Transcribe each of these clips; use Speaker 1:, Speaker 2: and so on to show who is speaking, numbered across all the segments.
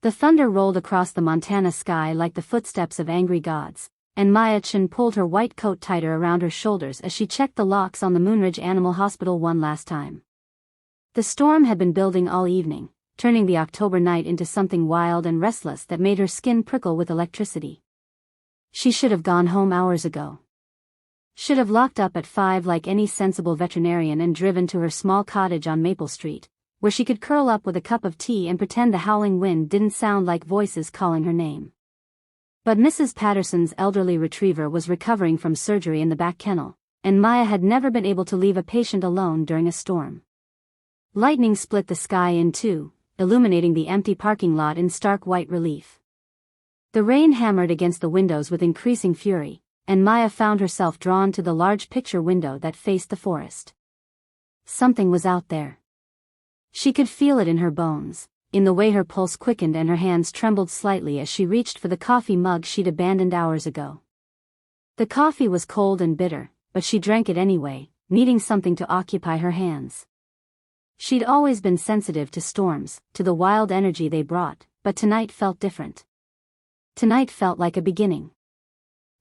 Speaker 1: The thunder rolled across the Montana sky like the footsteps of angry gods, and Maya Chen pulled her white coat tighter around her shoulders as she checked the locks on the Moonridge Animal Hospital one last time. The storm had been building all evening, turning the October night into something wild and restless that made her skin prickle with electricity. She should have gone home hours ago. Should have locked up at 5 like any sensible veterinarian and driven to her small cottage on Maple Street, where she could curl up with a cup of tea and pretend the howling wind didn't sound like voices calling her name. But Mrs. Patterson's elderly retriever was recovering from surgery in the back kennel, and Maya had never been able to leave a patient alone during a storm. Lightning split the sky in two, illuminating the empty parking lot in stark white relief. The rain hammered against the windows with increasing fury, and Maya found herself drawn to the large picture window that faced the forest. Something was out there. She could feel it in her bones, in the way her pulse quickened and her hands trembled slightly as she reached for the coffee mug she'd abandoned hours ago. The coffee was cold and bitter, but she drank it anyway, needing something to occupy her hands. She'd always been sensitive to storms, to the wild energy they brought, but tonight felt different. Tonight felt like a beginning.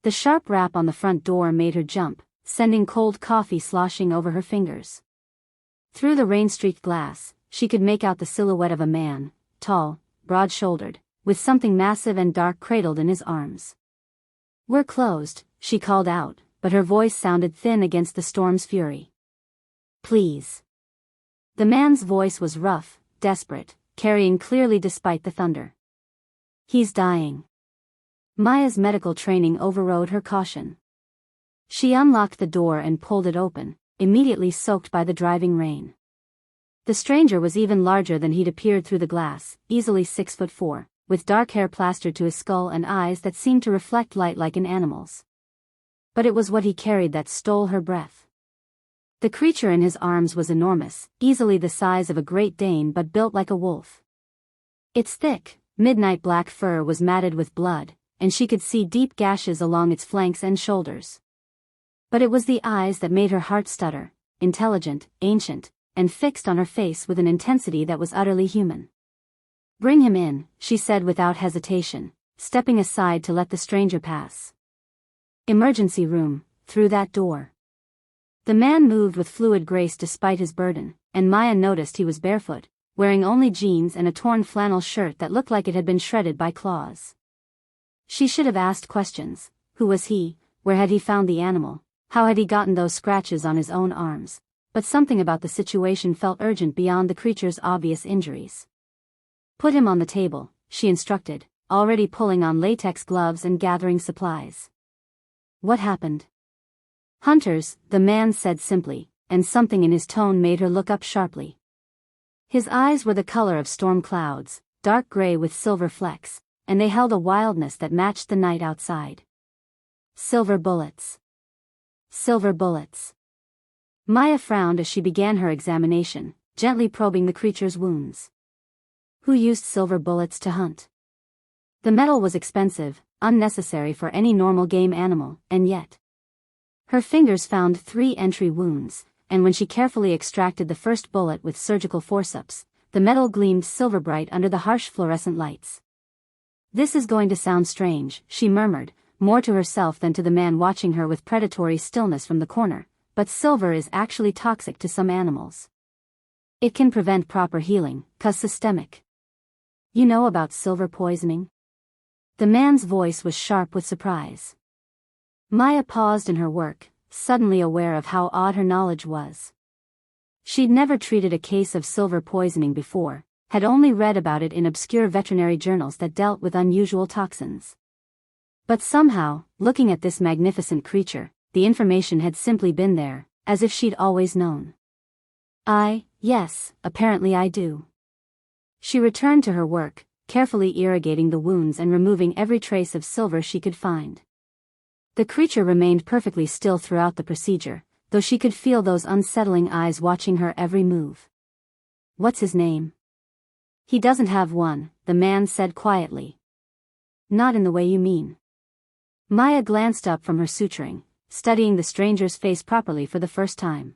Speaker 1: The sharp rap on the front door made her jump, sending cold coffee sloshing over her fingers. Through the rain-streaked glass, she could make out the silhouette of a man, tall, broad-shouldered, with something massive and dark cradled in his arms. "We're closed," she called out, but her voice sounded thin against the storm's fury. "Please." The man's voice was rough, desperate, carrying clearly despite the thunder. "He's dying." Maya's medical training overrode her caution. She unlocked the door and pulled it open, immediately soaked by the driving rain. The stranger was even larger than he'd appeared through the glass, easily 6'4", with dark hair plastered to his skull and eyes that seemed to reflect light like an animal's. But it was what he carried that stole her breath. The creature in his arms was enormous, easily the size of a Great Dane but built like a wolf. Its thick, midnight black fur was matted with blood, and she could see deep gashes along its flanks and shoulders. But it was the eyes that made her heart stutter, intelligent, ancient, and fixed on her face with an intensity that was utterly human. "Bring him in," she said without hesitation, stepping aside to let the stranger pass. "Emergency room, through that door." The man moved with fluid grace despite his burden, and Maya noticed he was barefoot, wearing only jeans and a torn flannel shirt that looked like it had been shredded by claws. She should have asked questions. Who was he? Where had he found the animal? How had he gotten those scratches on his own arms? But something about the situation felt urgent beyond the creature's obvious injuries. "Put him on the table," she instructed, already pulling on latex gloves and gathering supplies. "What happened?" "Hunters," the man said simply, and something in his tone made her look up sharply. His eyes were the color of storm clouds, dark gray with silver flecks, and they held a wildness that matched the night outside. "Silver bullets. Silver bullets." Maya frowned as she began her examination, gently probing the creature's wounds. Who used silver bullets to hunt? The metal was expensive, unnecessary for any normal game animal, and yet. Her fingers found 3 entry wounds, and when she carefully extracted the first bullet with surgical forceps, the metal gleamed silver bright under the harsh fluorescent lights. "This is going to sound strange," she murmured, more to herself than to the man watching her with predatory stillness from the corner, but silver is actually toxic to some animals. It can prevent proper healing, 'cause systemic. You know about silver poisoning? The man's voice was sharp with surprise. Maya paused in her work, suddenly aware of how odd her knowledge was. She'd never treated a case of silver poisoning before, had only read about it in obscure veterinary journals that dealt with unusual toxins. But somehow, looking at this magnificent creature, the information had simply been there, as if she'd always known. Yes, apparently I do." She returned to her work, carefully irrigating the wounds and removing every trace of silver she could find. The creature remained perfectly still throughout the procedure, though she could feel those unsettling eyes watching her every move. "What's his name?" "He doesn't have one," the man said quietly. "Not in the way you mean." Maya glanced up from her suturing, studying the stranger's face properly for the first time.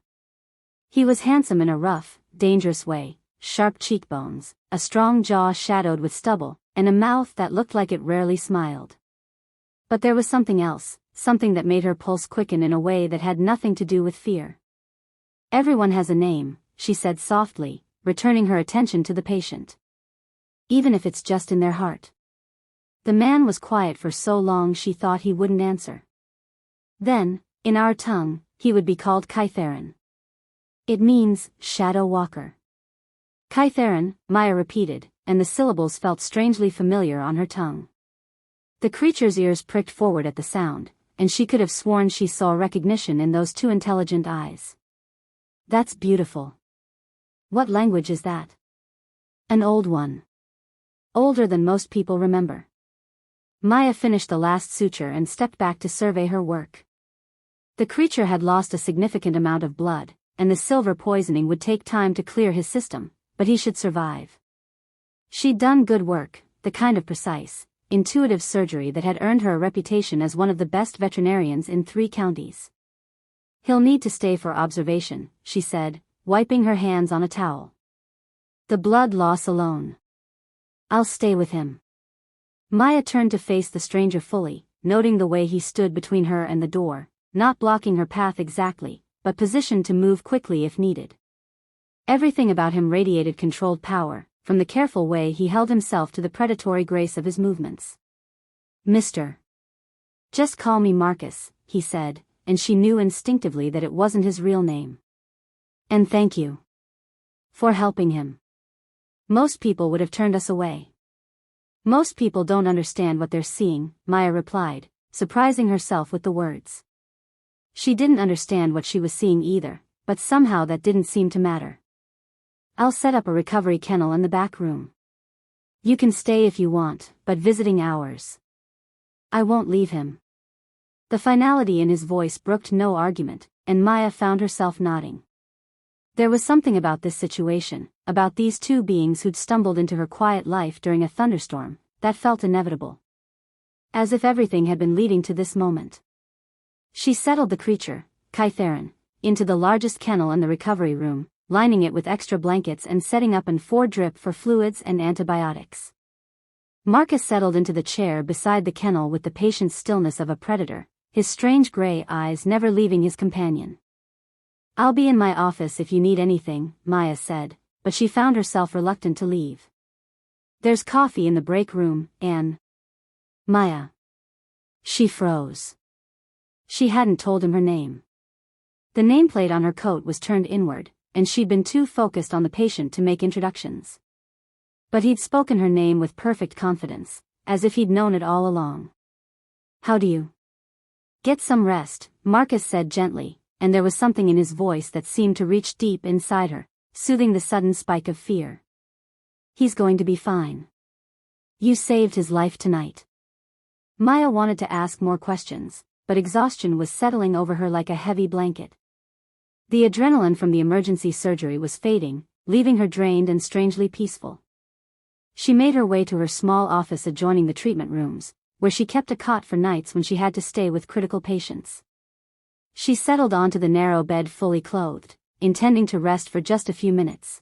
Speaker 1: He was handsome in a rough, dangerous way, sharp cheekbones, a strong jaw shadowed with stubble, and a mouth that looked like it rarely smiled. But there was something else, something that made her pulse quicken in a way that had nothing to do with fear. "Everyone has a name," she said softly, returning her attention to the patient. "Even if it's just in their heart." The man was quiet for so long she thought he wouldn't answer. "Then, in our tongue, he would be called Kytherin. It means, shadow walker." Kytherin, Maya repeated, and the syllables felt strangely familiar on her tongue. The creature's ears pricked forward at the sound, and she could have sworn she saw recognition in those two intelligent eyes. "That's beautiful. What language is that?" "An old one. Older than most people remember." Maya finished the last suture and stepped back to survey her work. The creature had lost a significant amount of blood, and the silver poisoning would take time to clear his system, but he should survive. She'd done good work, the kind of precise, intuitive surgery that had earned her a reputation as one of the best veterinarians in 3 counties. "He'll need to stay for observation," she said, wiping her hands on a towel. "The blood loss alone. I'll stay with him." Maya turned to face the stranger fully, noting the way he stood between her and the door, not blocking her path exactly, but positioned to move quickly if needed. Everything about him radiated controlled power, from the careful way he held himself to the predatory grace of his movements. "Mr. Just call me Marcus," he said, and she knew instinctively that it wasn't his real name. "And thank you for helping him. Most people would have turned us away." "Most people don't understand what they're seeing," Maya replied, surprising herself with the words. She didn't understand what she was seeing either, but somehow that didn't seem to matter. "I'll set up a recovery kennel in the back room. You can stay if you want, but visiting hours. I won't leave him." The finality in his voice brooked no argument, and Maya found herself nodding. There was something about this situation, about these two beings who'd stumbled into her quiet life during a thunderstorm, that felt inevitable. As if everything had been leading to this moment. She settled the creature, Kytherin, into the largest kennel in the recovery room, lining it with extra blankets and setting up an 4-drip for fluids and antibiotics. Marcus settled into the chair beside the kennel with the patient stillness of a predator, his strange gray eyes never leaving his companion. "I'll be in my office if you need anything," Maya said, but she found herself reluctant to leave. "There's coffee in the break room, and..." "Maya." She froze. She hadn't told him her name. The nameplate on her coat was turned inward, and she'd been too focused on the patient to make introductions. But he'd spoken her name with perfect confidence, as if he'd known it all along. "How do you?" "Get some rest," Marcus said gently, and there was something in his voice that seemed to reach deep inside her, soothing the sudden spike of fear. "He's going to be fine. You saved his life tonight." Maya wanted to ask more questions, but exhaustion was settling over her like a heavy blanket. The adrenaline from the emergency surgery was fading, leaving her drained and strangely peaceful. She made her way to her small office adjoining the treatment rooms, where she kept a cot for nights when she had to stay with critical patients. She settled onto the narrow bed fully clothed, intending to rest for just a few minutes.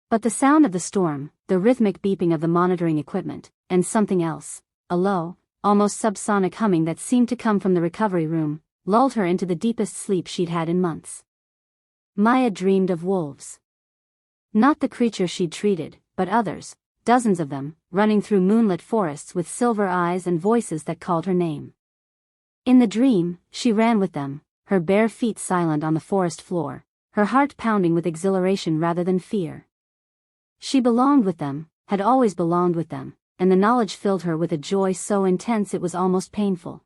Speaker 1: But the sound of the storm, the rhythmic beeping of the monitoring equipment, and something else, a low, almost subsonic humming that seemed to come from the recovery room, lulled her into the deepest sleep she'd had in months. Maya dreamed of wolves. Not the creature she'd treated, but others, dozens of them, running through moonlit forests with silver eyes and voices that called her name. In the dream, she ran with them, her bare feet silent on the forest floor, her heart pounding with exhilaration rather than fear. She belonged with them, had always belonged with them, and the knowledge filled her with a joy so intense it was almost painful.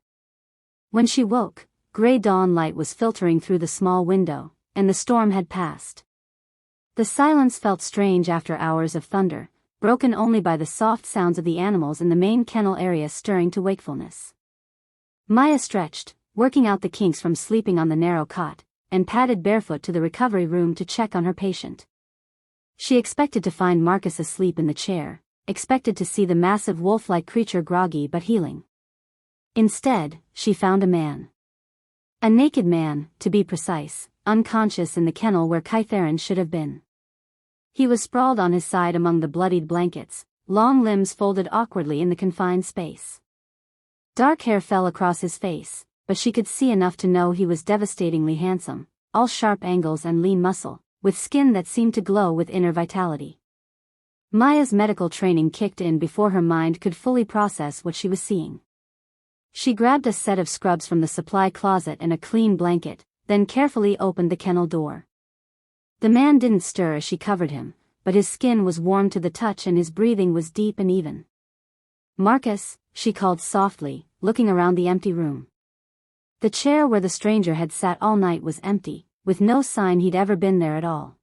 Speaker 1: When she woke, gray dawn light was filtering through the small window, and the storm had passed. The silence felt strange after hours of thunder, broken only by the soft sounds of the animals in the main kennel area stirring to wakefulness. Maya stretched, working out the kinks from sleeping on the narrow cot, and padded barefoot to the recovery room to check on her patient. She expected to find Marcus asleep in the chair, expected to see the massive wolf-like creature groggy but healing. Instead, she found a man. A naked man, to be precise, unconscious in the kennel where Kytherin should have been. He was sprawled on his side among the bloodied blankets, long limbs folded awkwardly in the confined space. Dark hair fell across his face, but she could see enough to know he was devastatingly handsome, all sharp angles and lean muscle, with skin that seemed to glow with inner vitality. Maya's medical training kicked in before her mind could fully process what she was seeing. She grabbed a set of scrubs from the supply closet and a clean blanket, then carefully opened the kennel door. The man didn't stir as she covered him, but his skin was warm to the touch and his breathing was deep and even. "Marcus," she called softly, looking around the empty room. The chair where the stranger had sat all night was empty, with no sign he'd ever been there at all.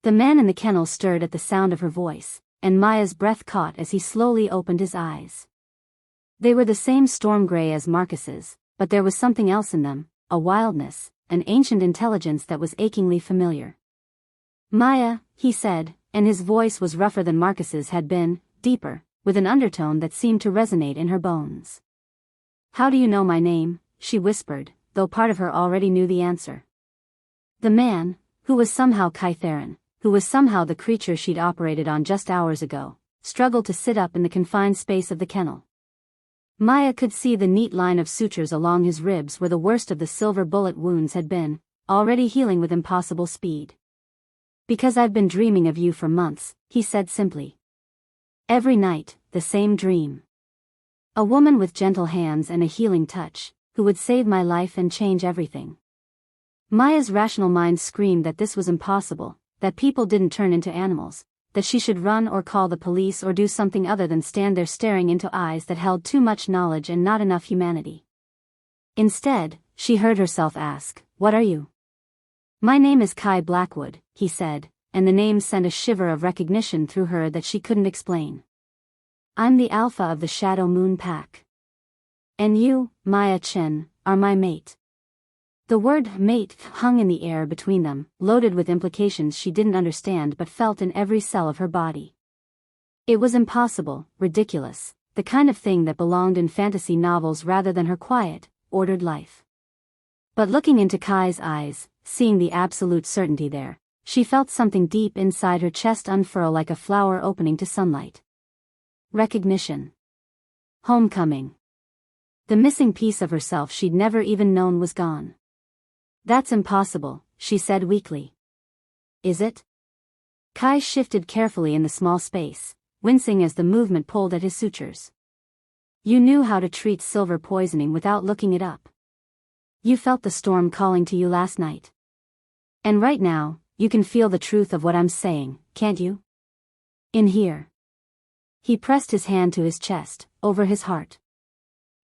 Speaker 1: The man in the kennel stirred at the sound of her voice, and Maya's breath caught as he slowly opened his eyes. They were the same storm gray as Marcus's, but there was something else in them, a wildness, an ancient intelligence that was achingly familiar. "Maya," he said, and his voice was rougher than Marcus's had been, deeper, with an undertone that seemed to resonate in her bones. "How do you know my name?" she whispered, though part of her already knew the answer. The man, who was somehow Kytherin, who was somehow the creature she'd operated on just hours ago, struggled to sit up in the confined space of the kennel. Maya could see the neat line of sutures along his ribs where the worst of the silver bullet wounds had been, already healing with impossible speed. "Because I've been dreaming of you for months," he said simply. "Every night, the same dream. A woman with gentle hands and a healing touch, who would save my life and change everything." Maya's rational mind screamed that this was impossible, that people didn't turn into animals, that she should run or call the police or do something other than stand there staring into eyes that held too much knowledge and not enough humanity. Instead, she heard herself ask, "What are you?" "My name is Kai Blackwood," he said, and the name sent a shiver of recognition through her that she couldn't explain. "I'm the alpha of the Shadow Moon Pack. And you, Maya Chen, are my mate." The word mate hung in the air between them, loaded with implications she didn't understand but felt in every cell of her body. It was impossible, ridiculous, the kind of thing that belonged in fantasy novels rather than her quiet, ordered life. But looking into Kai's eyes, seeing the absolute certainty there, she felt something deep inside her chest unfurl like a flower opening to sunlight. Recognition. Homecoming. The missing piece of herself she'd never even known was gone. "That's impossible," she said weakly. "Is it?" Kai shifted carefully in the small space, wincing as the movement pulled at his sutures. "You knew how to treat silver poisoning without looking it up. You felt the storm calling to you last night. And right now, you can feel the truth of what I'm saying, can't you? In here." He pressed his hand to his chest, over his heart.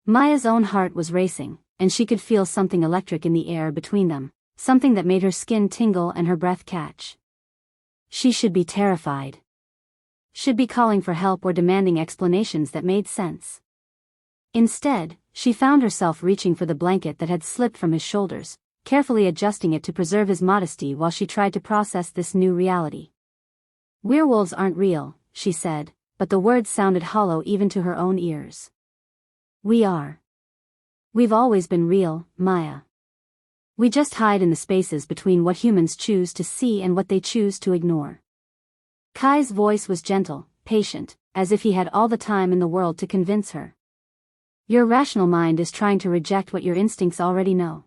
Speaker 1: Maya's own heart was racing, and she could feel something electric in the air between them, something that made her skin tingle and her breath catch. She should be terrified. Should be calling for help or demanding explanations that made sense. Instead, she found herself reaching for the blanket that had slipped from his shoulders, carefully adjusting it to preserve his modesty while she tried to process this new reality. "Werewolves aren't real," she said, but the words sounded hollow even to her own ears. "We are. We've always been real, Maya. We just hide in the spaces between what humans choose to see and what they choose to ignore." Kai's voice was gentle, patient, as if he had all the time in the world to convince her. "Your rational mind is trying to reject what your instincts already know."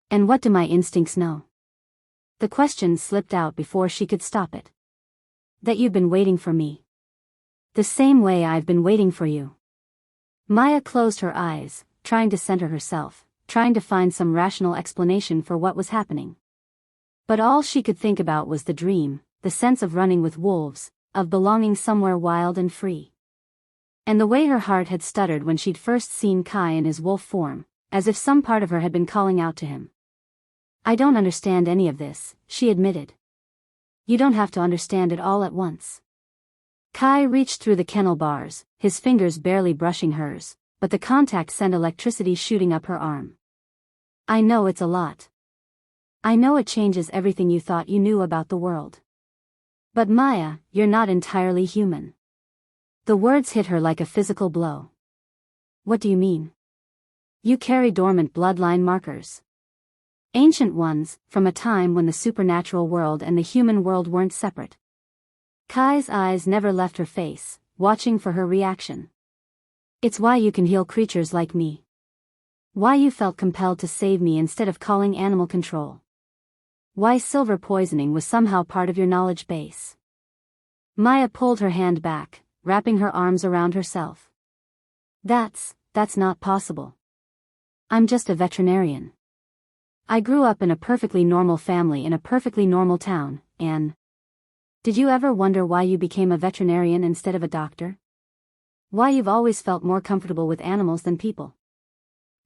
Speaker 1: "And what do my instincts know?" The question slipped out before she could stop it. "That you've been waiting for me. The same way I've been waiting for you." Maya closed her eyes, trying to center herself, trying to find some rational explanation for what was happening. But all she could think about was the dream, the sense of running with wolves, of belonging somewhere wild and free. And the way her heart had stuttered when she'd first seen Kai in his wolf form, as if some part of her had been calling out to him. "I don't understand any of this," she admitted. "You don't have to understand it all at once." Kai reached through the kennel bars, his fingers barely brushing hers, but the contact sent electricity shooting up her arm. "I know it's a lot. I know it changes everything you thought you knew about the world. But Maya, you're not entirely human." The words hit her like a physical blow. "What do you mean?" "You carry dormant bloodline markers. Ancient ones, from a time when the supernatural world and the human world weren't separate. Kai's eyes never left her face, watching for her reaction. It's why you can heal creatures like me. Why you felt compelled to save me instead of calling animal control. Why silver poisoning was somehow part of your knowledge base. Maya pulled her hand back, wrapping her arms around herself. That's not possible. I'm just a veterinarian. I grew up in a perfectly normal family in a perfectly normal town, and... Did you ever wonder why you became a veterinarian instead of a doctor? Why you've always felt more comfortable with animals than people?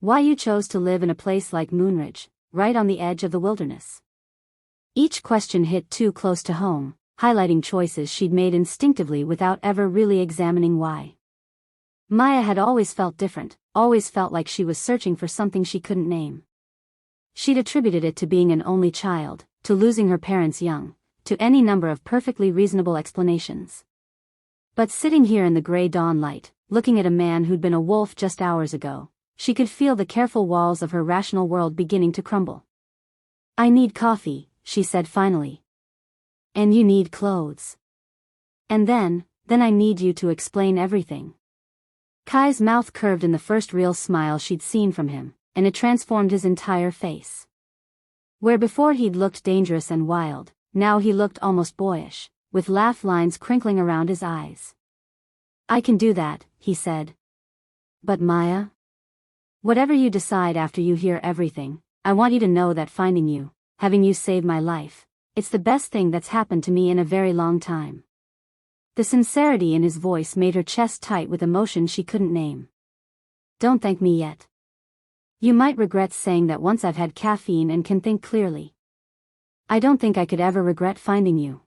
Speaker 1: Why you chose to live in a place like Moonridge, right on the edge of the wilderness? Each question hit too close to home, highlighting choices she'd made instinctively without ever really examining why. Maya had always felt different, always felt like she was searching for something she couldn't name. She'd attributed it to being an only child, to losing her parents young, to any number of perfectly reasonable explanations. But sitting here in the gray dawn light, looking at a man who'd been a wolf just hours ago, she could feel the careful walls of her rational world beginning to crumble. I need coffee, she said finally. And you need clothes. And then I need you to explain everything. Kai's mouth curved in the first real smile she'd seen from him, and it transformed his entire face. Where before he'd looked dangerous and wild, now he looked almost boyish, with laugh lines crinkling around his eyes. I can do that, he said. But Maya? Whatever you decide after you hear everything, I want you to know that finding you, having you save my life, it's the best thing that's happened to me in a very long time. The sincerity in his voice made her chest tight with emotion she couldn't name. Don't thank me yet. You might regret saying that once I've had caffeine and can think clearly. I don't think I could ever regret finding you.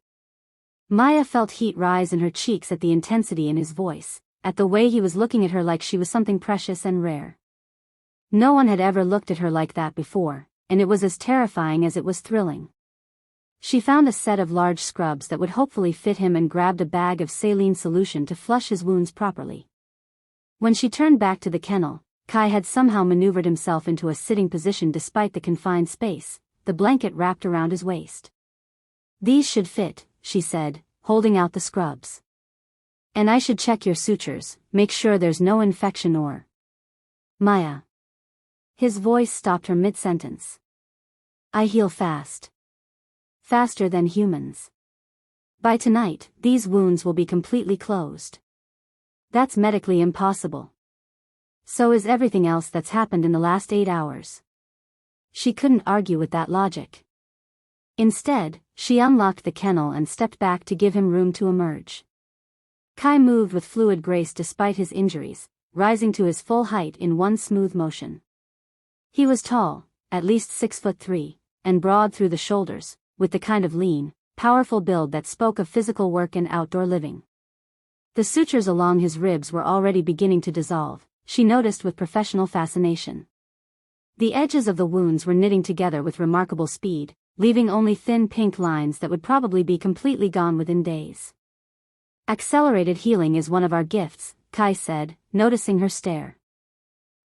Speaker 1: Maya felt heat rise in her cheeks at the intensity in his voice, at the way he was looking at her like she was something precious and rare. No one had ever looked at her like that before, and it was as terrifying as it was thrilling. She found a set of large scrubs that would hopefully fit him and grabbed a bag of saline solution to flush his wounds properly. When she turned back to the kennel, Kai had somehow maneuvered himself into a sitting position despite the confined space, the blanket wrapped around his waist. These should fit, she said, holding out the scrubs. And I should check your sutures, make sure there's no infection or... Maya. His voice stopped her mid-sentence. I heal fast. Faster than humans. By tonight, these wounds will be completely closed. That's medically impossible. So is everything else that's happened in the last 8 hours. She couldn't argue with that logic. Instead, she unlocked the kennel and stepped back to give him room to emerge. Kai moved with fluid grace despite his injuries, rising to his full height in one smooth motion. He was tall, at least 6'3", and broad through the shoulders, with the kind of lean, powerful build that spoke of physical work and outdoor living. The sutures along his ribs were already beginning to dissolve, she noticed with professional fascination. The edges of the wounds were knitting together with remarkable speed, leaving only thin pink lines that would probably be completely gone within days. Accelerated healing is one of our gifts, Kai said, noticing her stare.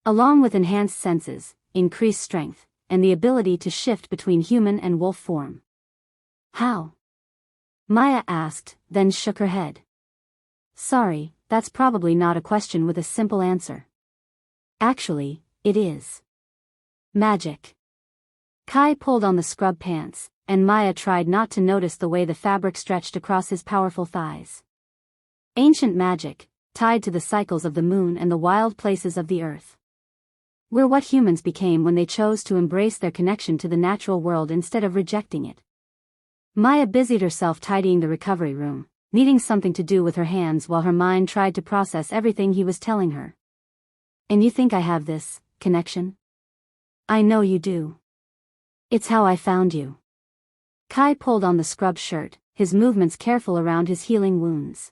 Speaker 1: Along with enhanced senses, increased strength, and the ability to shift between human and wolf form. How? Maya asked, then shook her head. Sorry, that's probably not a question with a simple answer. Actually, it is. Magic. Kai pulled on the scrub pants, and Maya tried not to notice the way the fabric stretched across his powerful thighs. Ancient magic, tied to the cycles of the moon and the wild places of the earth. We're what humans became when they chose to embrace their connection to the natural world instead of rejecting it. Maya busied herself tidying the recovery room, needing something to do with her hands while her mind tried to process everything he was telling her. And you think I have this connection? I know you do. It's how I found you. Kai pulled on the scrub shirt, his movements careful around his healing wounds.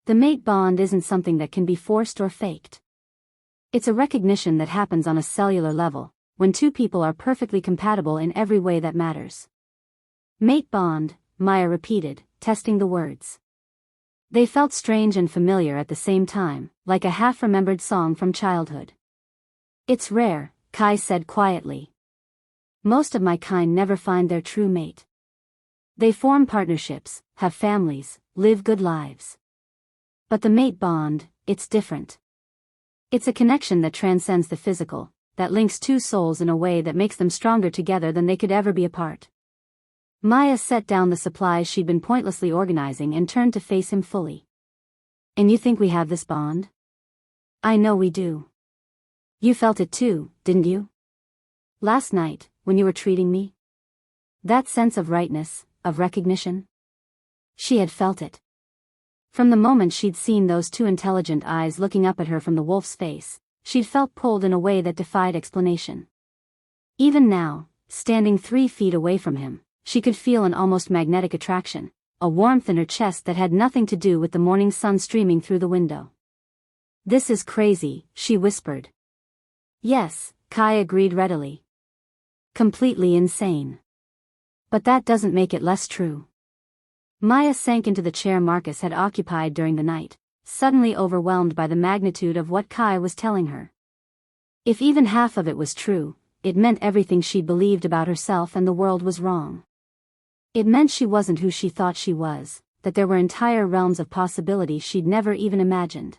Speaker 1: The mate bond isn't something that can be forced or faked. It's a recognition that happens on a cellular level, when two people are perfectly compatible in every way that matters. Mate bond, Maya repeated, testing the words. They felt strange and familiar at the same time, like a half-remembered song from childhood. It's rare, Kai said quietly. Most of my kind never find their true mate. They form partnerships, have families, live good lives. But the mate bond, it's different. It's a connection that transcends the physical, that links two souls in a way that makes them stronger together than they could ever be apart. Maya set down the supplies she'd been pointlessly organizing and turned to face him fully. And you think we have this bond? I know we do. You felt it too, didn't you? Last night, when you were treating me? That sense of rightness, of recognition? She had felt it. From the moment she'd seen those two intelligent eyes looking up at her from the wolf's face, she'd felt pulled in a way that defied explanation. Even now, standing 3 feet away from him, she could feel an almost magnetic attraction, a warmth in her chest that had nothing to do with the morning sun streaming through the window. This is crazy, she whispered. Yes, Kai agreed readily. Completely insane. But that doesn't make it less true. Maya sank into the chair Marcus had occupied during the night, suddenly overwhelmed by the magnitude of what Kai was telling her. If even half of it was true, it meant everything she'd believed about herself and the world was wrong. It meant she wasn't who she thought she was, that there were entire realms of possibility she'd never even imagined.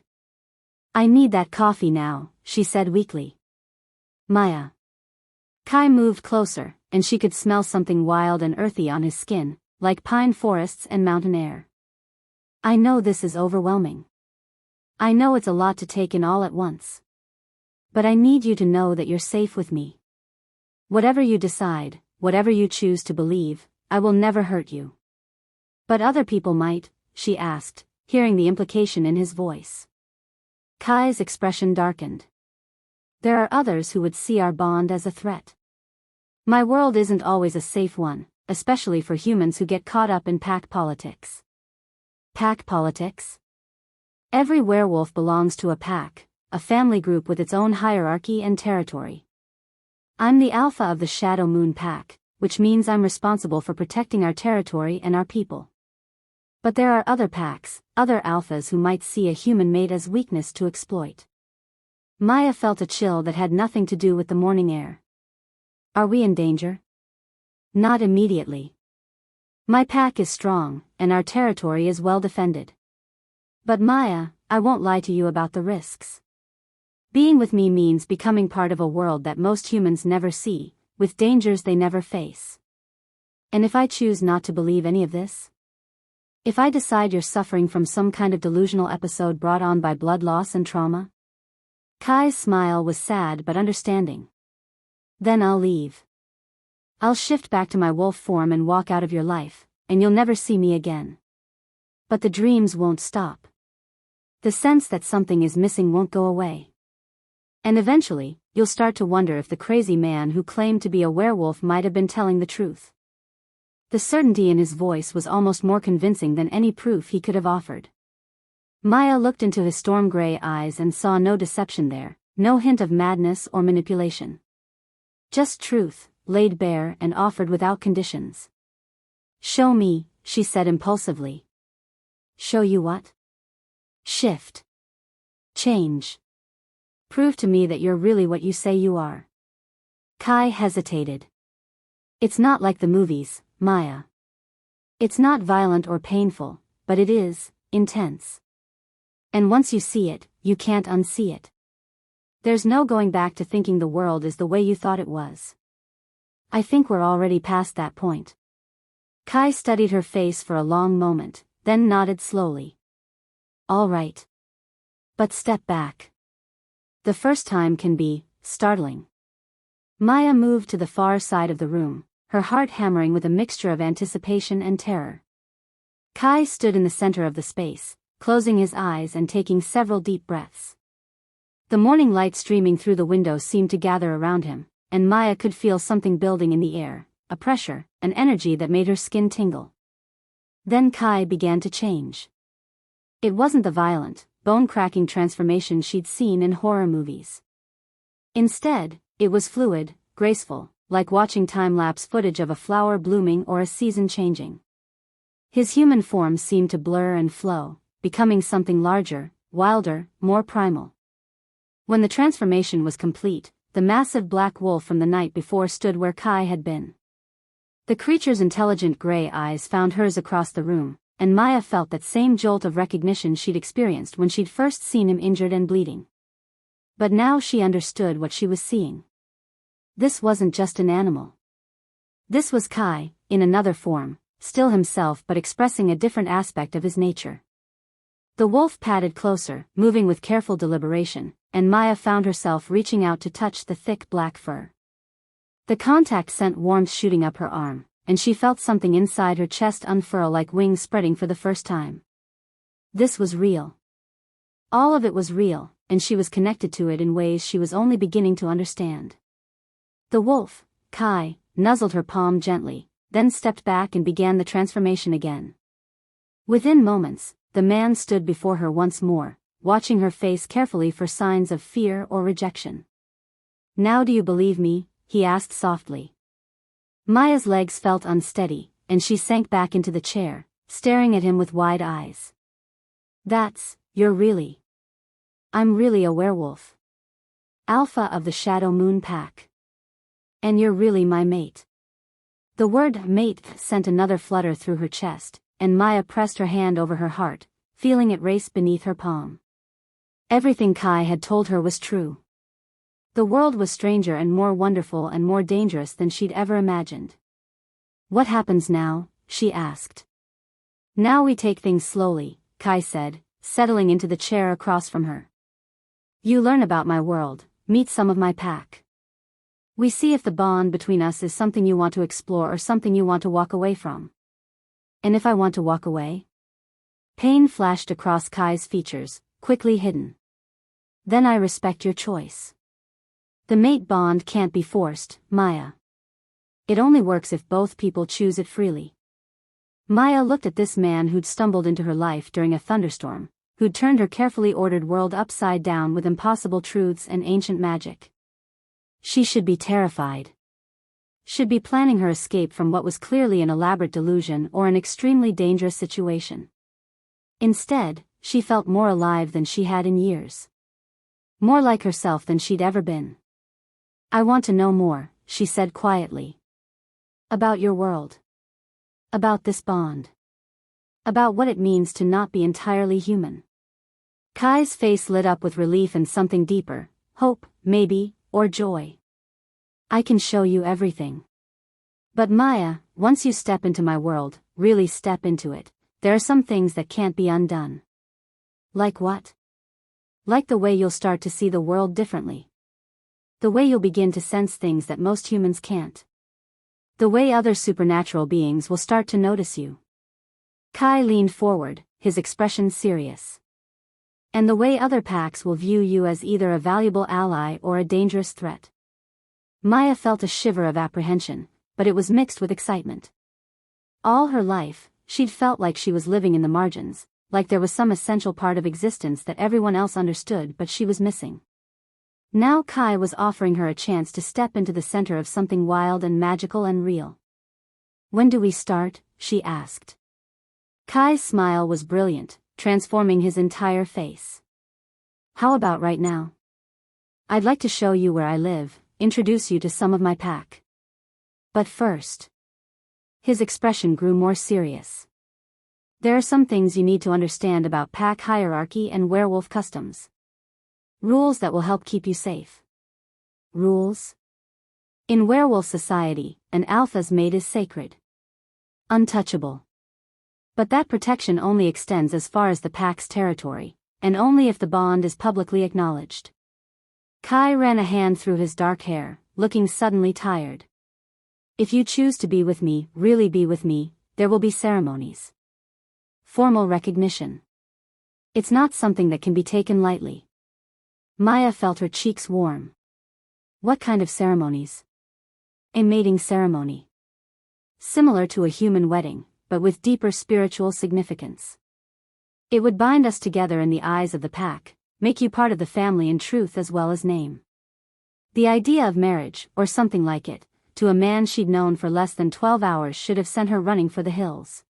Speaker 1: I need that coffee now, she said weakly. Maya. Kai moved closer, and she could smell something wild and earthy on his skin, like pine forests and mountain air. I know this is overwhelming. I know it's a lot to take in all at once. But I need you to know that you're safe with me. Whatever you decide, whatever you choose to believe, I will never hurt you. But other people might, she asked, hearing the implication in his voice. Kai's expression darkened. There are others who would see our bond as a threat. My world isn't always a safe one, especially for humans who get caught up in pack politics. Pack politics? Every werewolf belongs to a pack, a family group with its own hierarchy and territory. I'm the alpha of the Shadow Moon Pack, which means I'm responsible for protecting our territory and our people. But there are other packs, other alphas who might see a human mate as weakness to exploit. Maya felt a chill that had nothing to do with the morning air. Are we in danger? Not immediately. My pack is strong, and our territory is well defended. But Maya, I won't lie to you about the risks. Being with me means becoming part of a world that most humans never see, with dangers they never face. And if I choose not to believe any of this? If I decide you're suffering from some kind of delusional episode brought on by blood loss and trauma? Kai's smile was sad but understanding. Then I'll leave. I'll shift back to my wolf form and walk out of your life, and you'll never see me again. But the dreams won't stop. The sense that something is missing won't go away. And eventually, you'll start to wonder if the crazy man who claimed to be a werewolf might have been telling the truth. The certainty in his voice was almost more convincing than any proof he could have offered. Maya looked into his storm-gray eyes and saw no deception there, no hint of madness or manipulation. Just truth, laid bare and offered without conditions. Show me, she said impulsively. Show you what? Shift. Change. Prove to me that you're really what you say you are. Kai hesitated. It's not like the movies, Maya. It's not violent or painful, but it is intense. And once you see it, you can't unsee it. There's no going back to thinking the world is the way you thought it was. I think we're already past that point. Kai studied her face for a long moment, then nodded slowly. All right. But step back. The first time can be startling. Maya moved to the far side of the room, her heart hammering with a mixture of anticipation and terror. Kai stood in the center of the space, closing his eyes and taking several deep breaths. The morning light streaming through the window seemed to gather around him, and Maya could feel something building in the air, a pressure, an energy that made her skin tingle. Then Kai began to change. It wasn't the violent, bone-cracking transformation she'd seen in horror movies. Instead, it was fluid, graceful, like watching time-lapse footage of a flower blooming or a season changing. His human form seemed to blur and flow, becoming something larger, wilder, more primal. When the transformation was complete, the massive black wolf from the night before stood where Kai had been. The creature's intelligent gray eyes found hers across the room, and Maya felt that same jolt of recognition she'd experienced when she'd first seen him injured and bleeding. But now she understood what she was seeing. This wasn't just an animal. This was Kai, in another form, still himself but expressing a different aspect of his nature. The wolf padded closer, moving with careful deliberation, and Maya found herself reaching out to touch the thick black fur. The contact sent warmth shooting up her arm, and she felt something inside her chest unfurl like wings spreading for the first time. This was real. All of it was real, and she was connected to it in ways she was only beginning to understand. The wolf, Kai, nuzzled her palm gently, then stepped back and began the transformation again. Within moments, the man stood before her once more, watching her face carefully for signs of fear or rejection. "Now do you believe me?" he asked softly. Maya's legs felt unsteady, and she sank back into the chair, staring at him with wide eyes. I'm really a werewolf. Alpha of the Shadow Moon Pack. And you're really my mate." The word mate sent another flutter through her chest, and Maya pressed her hand over her heart, feeling it race beneath her palm. Everything Kai had told her was true. The world was stranger and more wonderful and more dangerous than she'd ever imagined. "What happens now?" she asked. "Now we take things slowly," Kai said, settling into the chair across from her. "You learn about my world, meet some of my pack. We see if the bond between us is something you want to explore or something you want to walk away from." "And if I want to walk away?" Pain flashed across Kai's features, quickly hidden. "Then I respect your choice. The mate bond can't be forced, Maya. It only works if both people choose it freely." Maya looked at this man who'd stumbled into her life during a thunderstorm, who'd turned her carefully ordered world upside down with impossible truths and ancient magic. She should be terrified. Should be planning her escape from what was clearly an elaborate delusion or an extremely dangerous situation. Instead, she felt more alive than she had in years. More like herself than she'd ever been. "I want to know more," she said quietly. "About your world. About this bond. About what it means to not be entirely human." Kai's face lit up with relief and something deeper, hope, maybe, or joy. "I can show you everything. But Maya, once you step into my world, really step into it, there are some things that can't be undone." "Like what?" "Like the way you'll start to see the world differently. The way you'll begin to sense things that most humans can't. The way other supernatural beings will start to notice you." Kai leaned forward, his expression serious. "And the way other packs will view you as either a valuable ally or a dangerous threat." Maya felt a shiver of apprehension, but it was mixed with excitement. All her life, she'd felt like she was living in the margins, like there was some essential part of existence that everyone else understood but she was missing. Now Kai was offering her a chance to step into the center of something wild and magical and real. "When do we start?" she asked. Kai's smile was brilliant, transforming his entire face. "How about right now? I'd like to show you where I live, introduce you to some of my pack. But first..." His expression grew more serious. "There are some things you need to understand about pack hierarchy and werewolf customs. Rules that will help keep you safe." "Rules?" "In werewolf society, an alpha's mate is sacred. Untouchable. But that protection only extends as far as the pack's territory, and only if the bond is publicly acknowledged." Kai ran a hand through his dark hair, looking suddenly tired. "If you choose to be with me, really be with me, there will be ceremonies. Formal recognition. It's not something that can be taken lightly." Maya felt her cheeks warm. "What kind of ceremonies?" "A mating ceremony. Similar to a human wedding, but with deeper spiritual significance. It would bind us together in the eyes of the pack, make you part of the family in truth as well as name." The idea of marriage, or something like it, to a man she'd known for less than 12 hours should have sent her running for the hills.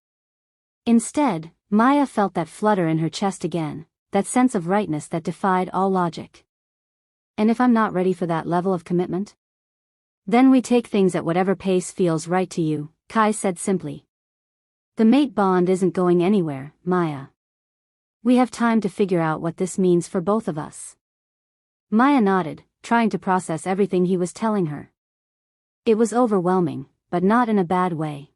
Speaker 1: Instead, Maya felt that flutter in her chest again, that sense of rightness that defied all logic. And if I'm not ready for that level of commitment? Then we take things at whatever pace feels right to you, Kai said simply. The mate bond isn't going anywhere, Maya. We have time to figure out what this means for both of us. Maya nodded, trying to process everything he was telling her. It was overwhelming, but not in a bad way.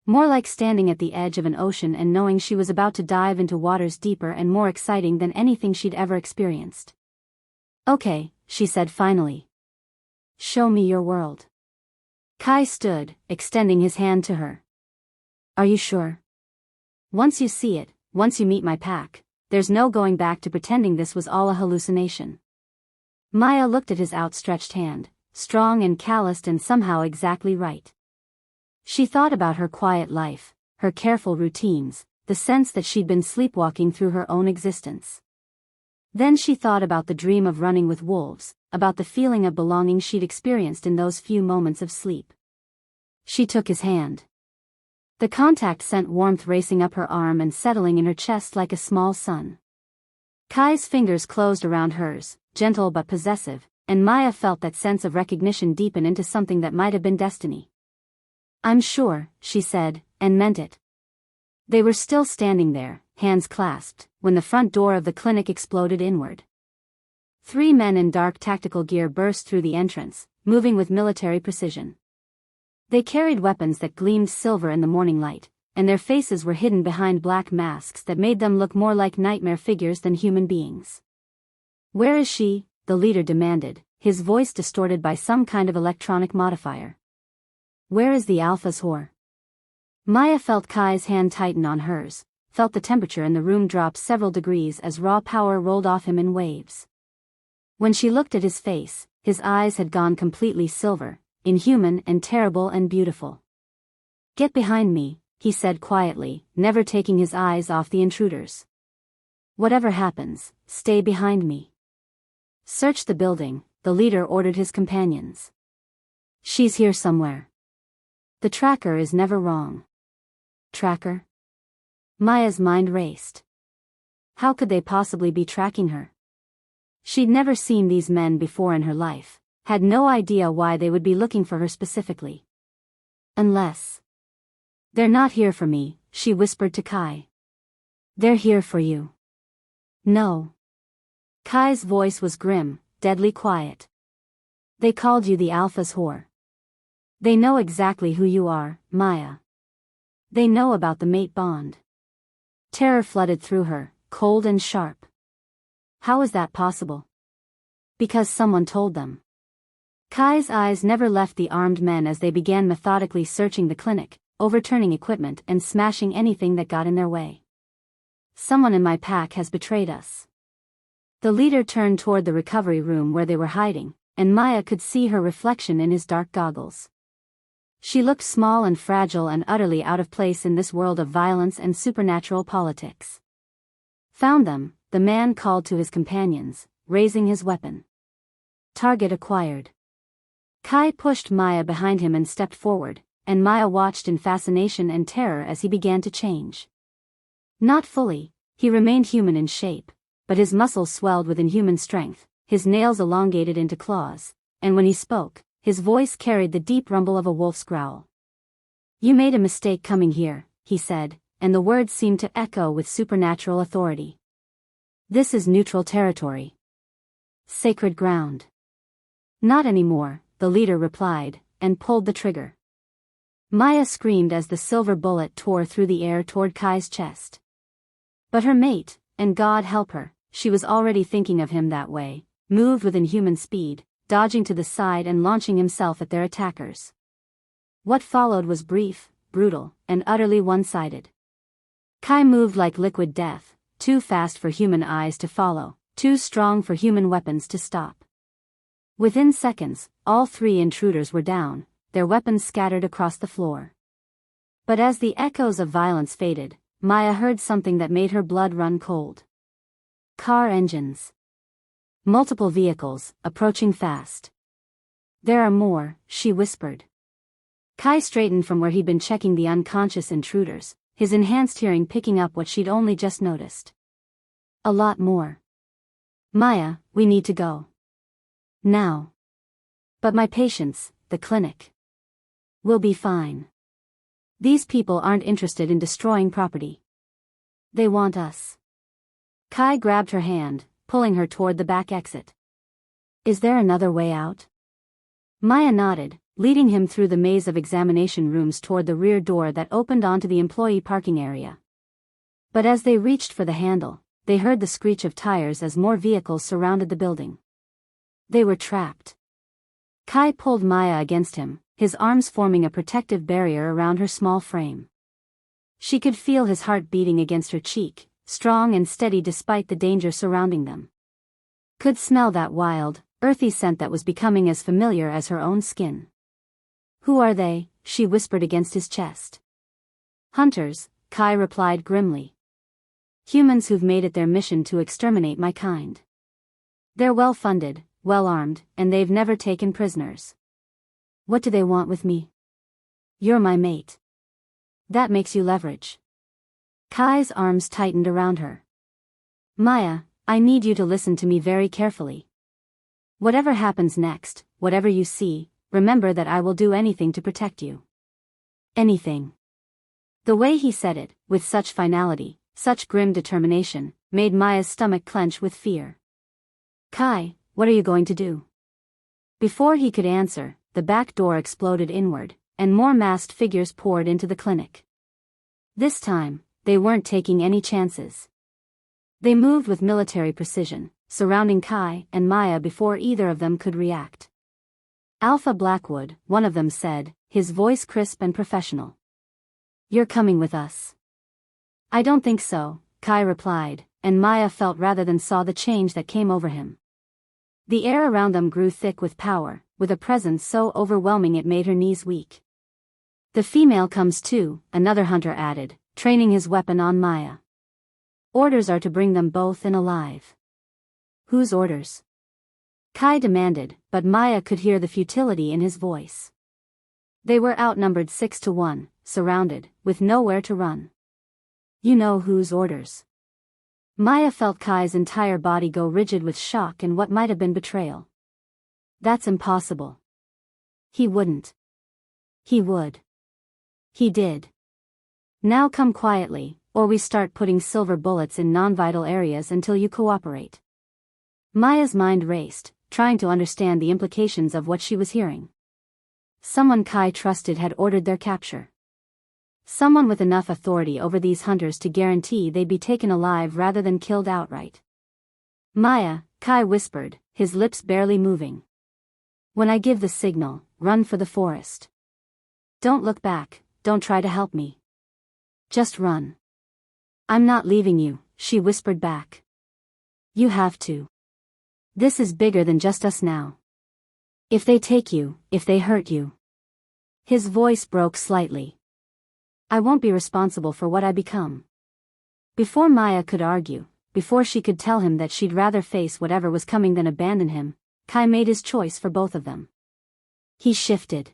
Speaker 1: More like standing at the edge of an ocean and knowing she was about to dive into waters deeper and more exciting than anything she'd ever experienced. Okay, she said finally. Show me your world. Kai stood, extending his hand to her. Are you sure? Once you see it, once you meet my pack, there's no going back to pretending this was all a hallucination. Maya looked at his outstretched hand, strong and calloused and somehow exactly right. She thought about her quiet life, her careful routines, the sense that she'd been sleepwalking through her own existence. Then she thought about the dream of running with wolves, about the feeling of belonging she'd experienced in those few moments of sleep. She took his hand. The contact sent warmth racing up her arm and settling in her chest like a small sun. Kai's fingers closed around hers, gentle but possessive, and Maya felt that sense of recognition deepen into something that might have been destiny. I'm sure, she said, and meant it. They were still standing there, hands clasped, when the front door of the clinic exploded inward. 3 men in dark tactical gear burst through the entrance, moving with military precision. They carried weapons that gleamed silver in the morning light, and their faces were hidden behind black masks that made them look more like nightmare figures than human beings. Where is she? The leader demanded, his voice distorted by some kind of electronic modifier. Where is the Alpha's whore? Maya felt Kai's hand tighten on hers, felt the temperature in the room drop several degrees as raw power rolled off him in waves. When she looked at his face, his eyes had gone completely silver, inhuman and terrible and beautiful. Get behind me, he said quietly, never taking his eyes off the intruders. Whatever happens, stay behind me. Search the building, the leader ordered his companions. She's here somewhere. The tracker is never wrong. Tracker? Maya's mind raced. How could they possibly be tracking her? She'd never seen these men before in her life, had no idea why they would be looking for her specifically. Unless. They're not here for me, she whispered to Kai. They're here for you. No. Kai's voice was grim, deadly quiet. They called you the Alpha's whore. They know exactly who you are, Maya. They know about the mate bond. Terror flooded through her, cold and sharp. How is that possible? Because someone told them. Kai's eyes never left the armed men as they began methodically searching the clinic, overturning equipment and smashing anything that got in their way. Someone in my pack has betrayed us. The leader turned toward the recovery room where they were hiding, and Maya could see her reflection in his dark goggles. She looked small and fragile and utterly out of place in this world of violence and supernatural politics. Found them, the man called to his companions, raising his weapon. Target acquired. Kai pushed Maya behind him and stepped forward, and Maya watched in fascination and terror as he began to change. Not fully, he remained human in shape, but his muscles swelled with inhuman strength, his nails elongated into claws, and when he spoke, his voice carried the deep rumble of a wolf's growl. You made a mistake coming here, he said, and the words seemed to echo with supernatural authority. This is neutral territory. Sacred ground. Not anymore, the leader replied, and pulled the trigger. Maya screamed as the silver bullet tore through the air toward Kai's chest. But her mate, and God help her, she was already thinking of him that way, moved with inhuman speed, dodging to the side and launching himself at their attackers. What followed was brief, brutal, and utterly one-sided. Kai moved like liquid death, too fast for human eyes to follow, too strong for human weapons to stop. Within seconds, all 3 intruders were down, their weapons scattered across the floor. But as the echoes of violence faded, Maya heard something that made her blood run cold. Car engines. Multiple vehicles, approaching fast. There are more, she whispered. Kai straightened from where he'd been checking the unconscious intruders, his enhanced hearing picking up what she'd only just noticed. A lot more. Maya, we need to go. Now. But my patients, the clinic. Will be fine. These people aren't interested in destroying property. They want us. Kai grabbed her hand, pulling her toward the back exit. Is there another way out? Maya nodded, leading him through the maze of examination rooms toward the rear door that opened onto the employee parking area. But as they reached for the handle, they heard the screech of tires as more vehicles surrounded the building. They were trapped. Kai pulled Maya against him, his arms forming a protective barrier around her small frame. She could feel his heart beating against her cheek, strong and steady despite the danger surrounding them. Could smell that wild, earthy scent that was becoming as familiar as her own skin. Who are they? She whispered against his chest. Hunters, Kai replied grimly. Humans who've made it their mission to exterminate my kind. They're well-funded, well-armed, and they've never taken prisoners. What do they want with me? You're my mate. That makes you leverage. Kai's arms tightened around her. Maya, I need you to listen to me very carefully. Whatever happens next, whatever you see, remember that I will do anything to protect you. Anything. The way he said it, with such finality, such grim determination, made Maya's stomach clench with fear. Kai, what are you going to do? Before he could answer, the back door exploded inward, and more masked figures poured into the clinic. This time, they weren't taking any chances. They moved with military precision, surrounding Kai and Maya before either of them could react. Alpha Blackwood, one of them said, his voice crisp and professional. You're coming with us. I don't think so, Kai replied, and Maya felt rather than saw the change that came over him. The air around them grew thick with power, with a presence so overwhelming it made her knees weak. The female comes too, another hunter added, training his weapon on Maya. Orders are to bring them both in alive. Whose orders? Kai demanded, but Maya could hear the futility in his voice. They were outnumbered 6-1, surrounded, with nowhere to run. You know whose orders. Maya felt Kai's entire body go rigid with shock and what might have been betrayal. That's impossible. He wouldn't. He would. He did. Now come quietly, or we start putting silver bullets in non-vital areas until you cooperate. Maya's mind raced, trying to understand the implications of what she was hearing. Someone Kai trusted had ordered their capture. Someone with enough authority over these hunters to guarantee they'd be taken alive rather than killed outright. Maya, Kai whispered, his lips barely moving. When I give the signal, run for the forest. Don't look back, don't try to help me. Just run. I'm not leaving you, she whispered back. You have to. This is bigger than just us now. If they take you, if they hurt you. His voice broke slightly. I won't be responsible for what I become. Before Maya could argue, before she could tell him that she'd rather face whatever was coming than abandon him, Kai made his choice for both of them. He shifted.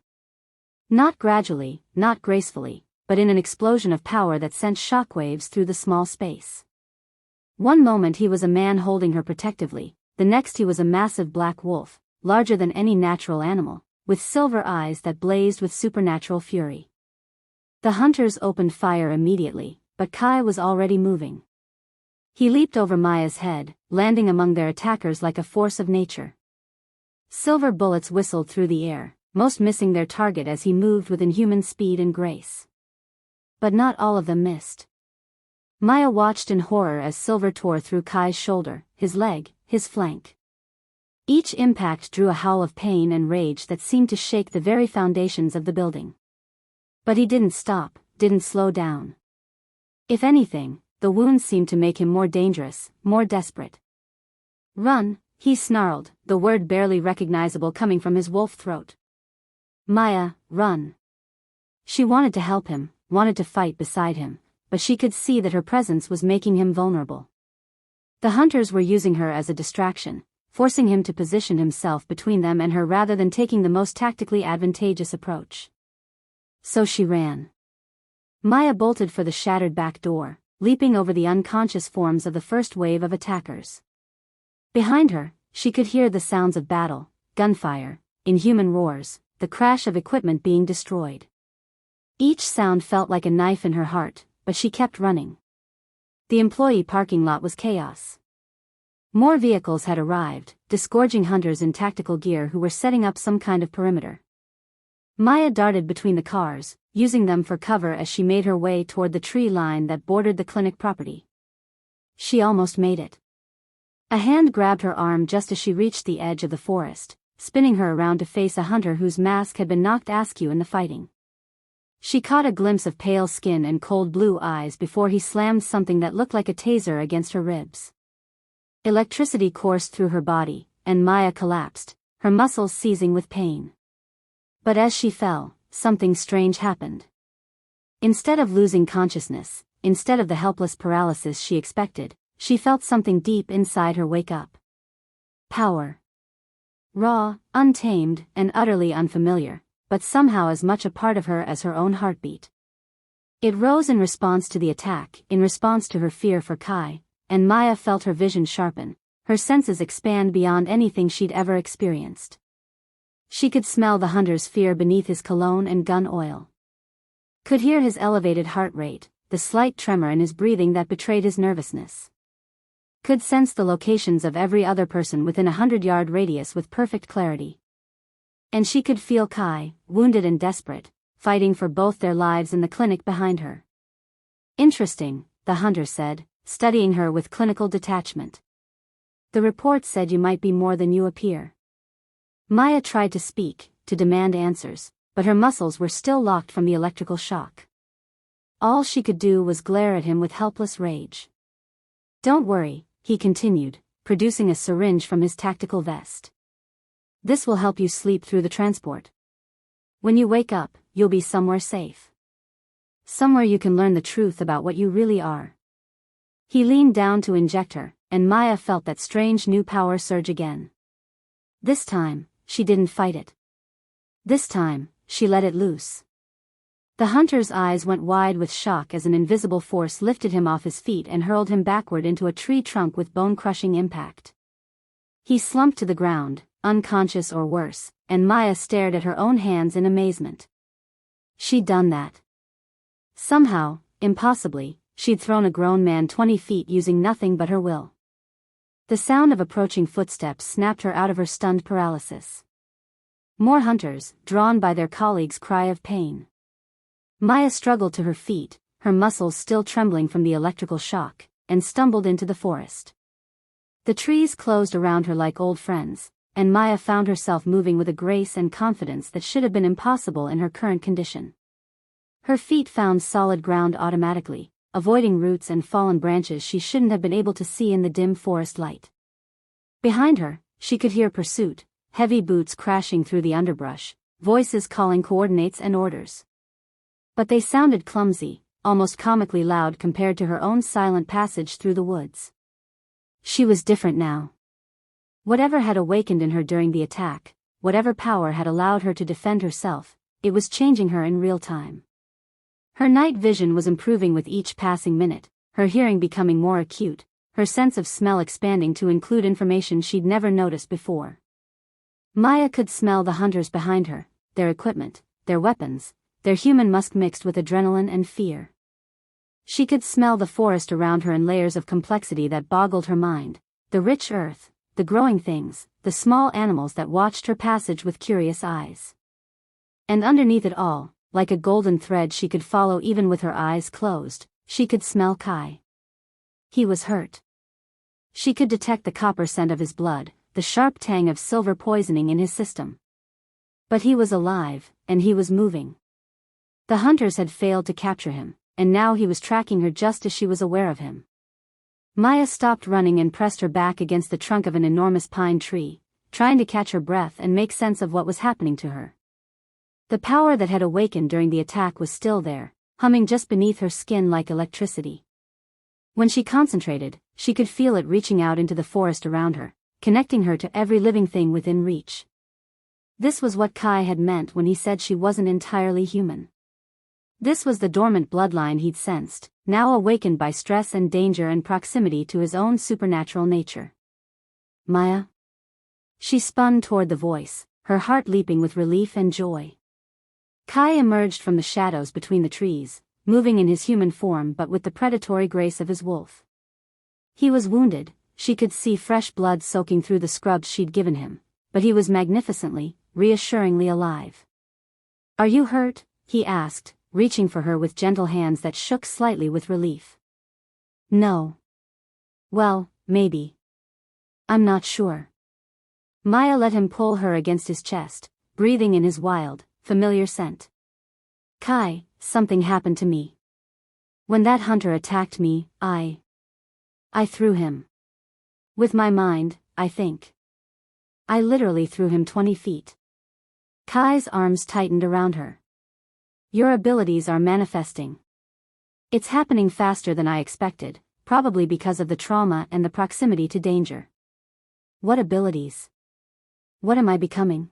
Speaker 1: Not gradually, not gracefully, but in an explosion of power that sent shockwaves through the small space. One moment he was a man holding her protectively, the next he was a massive black wolf, larger than any natural animal, with silver eyes that blazed with supernatural fury. The hunters opened fire immediately, but Kai was already moving. He leaped over Maya's head, landing among their attackers like a force of nature. Silver bullets whistled through the air, most missing their target as he moved with inhuman speed and grace. But not all of them missed. Maya watched in horror as silver tore through Kai's shoulder, his leg, his flank. Each impact drew a howl of pain and rage that seemed to shake the very foundations of the building. But he didn't stop, didn't slow down. If anything, the wounds seemed to make him more dangerous, more desperate. Run, he snarled, the word barely recognizable coming from his wolf throat. Maya, run. She wanted to help him, wanted to fight beside him, but she could see that her presence was making him vulnerable. The hunters were using her as a distraction, forcing him to position himself between them and her rather than taking the most tactically advantageous approach. So she ran. Maya bolted for the shattered back door, leaping over the unconscious forms of the first wave of attackers. Behind her, she could hear the sounds of battle, gunfire, inhuman roars, the crash of equipment being destroyed. Each sound felt like a knife in her heart, but she kept running. The employee parking lot was chaos. More vehicles had arrived, disgorging hunters in tactical gear who were setting up some kind of perimeter. Maya darted between the cars, using them for cover as she made her way toward the tree line that bordered the clinic property. She almost made it. A hand grabbed her arm just as she reached the edge of the forest, spinning her around to face a hunter whose mask had been knocked askew in the fighting. She caught a glimpse of pale skin and cold blue eyes before he slammed something that looked like a taser against her ribs. Electricity coursed through her body, and Maya collapsed, her muscles seizing with pain. But as she fell, something strange happened. Instead of losing consciousness, instead of the helpless paralysis she expected, she felt something deep inside her wake up. Power. Raw, untamed, and utterly unfamiliar, but somehow as much a part of her as her own heartbeat. It rose in response to the attack, in response to her fear for Kai, and Maya felt her vision sharpen, her senses expand beyond anything she'd ever experienced. She could smell the hunter's fear beneath his cologne and gun oil. Could hear his elevated heart rate, the slight tremor in his breathing that betrayed his nervousness. Could sense the locations of every other person within a 100-yard radius with perfect clarity. And she could feel Kai, wounded and desperate, fighting for both their lives in the clinic behind her. Interesting, the hunter said, studying her with clinical detachment. The report said you might be more than you appear. Maya tried to speak, to demand answers, but her muscles were still locked from the electrical shock. All she could do was glare at him with helpless rage. Don't worry, he continued, producing a syringe from his tactical vest. This will help you sleep through the transport. When you wake up, you'll be somewhere safe. Somewhere you can learn the truth about what you really are. He leaned down to inject her, and Maya felt that strange new power surge again. This time, she didn't fight it. This time, she let it loose. The hunter's eyes went wide with shock as an invisible force lifted him off his feet and hurled him backward into a tree trunk with bone-crushing impact. He slumped to the ground, unconscious or worse, and Maya stared at her own hands in amazement. She'd done that. Somehow, impossibly, she'd thrown a grown man 20 feet using nothing but her will. The sound of approaching footsteps snapped her out of her stunned paralysis. More hunters, drawn by their colleagues' cry of pain. Maya struggled to her feet, her muscles still trembling from the electrical shock, and stumbled into the forest. The trees closed around her like old friends, and Maya found herself moving with a grace and confidence that should have been impossible in her current condition. Her feet found solid ground automatically, avoiding roots and fallen branches she shouldn't have been able to see in the dim forest light. Behind her, she could hear pursuit, heavy boots crashing through the underbrush, voices calling coordinates and orders. But they sounded clumsy, almost comically loud compared to her own silent passage through the woods. She was different now. Whatever had awakened in her during the attack, whatever power had allowed her to defend herself, it was changing her in real time. Her night vision was improving with each passing minute, her hearing becoming more acute, her sense of smell expanding to include information she'd never noticed before. Maya could smell the hunters behind her, their equipment, their weapons, their human musk mixed with adrenaline and fear. She could smell the forest around her in layers of complexity that boggled her mind, the rich earth, the growing things, the small animals that watched her passage with curious eyes. And underneath it all, like a golden thread she could follow even with her eyes closed, she could smell Kai. He was hurt. She could detect the copper scent of his blood, the sharp tang of silver poisoning in his system. But he was alive, and he was moving. The hunters had failed to capture him, and now he was tracking her just as she was aware of him. Maya stopped running and pressed her back against the trunk of an enormous pine tree, trying to catch her breath and make sense of what was happening to her. The power that had awakened during the attack was still there, humming just beneath her skin like electricity. When she concentrated, she could feel it reaching out into the forest around her, connecting her to every living thing within reach. This was what Kai had meant when he said she wasn't entirely human. This was the dormant bloodline he'd sensed, now awakened by stress and danger and proximity to his own supernatural nature. Maya? She spun toward the voice, her heart leaping with relief and joy. Kai emerged from the shadows between the trees, moving in his human form but with the predatory grace of his wolf. He was wounded, she could see fresh blood soaking through the scrubs she'd given him, but he was magnificently, reassuringly alive. "Are you hurt?" he asked, reaching for her with gentle hands that shook slightly with relief. "No." "Well, maybe. I'm not sure." Maya let him pull her against his chest, breathing in his wild, familiar scent. "Kai, something happened to me. When that hunter attacked me, I threw him. With my mind, I think. I literally threw him 20 feet. Kai's arms tightened around her. "Your abilities are manifesting. It's happening faster than I expected, probably because of the trauma and the proximity to danger." "What abilities? What am I becoming?"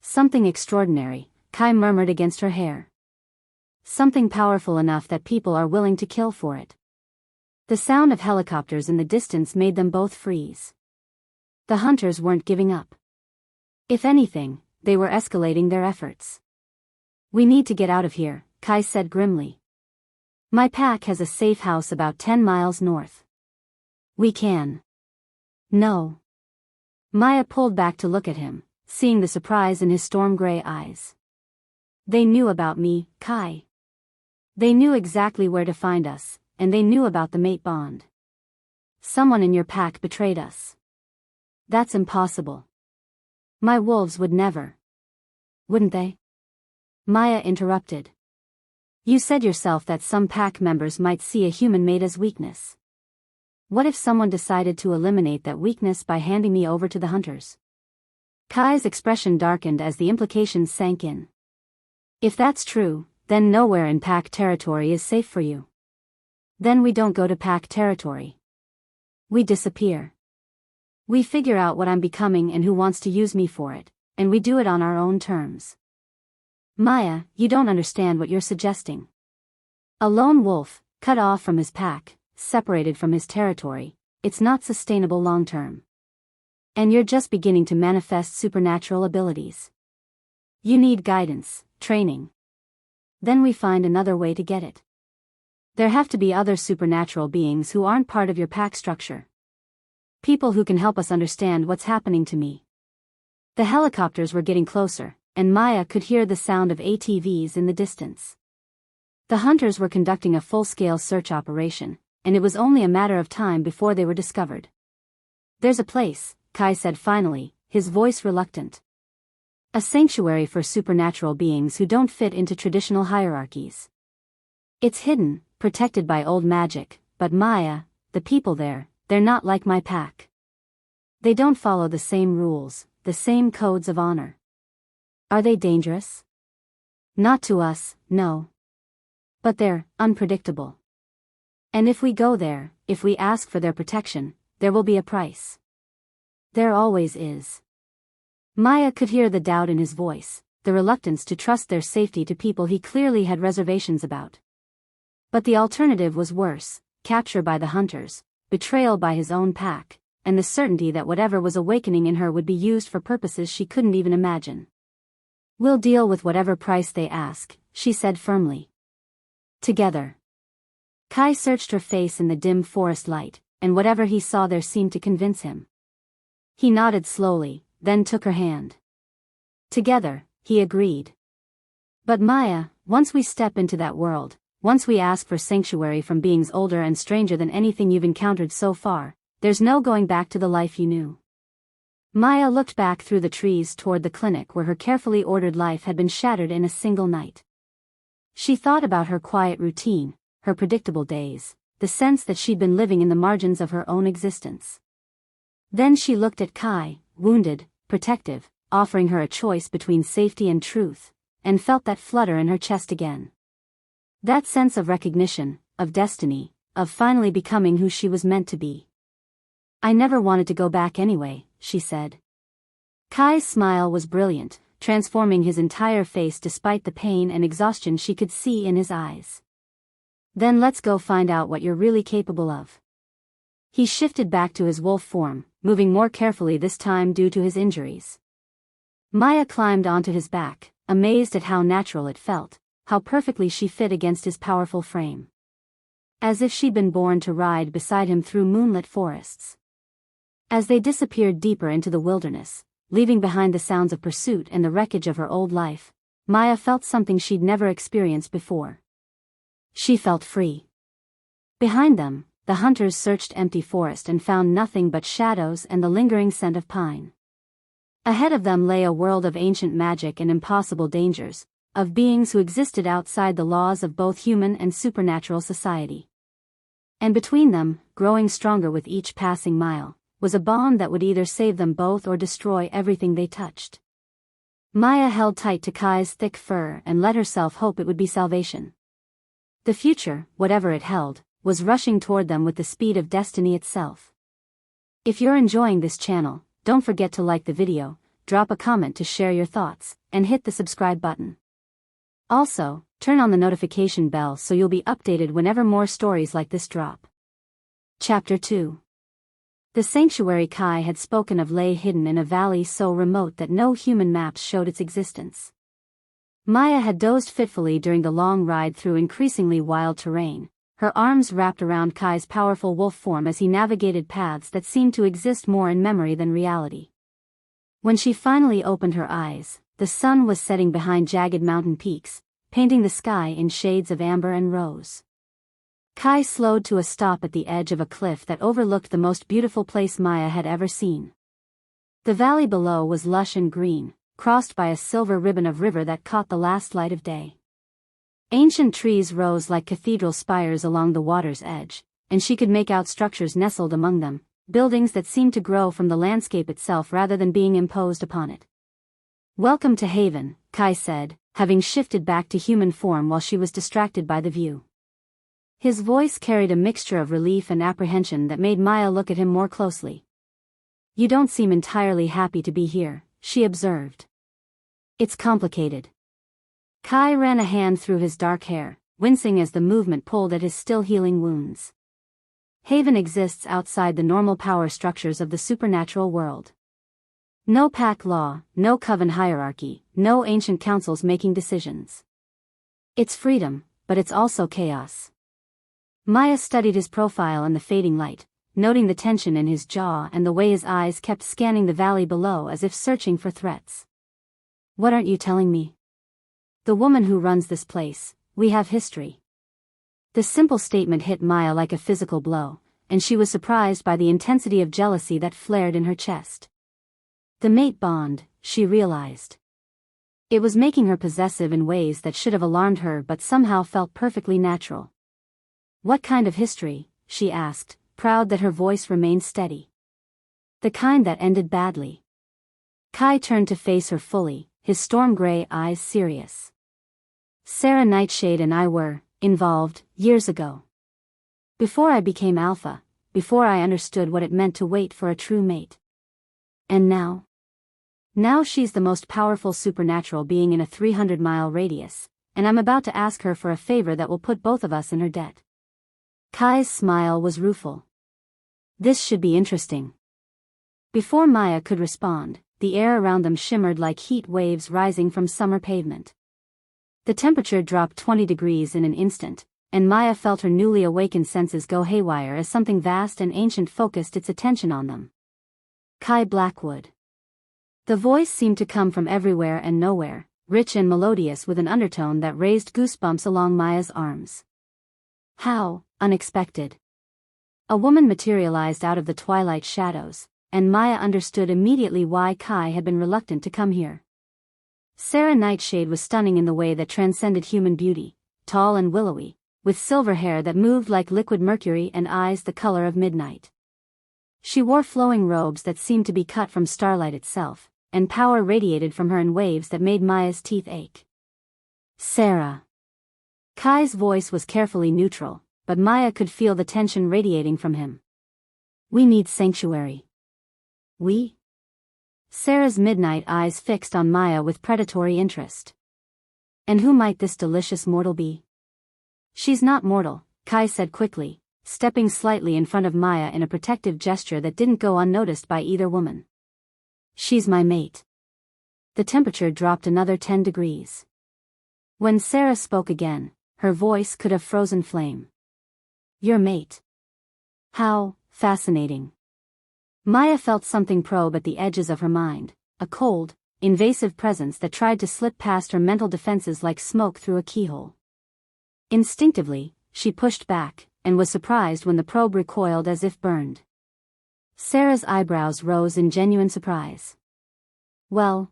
Speaker 1: "Something extraordinary," Kai murmured against her hair. "Something powerful enough that people are willing to kill for it." The sound of helicopters in the distance made them both freeze. The hunters weren't giving up. If anything, they were escalating their efforts. "We need to get out of here," Kai said grimly. "My pack has a safe house about 10 miles north. We can." "No." Maya pulled back to look at him, seeing the surprise in his storm-gray eyes. "They knew about me, Kai. They knew exactly where to find us, and they knew about the mate bond. Someone in your pack betrayed us." "That's impossible. My wolves would never." "Wouldn't they?" Maya interrupted. "You said yourself that some pack members might see a human mate as weakness. What if someone decided to eliminate that weakness by handing me over to the hunters?" Kai's expression darkened as the implications sank in. "If that's true, then nowhere in pack territory is safe for you. Then we don't go to pack territory. We disappear. We figure out what I'm becoming and who wants to use me for it, and we do it on our own terms." "Maya, you don't understand what you're suggesting. A lone wolf, cut off from his pack, separated from his territory, it's not sustainable long-term. And you're just beginning to manifest supernatural abilities. You need guidance, training. Then we find another way to get it. There have to be other supernatural beings who aren't part of your pack structure. People who can help us understand what's happening to me." The helicopters were getting closer, and Maya could hear the sound of ATVs in the distance. The hunters were conducting a full-scale search operation, and it was only a matter of time before they were discovered. "There's a place," Kai said finally, his voice reluctant. "A sanctuary for supernatural beings who don't fit into traditional hierarchies. It's hidden, protected by old magic, but Maya, the people there, they're not like my pack. They don't follow the same rules, the same codes of honor." "Are they dangerous?" "Not to us, no. But they're unpredictable. And if we go there, if we ask for their protection, there will be a price. There always is." Maya could hear the doubt in his voice, the reluctance to trust their safety to people he clearly had reservations about. But the alternative was worse: capture by the hunters, betrayal by his own pack, and the certainty that whatever was awakening in her would be used for purposes she couldn't even imagine. "We'll deal with whatever price they ask," she said firmly. "Together." Kai searched her face in the dim forest light, and whatever he saw there seemed to convince him. He nodded slowly, then took her hand. "Together," he agreed. "But Maya, once we step into that world, once we ask for sanctuary from beings older and stranger than anything you've encountered so far, there's no going back to the life you knew." Maya looked back through the trees toward the clinic where her carefully ordered life had been shattered in a single night. She thought about her quiet routine, her predictable days, the sense that she'd been living in the margins of her own existence. Then she looked at Kai, wounded, protective, offering her a choice between safety and truth, and felt that flutter in her chest again. That sense of recognition, of destiny, of finally becoming who she was meant to be. "I never wanted to go back anyway," she said. Kai's smile was brilliant, transforming his entire face despite the pain and exhaustion she could see in his eyes. "Then let's go find out what you're really capable of." He shifted back to his wolf form, moving more carefully this time due to his injuries. Maya climbed onto his back, amazed at how natural it felt, how perfectly she fit against his powerful frame. As if she'd been born to ride beside him through moonlit forests. As they disappeared deeper into the wilderness, leaving behind the sounds of pursuit and the wreckage of her old life, Maya felt something she'd never experienced before. She felt free. Behind them, the hunters searched empty forest and found nothing but shadows and the lingering scent of pine. Ahead of them lay a world of ancient magic and impossible dangers, of beings who existed outside the laws of both human and supernatural society. And between them, growing stronger with each passing mile, was a bond that would either save them both or destroy everything they touched. Maya held tight to Kai's thick fur and let herself hope it would be salvation. The future, whatever it held, was rushing toward them with the speed of destiny itself. If you're enjoying this channel, don't forget to like the video, drop a comment to share your thoughts, and hit the subscribe button. Also, turn on the notification bell so you'll be updated whenever more stories like this drop. Chapter 2. The sanctuary Kai had spoken of lay hidden in a valley so remote that no human maps showed its existence. Maya had dozed fitfully during the long ride through increasingly wild terrain, her arms wrapped around Kai's powerful wolf form as he navigated paths that seemed to exist more in memory than reality. When she finally opened her eyes, the sun was setting behind jagged mountain peaks, painting the sky in shades of amber and rose. Kai slowed to a stop at the edge of a cliff that overlooked the most beautiful place Maya had ever seen. The valley below was lush and green, crossed by a silver ribbon of river that caught the last light of day. Ancient trees rose like cathedral spires along the water's edge, and she could make out structures nestled among them, buildings that seemed to grow from the landscape itself rather than being imposed upon it. "Welcome to Haven," Kai said, having shifted back to human form while she was distracted by the view. His voice carried a mixture of relief and apprehension that made Maya look at him more closely. "You don't seem entirely happy to be here," she observed. "It's complicated." Kai ran a hand through his dark hair, wincing as the movement pulled at his still healing wounds. Haven exists outside the normal power structures of the supernatural world. No pack law, no coven hierarchy, no ancient councils making decisions. It's freedom, but it's also chaos. Maya studied his profile in the fading light, noting the tension in his jaw and the way his eyes kept scanning the valley below as if searching for threats. "What aren't you telling me? The woman who runs this place, we have history." The simple statement hit Maya like a physical blow, and she was surprised by the intensity of jealousy that flared in her chest. The mate bond, she realized. It was making her possessive in ways that should have alarmed her but somehow felt perfectly natural. "What kind of history?" she asked, proud that her voice remained steady. "The kind that ended badly." Kai turned to face her fully, his storm-gray eyes serious. "Sarah Nightshade and I were involved years ago. Before I became alpha, before I understood what it meant to wait for a true mate. And now? Now she's the most powerful supernatural being in a 300-mile radius, and I'm about to ask her for a favor that will put both of us in her debt." Kai's smile was rueful. "This should be interesting." Before Maya could respond, the air around them shimmered like heat waves rising from summer pavement. The temperature dropped 20 degrees in an instant, and Maya felt her newly awakened senses go haywire as something vast and ancient focused its attention on them. "Kai Blackwood." The voice seemed to come from everywhere and nowhere, rich and melodious with an undertone that raised goosebumps along Maya's arms. How unexpected. A woman materialized out of the twilight shadows, and Maya understood immediately why Kai had been reluctant to come here. Sarah Nightshade was stunning in the way that transcended human beauty, tall and willowy, with silver hair that moved like liquid mercury and eyes the color of midnight. She wore flowing robes that seemed to be cut from starlight itself, and power radiated from her in waves that made Maya's teeth ache. "Sarah." Kai's voice was carefully neutral, but Maya could feel the tension radiating from him. "We need sanctuary." "We?" Sarah's midnight eyes fixed on Maya with predatory interest. "And who might this delicious mortal be?" "She's not mortal," Kai said quickly, stepping slightly in front of Maya in a protective gesture that didn't go unnoticed by either woman. She's my mate. The temperature dropped another 10 degrees. When Sarah spoke again, her voice could have frozen flame. Your mate. How fascinating. Maya felt something probe at the edges of her mind, a cold, invasive presence that tried to slip past her mental defenses like smoke through a keyhole. Instinctively, she pushed back, and was surprised when the probe recoiled as if burned. Sarah's eyebrows rose in genuine surprise. Well.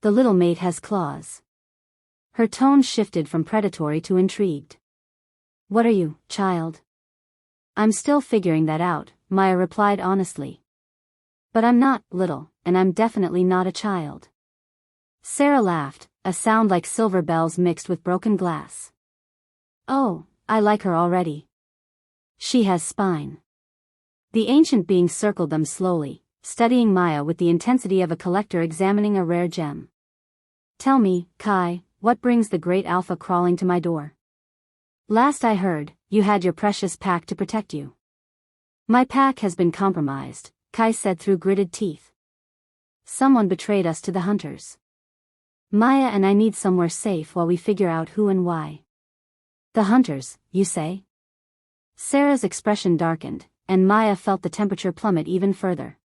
Speaker 1: The little mate has claws. Her tone shifted from predatory to intrigued. What are you, child? I'm still figuring that out, Maya replied honestly. But I'm not little, and I'm definitely not a child. Sarah laughed, a sound like silver bells mixed with broken glass. Oh, I like her already. She has spine. The ancient being circled them slowly, studying Maya with the intensity of a collector examining a rare gem. Tell me, Kai, what brings the great alpha crawling to my door? Last I heard, you had your precious pack to protect you. My pack has been compromised, Kai said through gritted teeth. Someone betrayed us to the hunters. Maya and I need somewhere safe while we figure out who and why. The hunters, you say? Sarah's expression darkened, and Maya felt the temperature plummet even further.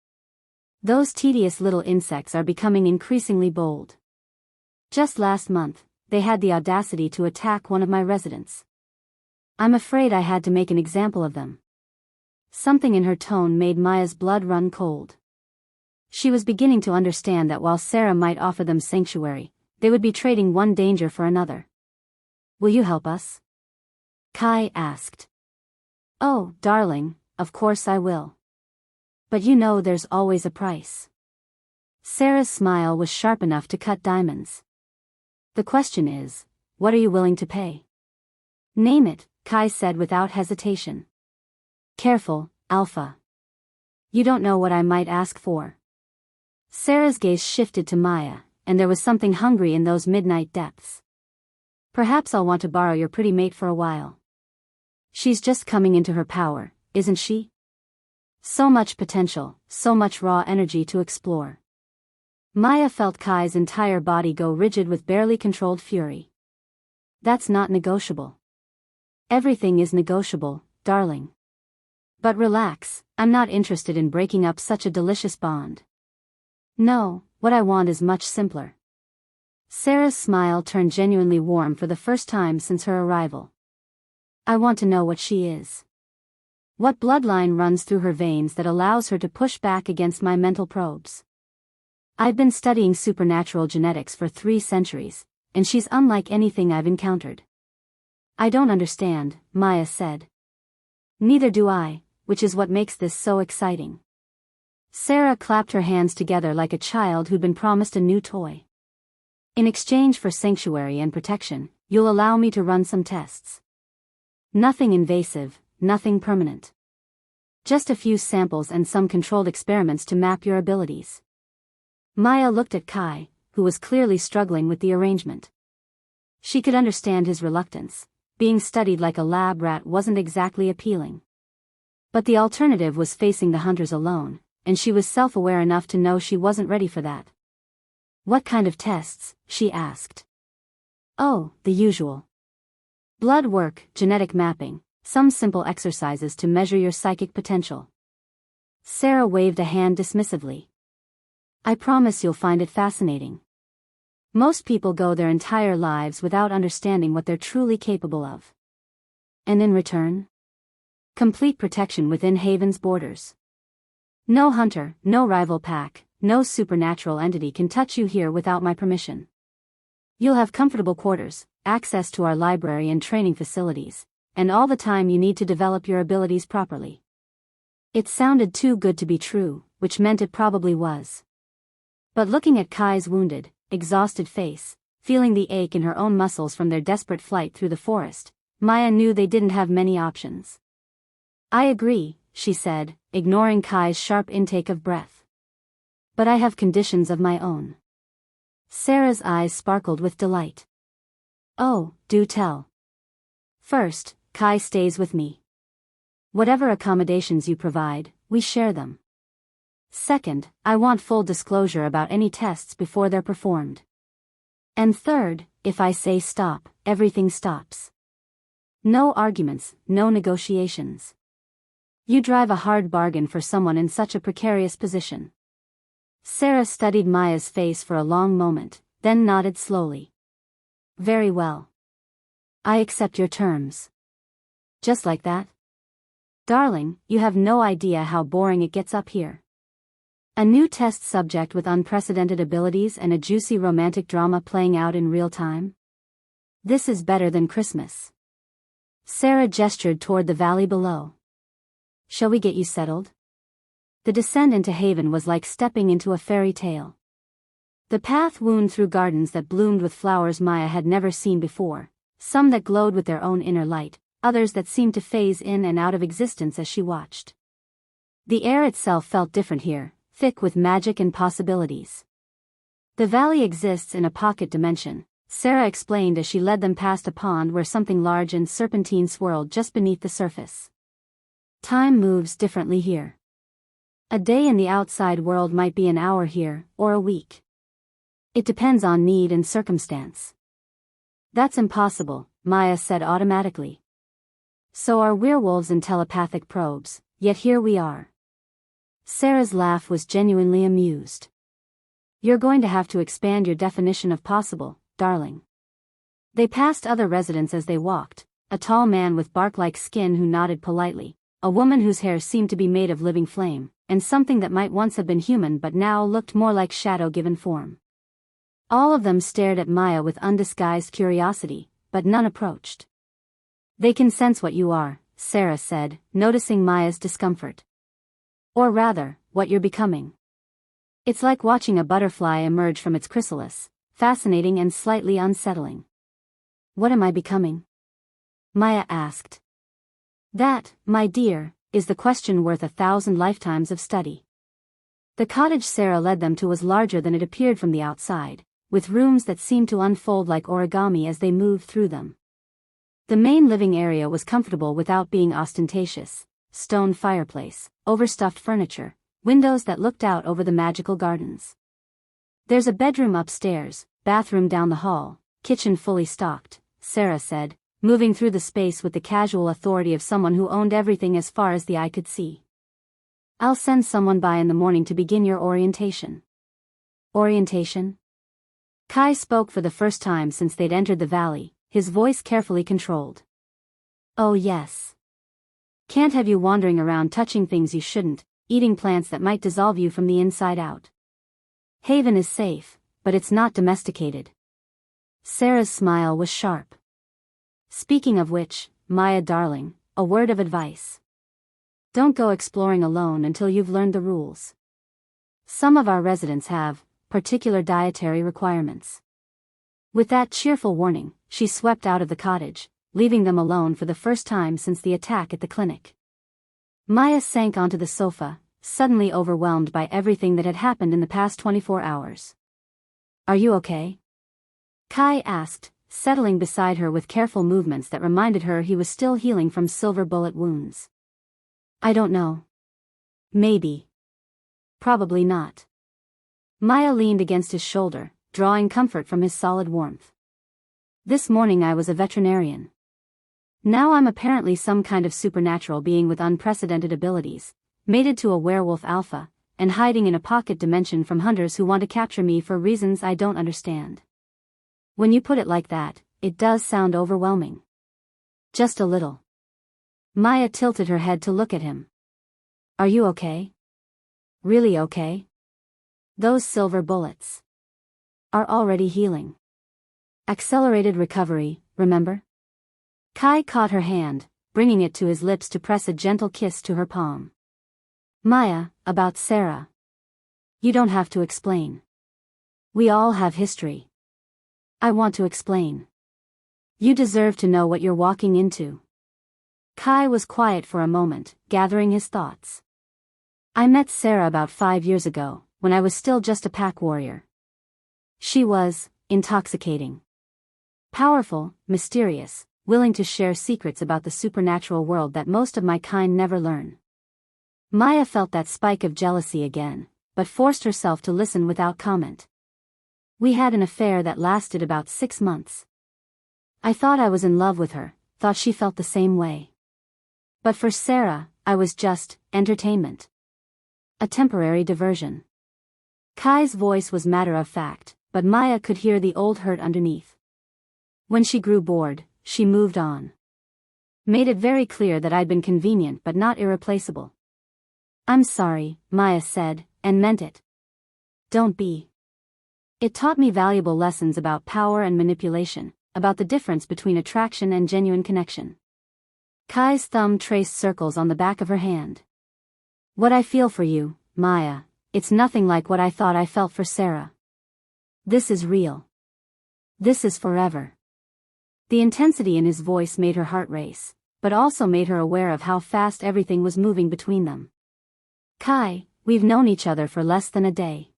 Speaker 1: Those tedious little insects are becoming increasingly bold. Just last month, they had the audacity to attack one of my residents. I'm afraid I had to make an example of them. Something in her tone made Maya's blood run cold. She was beginning to understand that while Sarah might offer them sanctuary, they would be trading one danger for another. Will you help us? Kai asked. Oh, darling, of course I will. But you know there's always a price. Sarah's smile was sharp enough to cut diamonds. The question is, what are you willing to pay? Name it, Kai said without hesitation. Careful, Alpha. You don't know what I might ask for. Sarah's gaze shifted to Maya, and there was something hungry in those midnight depths. Perhaps I'll want to borrow your pretty mate for a while. She's just coming into her power, isn't she? So much potential, so much raw energy to explore. Maya felt Kai's entire body go rigid with barely controlled fury. That's not negotiable. Everything is negotiable, darling. But relax, I'm not interested in breaking up such a delicious bond. No, what I want is much simpler. Sarah's smile turned genuinely warm for the first time since her arrival. I want to know what she is. What bloodline runs through her veins that allows her to push back against my mental probes? I've been studying supernatural genetics for 3 centuries, and she's unlike anything I've encountered. I don't understand, Maya said. Neither do I, which is what makes this so exciting. Sarah clapped her hands together like a child who'd been promised a new toy. In exchange for sanctuary and protection, you'll allow me to run some tests. Nothing invasive, nothing permanent. Just a few samples and some controlled experiments to map your abilities. Maya looked at Kai, who was clearly struggling with the arrangement. She could understand his reluctance. Being studied like a lab rat wasn't exactly appealing. But the alternative was facing the hunters alone, and she was self-aware enough to know she wasn't ready for that. What kind of tests? She asked. Oh, the usual. Blood work, genetic mapping, some simple exercises to measure your psychic potential. Sarah waved a hand dismissively. I promise you'll find it fascinating. Most people go their entire lives without understanding what they're truly capable of. And in return? Complete protection within Haven's borders. No hunter, no rival pack, no supernatural entity can touch you here without my permission. You'll have comfortable quarters, access to our library and training facilities, and all the time you need to develop your abilities properly. It sounded too good to be true, which meant it probably was. But looking at Kai's wounded, exhausted face, feeling the ache in her own muscles from their desperate flight through the forest, Maya knew they didn't have many options. I agree, she said, ignoring Kai's sharp intake of breath. But I have conditions of my own. Sarah's eyes sparkled with delight. Oh, do tell. First, Kai stays with me. Whatever accommodations you provide, we share them. Second, I want full disclosure about any tests before they're performed. And third, if I say stop, everything stops. No arguments, no negotiations. You drive a hard bargain for someone in such a precarious position. Sarah studied Maya's face for a long moment, then nodded slowly. Very well. I accept your terms. Just like that? Darling, you have no idea how boring it gets up here. A new test subject with unprecedented abilities and a juicy romantic drama playing out in real time? This is better than Christmas. Sarah gestured toward the valley below. Shall we get you settled? The descent into Haven was like stepping into a fairy tale. The path wound through gardens that bloomed with flowers Maya had never seen before, some that glowed with their own inner light, others that seemed to phase in and out of existence as she watched. The air itself felt different here, thick with magic and possibilities. The valley exists in a pocket dimension, Sarah explained as she led them past a pond where something large and serpentine swirled just beneath the surface. Time moves differently here. A day in the outside world might be an hour here, or a week. It depends on need and circumstance. That's impossible, Maya said automatically. So are werewolves and telepathic probes, yet here we are. Sarah's laugh was genuinely amused. You're going to have to expand your definition of possible, darling. They passed other residents as they walked, a tall man with bark-like skin who nodded politely, a woman whose hair seemed to be made of living flame, and something that might once have been human but now looked more like shadow given form. All of them stared at Maya with undisguised curiosity, but none approached. They can sense what you are, Sarah said, noticing Maya's discomfort. Or rather, what you're becoming. It's like watching a butterfly emerge from its chrysalis, fascinating and slightly unsettling. What am I becoming? Maya asked. That, my dear, is the question worth 1,000 lifetimes of study. The cottage Sarah led them to was larger than it appeared from the outside, with rooms that seemed to unfold like origami as they moved through them. The main living area was comfortable without being ostentatious: stone fireplace, overstuffed furniture, windows that looked out over the magical gardens. There's a bedroom upstairs, bathroom down the hall, kitchen fully stocked, Sarah said, moving through the space with the casual authority of someone who owned everything as far as the eye could see. I'll send someone by in the morning to begin your orientation. Orientation? Kai spoke for the first time since they'd entered the valley, his voice carefully controlled. Oh yes. Can't have you wandering around touching things you shouldn't, eating plants that might dissolve you from the inside out. Haven is safe, but it's not domesticated. Sarah's smile was sharp. Speaking of which, Maya darling, a word of advice. Don't go exploring alone until you've learned the rules. Some of our residents have particular dietary requirements. With that cheerful warning, she swept out of the cottage, leaving them alone for the first time since the attack at the clinic. Maya sank onto the sofa, suddenly overwhelmed by everything that had happened in the past 24 hours. Are you okay? Kai asked, settling beside her with careful movements that reminded her he was still healing from silver bullet wounds. I don't know. Maybe. Probably not. Maya leaned against his shoulder, drawing comfort from his solid warmth. This morning I was a veterinarian. Now I'm apparently some kind of supernatural being with unprecedented abilities, mated to a werewolf alpha, and hiding in a pocket dimension from hunters who want to capture me for reasons I don't understand. When you put it like that, it does sound overwhelming. Just a little. Maya tilted her head to look at him. Are you okay? Really okay? Those silver bullets are already healing. Accelerated recovery, remember? Kai caught her hand, bringing it to his lips to press a gentle kiss to her palm. Maya, about Sarah. You don't have to explain. We all have history. I want to explain. You deserve to know what you're walking into. Kai was quiet for a moment, gathering his thoughts. I met Sarah about 5 years ago, when I was still just a pack warrior. She was intoxicating. Powerful, mysterious, willing to share secrets about the supernatural world that most of my kind never learn. Maya felt that spike of jealousy again, but forced herself to listen without comment. We had an affair that lasted about 6 months. I thought I was in love with her, thought she felt the same way. But for Sarah, I was just entertainment. A temporary diversion. Kai's voice was matter-of-fact, but Maya could hear the old hurt underneath. When she grew bored, she moved on. Made it very clear that I'd been convenient but not irreplaceable. I'm sorry, Maya said, and meant it. Don't be. It taught me valuable lessons about power and manipulation, about the difference between attraction and genuine connection. Kai's thumb traced circles on the back of her hand. What I feel for you, Maya, it's nothing like what I thought I felt for Sarah. This is real. This is forever. The intensity in his voice made her heart race, but also made her aware of how fast everything was moving between them. Kai, we've known each other for less than a day.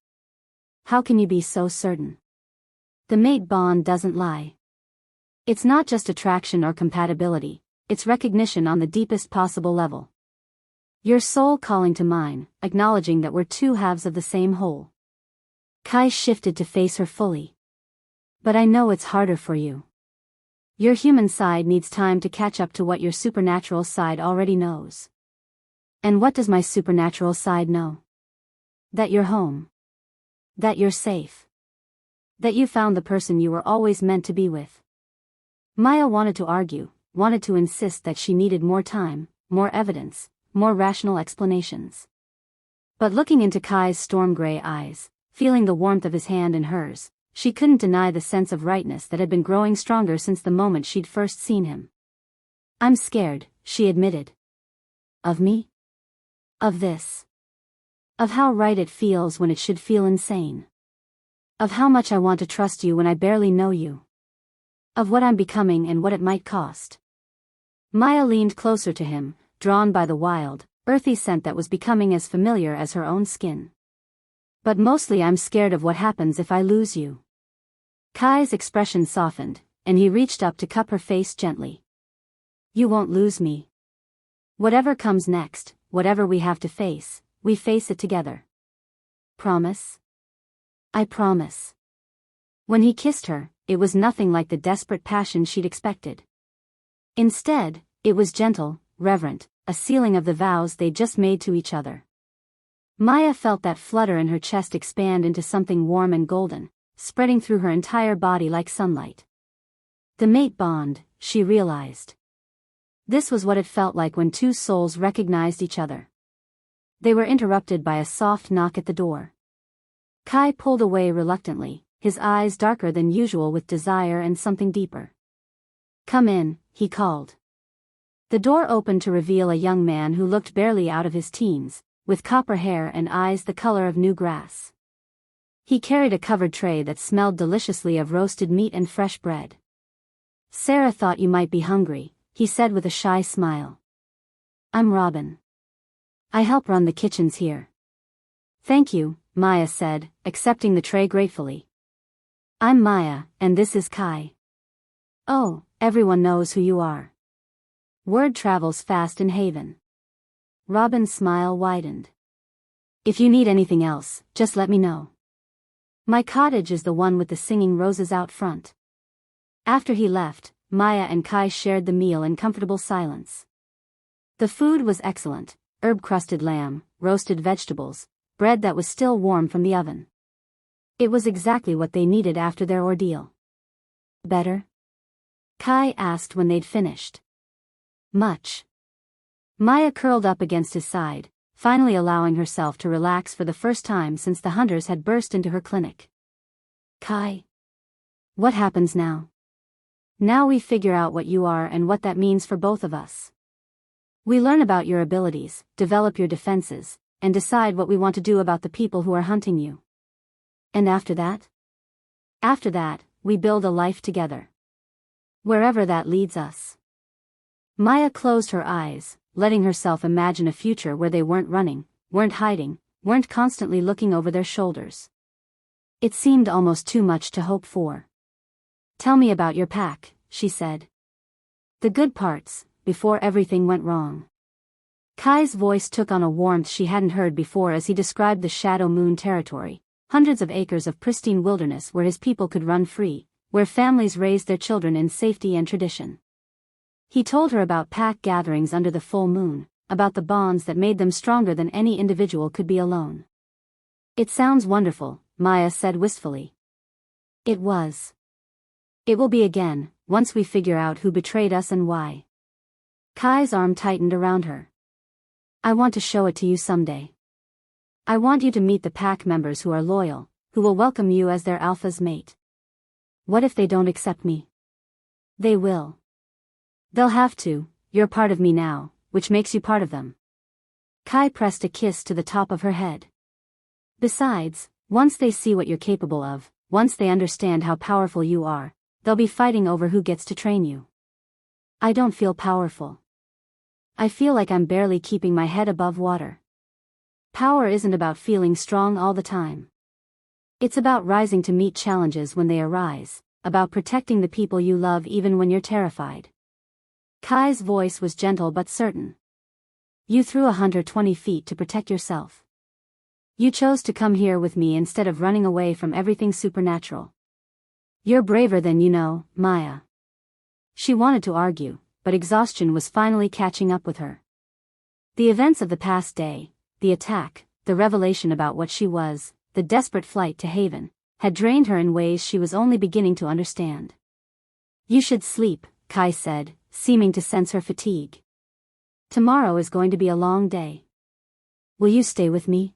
Speaker 1: How can you be so certain? The mate bond doesn't lie. It's not just attraction or compatibility, it's recognition on the deepest possible level. Your soul calling to mine, acknowledging that we're two halves of the same whole. Kai shifted to face her fully. But I know it's harder for you. Your human side needs time to catch up to what your supernatural side already knows. And what does my supernatural side know? That you're home. That you're safe. That you found the person you were always meant to be with. Maya wanted to argue, wanted to insist that she needed more time, more evidence, more rational explanations. But looking into Kai's storm-gray eyes, feeling the warmth of his hand in hers, she couldn't deny the sense of rightness that had been growing stronger since the moment she'd first seen him. I'm scared, she admitted. Of me? Of this. Of how right it feels when it should feel insane. Of how much I want to trust you when I barely know you. Of what I'm becoming and what it might cost. Maya leaned closer to him, drawn by the wild, earthy scent that was becoming as familiar as her own skin. But mostly I'm scared of what happens if I lose you. Kai's expression softened, and he reached up to cup her face gently. You won't lose me. Whatever comes next, whatever we have to face, we face it together. Promise? I promise. When he kissed her, it was nothing like the desperate passion she'd expected. Instead, it was gentle, reverent, a sealing of the vows they'd just made to each other. Maya felt that flutter in her chest expand into something warm and golden, spreading through her entire body like sunlight. The mate bond, she realized. This was what it felt like when two souls recognized each other. They were interrupted by a soft knock at the door. Kai pulled away reluctantly, his eyes darker than usual with desire and something deeper. Come in, he called. The door opened to reveal a young man who looked barely out of his teens, with copper hair and eyes the color of new grass. He carried a covered tray that smelled deliciously of roasted meat and fresh bread. Sarah thought you might be hungry, he said with a shy smile. I'm Robin. I help run the kitchens here. Thank you, Maya said, accepting the tray gratefully. I'm Maya, and this is Kai. Oh, everyone knows who you are. Word travels fast in Haven. Robin's smile widened. If you need anything else, just let me know. My cottage is the one with the singing roses out front. After he left, Maya and Kai shared the meal in comfortable silence. The food was excellent, herb-crusted lamb, roasted vegetables, bread that was still warm from the oven. It was exactly what they needed after their ordeal. Better? Kai asked when they'd finished. Much. Maya curled up against his side, finally allowing herself to relax for the first time since the hunters had burst into her clinic. Kai. What happens now? Now we figure out what you are and what that means for both of us. We learn about your abilities, develop your defenses, and decide what we want to do about the people who are hunting you. And after that? After that, we build a life together. Wherever that leads us. Maya closed her eyes, letting herself imagine a future where they weren't running, weren't hiding, weren't constantly looking over their shoulders. It seemed almost too much to hope for. Tell me about your pack, she said. The good parts, before everything went wrong. Kai's voice took on a warmth she hadn't heard before as he described the Shadow Moon territory, hundreds of acres of pristine wilderness where his people could run free, where families raised their children in safety and tradition. He told her about pack gatherings under the full moon, about the bonds that made them stronger than any individual could be alone. It sounds wonderful, Maya said wistfully. It was. It will be again, once we figure out who betrayed us and why. Kai's arm tightened around her. I want to show it to you someday. I want you to meet the pack members who are loyal, who will welcome you as their alpha's mate. What if they don't accept me? They will. They'll have to. You're part of me now, which makes you part of them. Kai pressed a kiss to the top of her head. Besides, once they see what you're capable of, once they understand how powerful you are, they'll be fighting over who gets to train you. I don't feel powerful. I feel like I'm barely keeping my head above water. Power isn't about feeling strong all the time. It's about rising to meet challenges when they arise, about protecting the people you love even when you're terrified. Kai's voice was gentle but certain. You threw a hunter 20 feet to protect yourself. You chose to come here with me instead of running away from everything supernatural. You're braver than you know, Maya. She wanted to argue, but exhaustion was finally catching up with her. The events of the past day, the attack, the revelation about what she was, the desperate flight to Haven, had drained her in ways she was only beginning to understand. You should sleep, Kai said, seeming to sense her fatigue. Tomorrow is going to be a long day. Will you stay with me?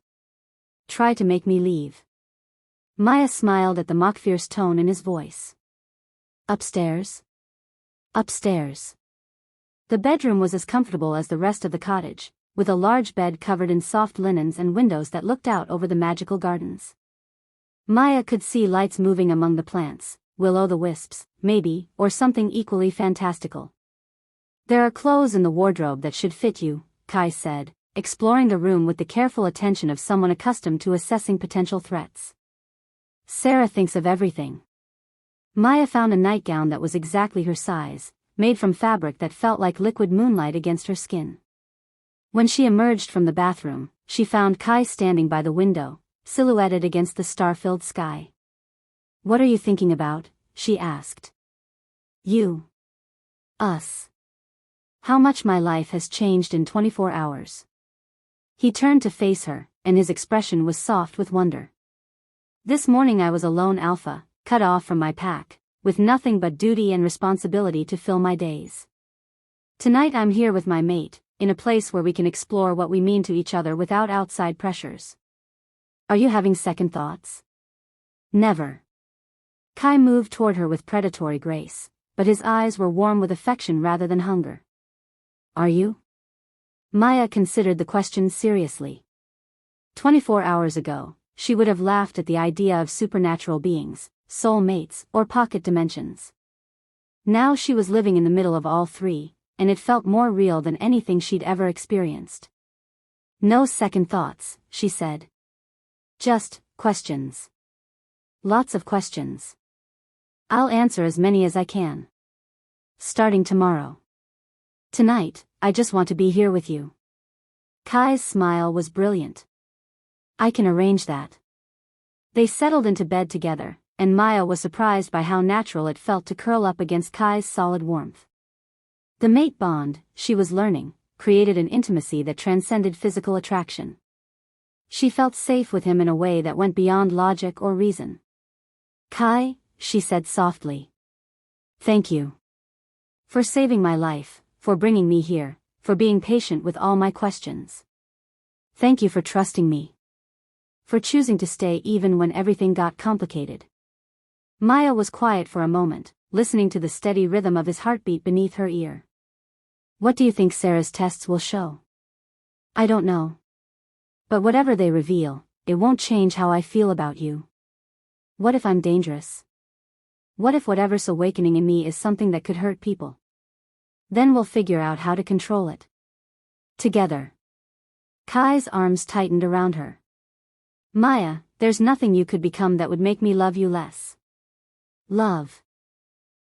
Speaker 1: Try to make me leave. Maya smiled at the mock-fierce tone in his voice. Upstairs? Upstairs. The bedroom was as comfortable as the rest of the cottage, with a large bed covered in soft linens and windows that looked out over the magical gardens. Maya could see lights moving among the plants, will-o'-the-wisps, maybe, or something equally fantastical. There are clothes in the wardrobe that should fit you, Kai said, exploring the room with the careful attention of someone accustomed to assessing potential threats. Sarah thinks of everything. Maya found a nightgown that was exactly her size, made from fabric that felt like liquid moonlight against her skin. When she emerged from the bathroom, she found Kai standing by the window, silhouetted against the star-filled sky. What are you thinking about? She asked. You. Us. How much my life has changed in 24 hours. He turned to face her, and his expression was soft with wonder. This morning I was a lone alpha, cut off from my pack, with nothing but duty and responsibility to fill my days. Tonight I'm here with my mate, in a place where we can explore what we mean to each other without outside pressures. Are you having second thoughts? Never. Kai moved toward her with predatory grace, but his eyes were warm with affection rather than hunger. Are you? Maya considered the question seriously. 24 hours ago, she would have laughed at the idea of supernatural beings, soul mates, or pocket dimensions. Now she was living in the middle of all three, and it felt more real than anything she'd ever experienced. No second thoughts, she said. Just questions. Lots of questions. I'll answer as many as I can. Starting tomorrow. Tonight, I just want to be here with you. Kai's smile was brilliant. I can arrange that. They settled into bed together, and Maya was surprised by how natural it felt to curl up against Kai's solid warmth. The mate bond, she was learning, created an intimacy that transcended physical attraction. She felt safe with him in a way that went beyond logic or reason. Kai, she said softly. Thank you. For saving my life, for bringing me here, for being patient with all my questions. Thank you for trusting me. For choosing to stay even when everything got complicated. Maya was quiet for a moment, listening to the steady rhythm of his heartbeat beneath her ear. What do you think Sarah's tests will show? I don't know. But whatever they reveal, it won't change how I feel about you. What if I'm dangerous? What if whatever's awakening in me is something that could hurt people? Then we'll figure out how to control it. Together. Kai's arms tightened around her. Maya, there's nothing you could become that would make me love you less. Love.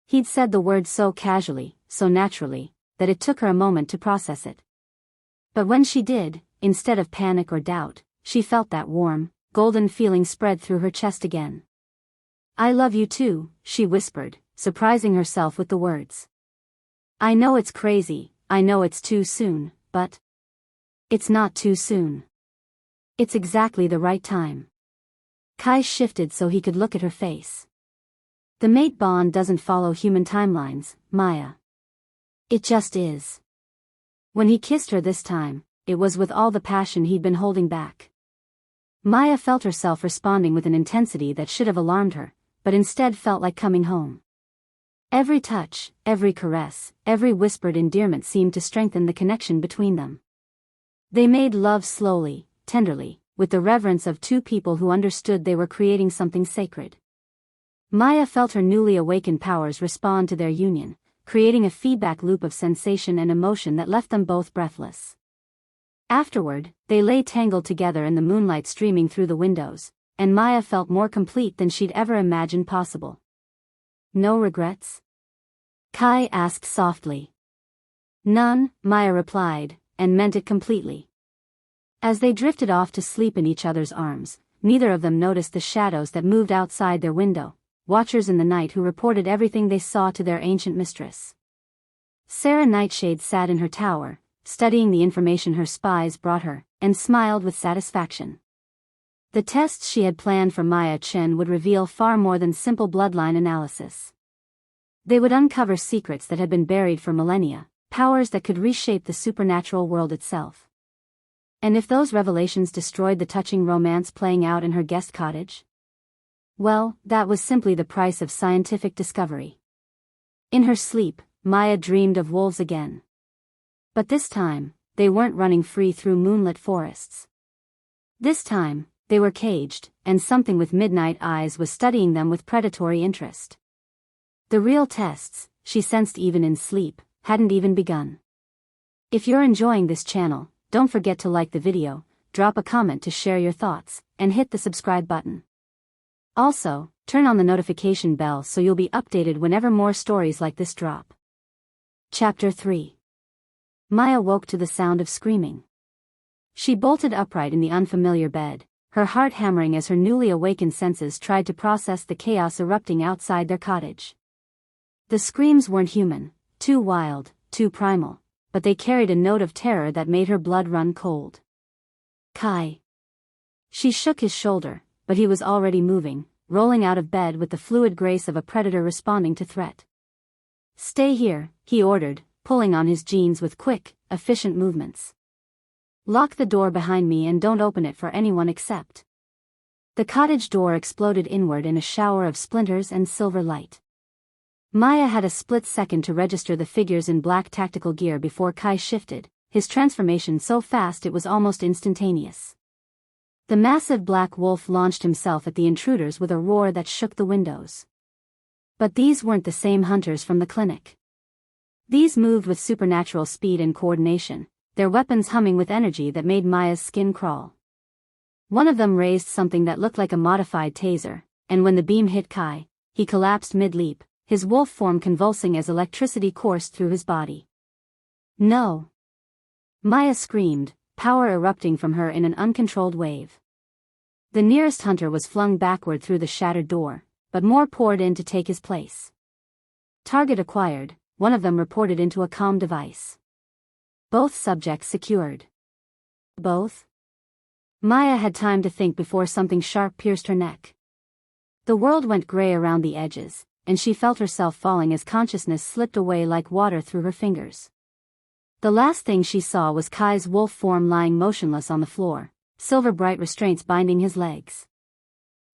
Speaker 1: He'd said the word so casually, so naturally, that it took her a moment to process it. But when she did, instead of panic or doubt, she felt that warm, golden feeling spread through her chest again. "I love you too," she whispered, surprising herself with the words. "I know it's crazy, I know it's too soon, but it's not too soon. It's exactly the right time." Kai shifted so he could look at her face. "The mate bond doesn't follow human timelines, Maya. It just is." When he kissed her this time, it was with all the passion he'd been holding back. Maya felt herself responding with an intensity that should have alarmed her, but instead felt like coming home. Every touch, every caress, every whispered endearment seemed to strengthen the connection between them. They made love slowly, tenderly, with the reverence of two people who understood they were creating something sacred. Maya felt her newly awakened powers respond to their union, creating a feedback loop of sensation and emotion that left them both breathless. Afterward, they lay tangled together in the moonlight streaming through the windows, and Maya felt more complete than she'd ever imagined possible. "No regrets?" Kai asked softly. "None," Maya replied, and meant it completely. As they drifted off to sleep in each other's arms, neither of them noticed the shadows that moved outside their window, watchers in the night who reported everything they saw to their ancient mistress. Sarah Nightshade sat in her tower, studying the information her spies brought her, and smiled with satisfaction. The tests she had planned for Maya Chen would reveal far more than simple bloodline analysis. They would uncover secrets that had been buried for millennia, powers that could reshape the supernatural world itself. And if those revelations destroyed the touching romance playing out in her guest cottage? Well, that was simply the price of scientific discovery. In her sleep, Maya dreamed of wolves again. But this time, they weren't running free through moonlit forests. This time, they were caged, and something with midnight eyes was studying them with predatory interest. The real tests, she sensed even in sleep, hadn't even begun. If you're enjoying this channel, don't forget to like the video, drop a comment to share your thoughts, and hit the subscribe button. Also, turn on the notification bell so you'll be updated whenever more stories like this drop. Chapter 3. Maya woke to the sound of screaming. She bolted upright in the unfamiliar bed, her heart hammering as her newly awakened senses tried to process the chaos erupting outside their cottage. The screams weren't human, too wild, too primal, but they carried a note of terror that made her blood run cold. "Kai." She shook his shoulder, but he was already moving, rolling out of bed with the fluid grace of a predator responding to threat. "Stay here," he ordered, pulling on his jeans with quick, efficient movements. "Lock the door behind me and don't open it for anyone except." The cottage door exploded inward in a shower of splinters and silver light. Maya had a split second to register the figures in black tactical gear before Kai shifted, his transformation so fast it was almost instantaneous. The massive black wolf launched himself at the intruders with a roar that shook the windows. But these weren't the same hunters from the clinic. These moved with supernatural speed and coordination, their weapons humming with energy that made Maya's skin crawl. One of them raised something that looked like a modified taser, and when the beam hit Kai, he collapsed mid-leap, his wolf form convulsing as electricity coursed through his body. "No!" Maya screamed, power erupting from her in an uncontrolled wave. The nearest hunter was flung backward through the shattered door, but more poured in to take his place. Target acquired, one of them reported into a comm device. Both subjects secured. Both? Maya had time to think before something sharp pierced her neck. The world went gray around the edges, and she felt herself falling as consciousness slipped away like water through her fingers. The last thing she saw was Kai's wolf form lying motionless on the floor, silver-bright restraints binding his legs.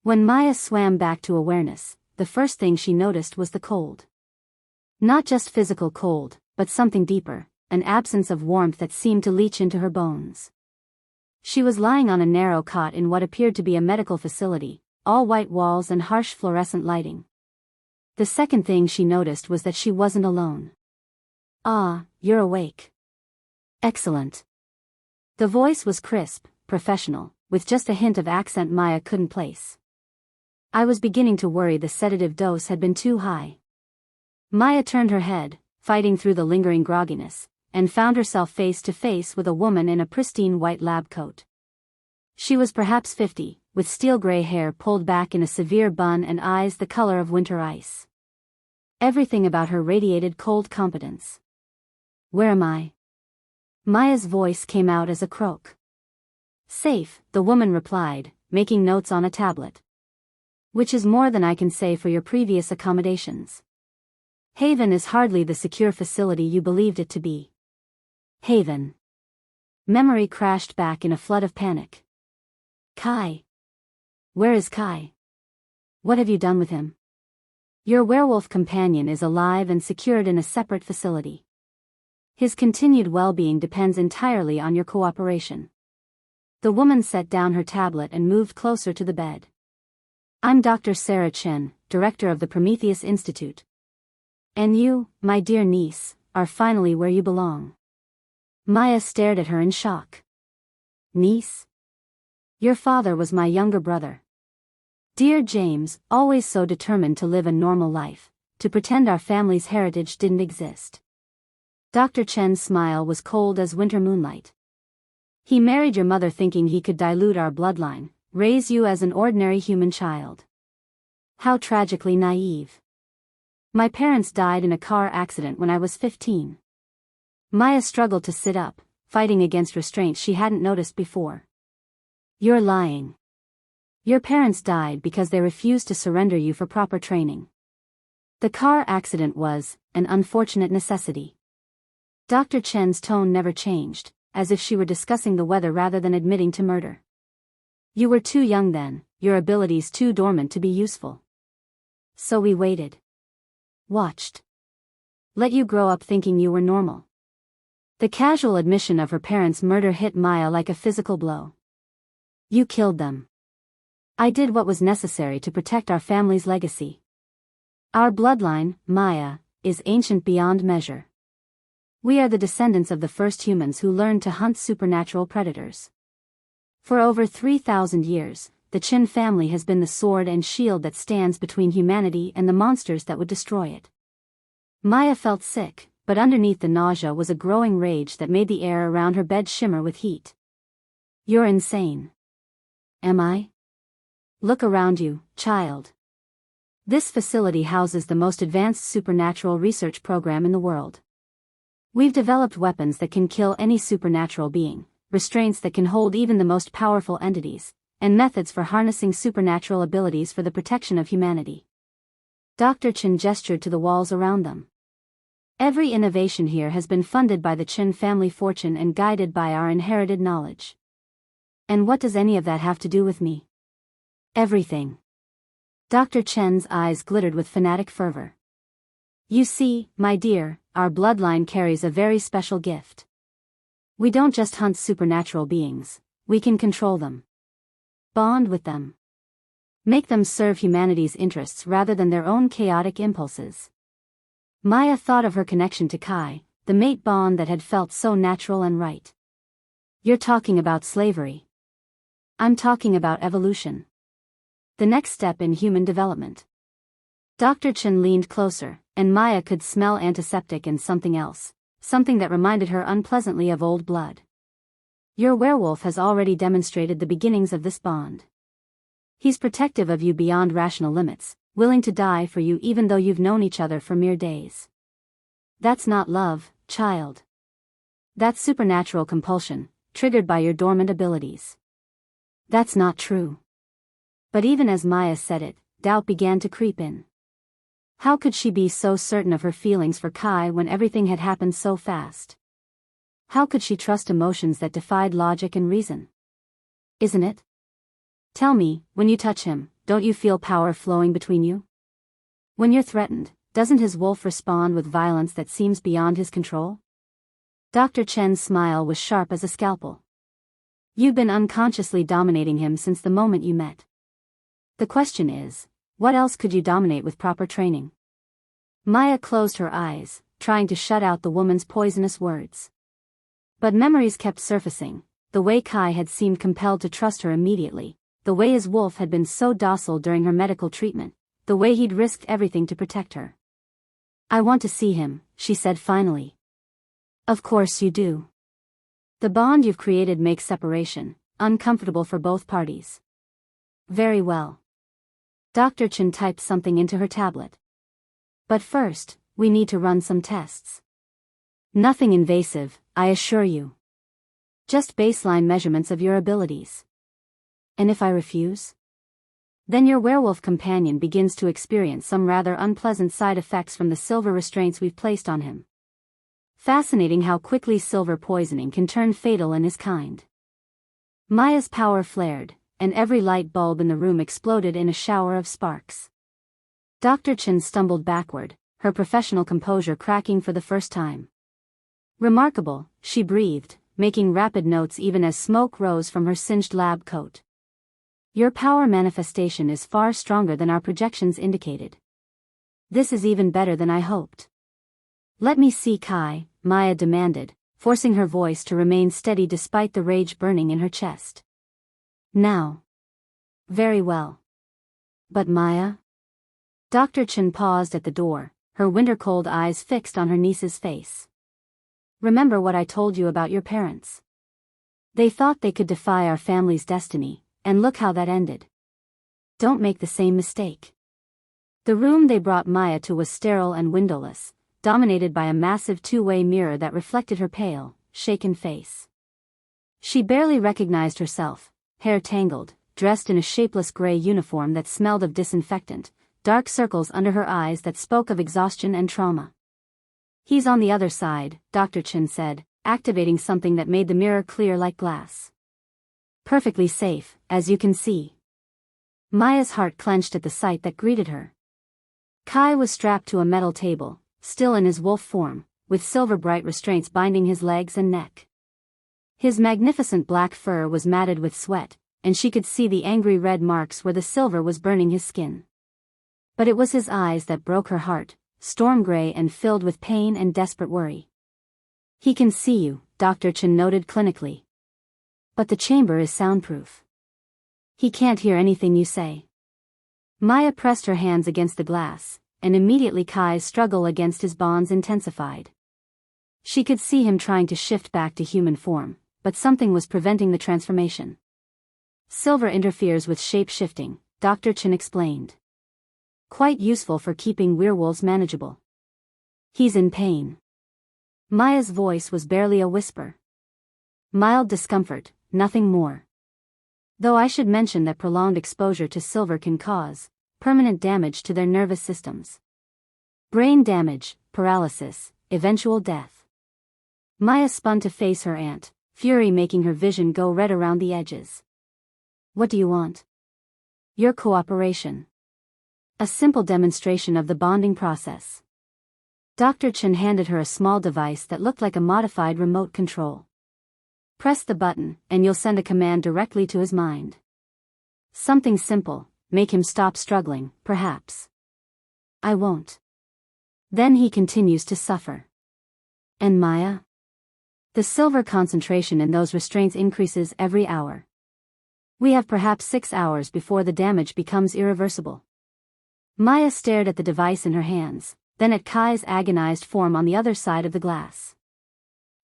Speaker 1: When Maya swam back to awareness, the first thing she noticed was the cold. Not just physical cold, but something deeper, an absence of warmth that seemed to leach into her bones. She was lying on a narrow cot in what appeared to be a medical facility, all white walls and harsh fluorescent lighting. The second thing she noticed was that she wasn't alone. "Ah, you're awake. Excellent." The voice was crisp, professional, with just a hint of accent Maya couldn't place. "I was beginning to worry the sedative dose had been too high." Maya turned her head, fighting through the lingering grogginess, and found herself face to face with a woman in a pristine white lab coat. She was perhaps 50, with steel-gray hair pulled back in a severe bun and eyes the color of winter ice. Everything about her radiated cold competence. "Where am I?" Maya's voice came out as a croak. "Safe," the woman replied, making notes on a tablet. "Which is more than I can say for your previous accommodations. Haven is hardly the secure facility you believed it to be." Haven. Memory crashed back in a flood of panic. Kai. Where is Kai? What have you done with him? Your werewolf companion is alive and secured in a separate facility. His continued well-being depends entirely on your cooperation. The woman set down her tablet and moved closer to the bed. "I'm Dr. Sarah Chen, director of the Prometheus Institute. And you, my dear niece, are finally where you belong." Maya stared at her in shock. "Niece? Your father was my younger brother. Dear James, always so determined to live a normal life, to pretend our family's heritage didn't exist." Dr. Chen's smile was cold as winter moonlight. "He married your mother thinking he could dilute our bloodline, raise you as an ordinary human child. How tragically naive. My parents died in a car accident when I was 15. Maya struggled to sit up, fighting against restraints she hadn't noticed before. "You're lying. Your parents died because they refused to surrender you for proper training. The car accident was an unfortunate necessity." Dr. Chen's tone never changed, as if she were discussing the weather rather than admitting to murder. "You were too young then, your abilities too dormant to be useful. So we waited. Watched. Let you grow up thinking you were normal." The casual admission of her parents' murder hit Maya like a physical blow. "You killed them." "I did what was necessary to protect our family's legacy. Our bloodline, Maya, is ancient beyond measure. We are the descendants of the first humans who learned to hunt supernatural predators. For over 3,000 years, the Qin family has been the sword and shield that stands between humanity and the monsters that would destroy it." Maya felt sick, but underneath the nausea was a growing rage that made the air around her bed shimmer with heat. "You're insane." "Am I?" "Look around you, child. This facility houses the most advanced supernatural research program in the world. We've developed weapons that can kill any supernatural being, restraints that can hold even the most powerful entities, and methods for harnessing supernatural abilities for the protection of humanity." Dr. Chen gestured to the walls around them. "Every innovation here has been funded by the Qin family fortune and guided by our inherited knowledge. And what does any of that have to do with me?" "Everything." Dr. Chen's eyes glittered with fanatic fervor. "You see, my dear, our bloodline carries a very special gift. We don't just hunt supernatural beings, we can control them. Bond with them. Make them serve humanity's interests rather than their own chaotic impulses." Maya thought of her connection to Kai, the mate bond that had felt so natural and right. "You're talking about slavery." "I'm talking about evolution. The next step in human development." Dr. Chen leaned closer, and Maya could smell antiseptic and something else, something that reminded her unpleasantly of old blood. "Your werewolf has already demonstrated the beginnings of this bond. He's protective of you beyond rational limits, willing to die for you even though you've known each other for mere days. That's not love, child. That's supernatural compulsion, triggered by your dormant abilities." "That's not true." But even as Maya said it, doubt began to creep in. How could she be so certain of her feelings for Kai when everything had happened so fast? How could she trust emotions that defied logic and reason? "Isn't it? Tell me, when you touch him, don't you feel power flowing between you? When you're threatened, doesn't his wolf respond with violence that seems beyond his control?" Dr. Chen's smile was sharp as a scalpel. "You've been unconsciously dominating him since the moment you met. The question is, what else could you dominate with proper training?" Maya closed her eyes, trying to shut out the woman's poisonous words. But memories kept surfacing, the way Kai had seemed compelled to trust her immediately, the way his wolf had been so docile during her medical treatment, the way he'd risked everything to protect her. "I want to see him," she said finally. Of course you do. The bond you've created makes separation uncomfortable for both parties. Very well. Dr. Chen typed something into her tablet. But first, we need to run some tests. Nothing invasive, I assure you. Just baseline measurements of your abilities. And if I refuse? Then your werewolf companion begins to experience some rather unpleasant side effects from the silver restraints we've placed on him. Fascinating how quickly silver poisoning can turn fatal in his kind. Maya's power flared, and every light bulb in the room exploded in a shower of sparks. Dr. Chen stumbled backward, her professional composure cracking for the first time. Remarkable, she breathed, making rapid notes even as smoke rose from her singed lab coat. Your power manifestation is far stronger than our projections indicated. This is even better than I hoped. Let me see Kai, Maya demanded, forcing her voice to remain steady despite the rage burning in her chest. Now. Very well. But Maya? Dr. Chen paused at the door, her winter-cold eyes fixed on her niece's face. Remember what I told you about your parents? They thought they could defy our family's destiny, and look how that ended. Don't make the same mistake. The room they brought Maya to was sterile and windowless, dominated by a massive two-way mirror that reflected her pale, shaken face. She barely recognized herself, hair tangled, dressed in a shapeless gray uniform that smelled of disinfectant, dark circles under her eyes that spoke of exhaustion and trauma. He's on the other side, Dr. Chen said, activating something that made the mirror clear like glass. Perfectly safe, as you can see. Maya's heart clenched at the sight that greeted her. Kai was strapped to a metal table, still in his wolf form, with silver-bright restraints binding his legs and neck. His magnificent black fur was matted with sweat, and she could see the angry red marks where the silver was burning his skin. But it was his eyes that broke her heart, storm gray and filled with pain and desperate worry. He can see you, Dr. Chen noted clinically. But the chamber is soundproof. He can't hear anything you say. Maya pressed her hands against the glass, and immediately Kai's struggle against his bonds intensified. She could see him trying to shift back to human form, but something was preventing the transformation. Silver interferes with shape-shifting, Dr. Chen explained. Quite useful for keeping werewolves manageable. He's in pain. Maya's voice was barely a whisper. Mild discomfort, nothing more. Though I should mention that prolonged exposure to silver can cause permanent damage to their nervous systems. Brain damage, paralysis, eventual death. Maya spun to face her aunt, fury making her vision go red around the edges. What do you want? Your cooperation. A simple demonstration of the bonding process. Dr. Chen handed her a small device that looked like a modified remote control. Press the button, and you'll send a command directly to his mind. Something simple, make him stop struggling, perhaps. I won't. Then he continues to suffer. And Maya? The silver concentration in those restraints increases every hour. We have perhaps 6 hours before the damage becomes irreversible. Maya stared at the device in her hands, then at Kai's agonized form on the other side of the glass.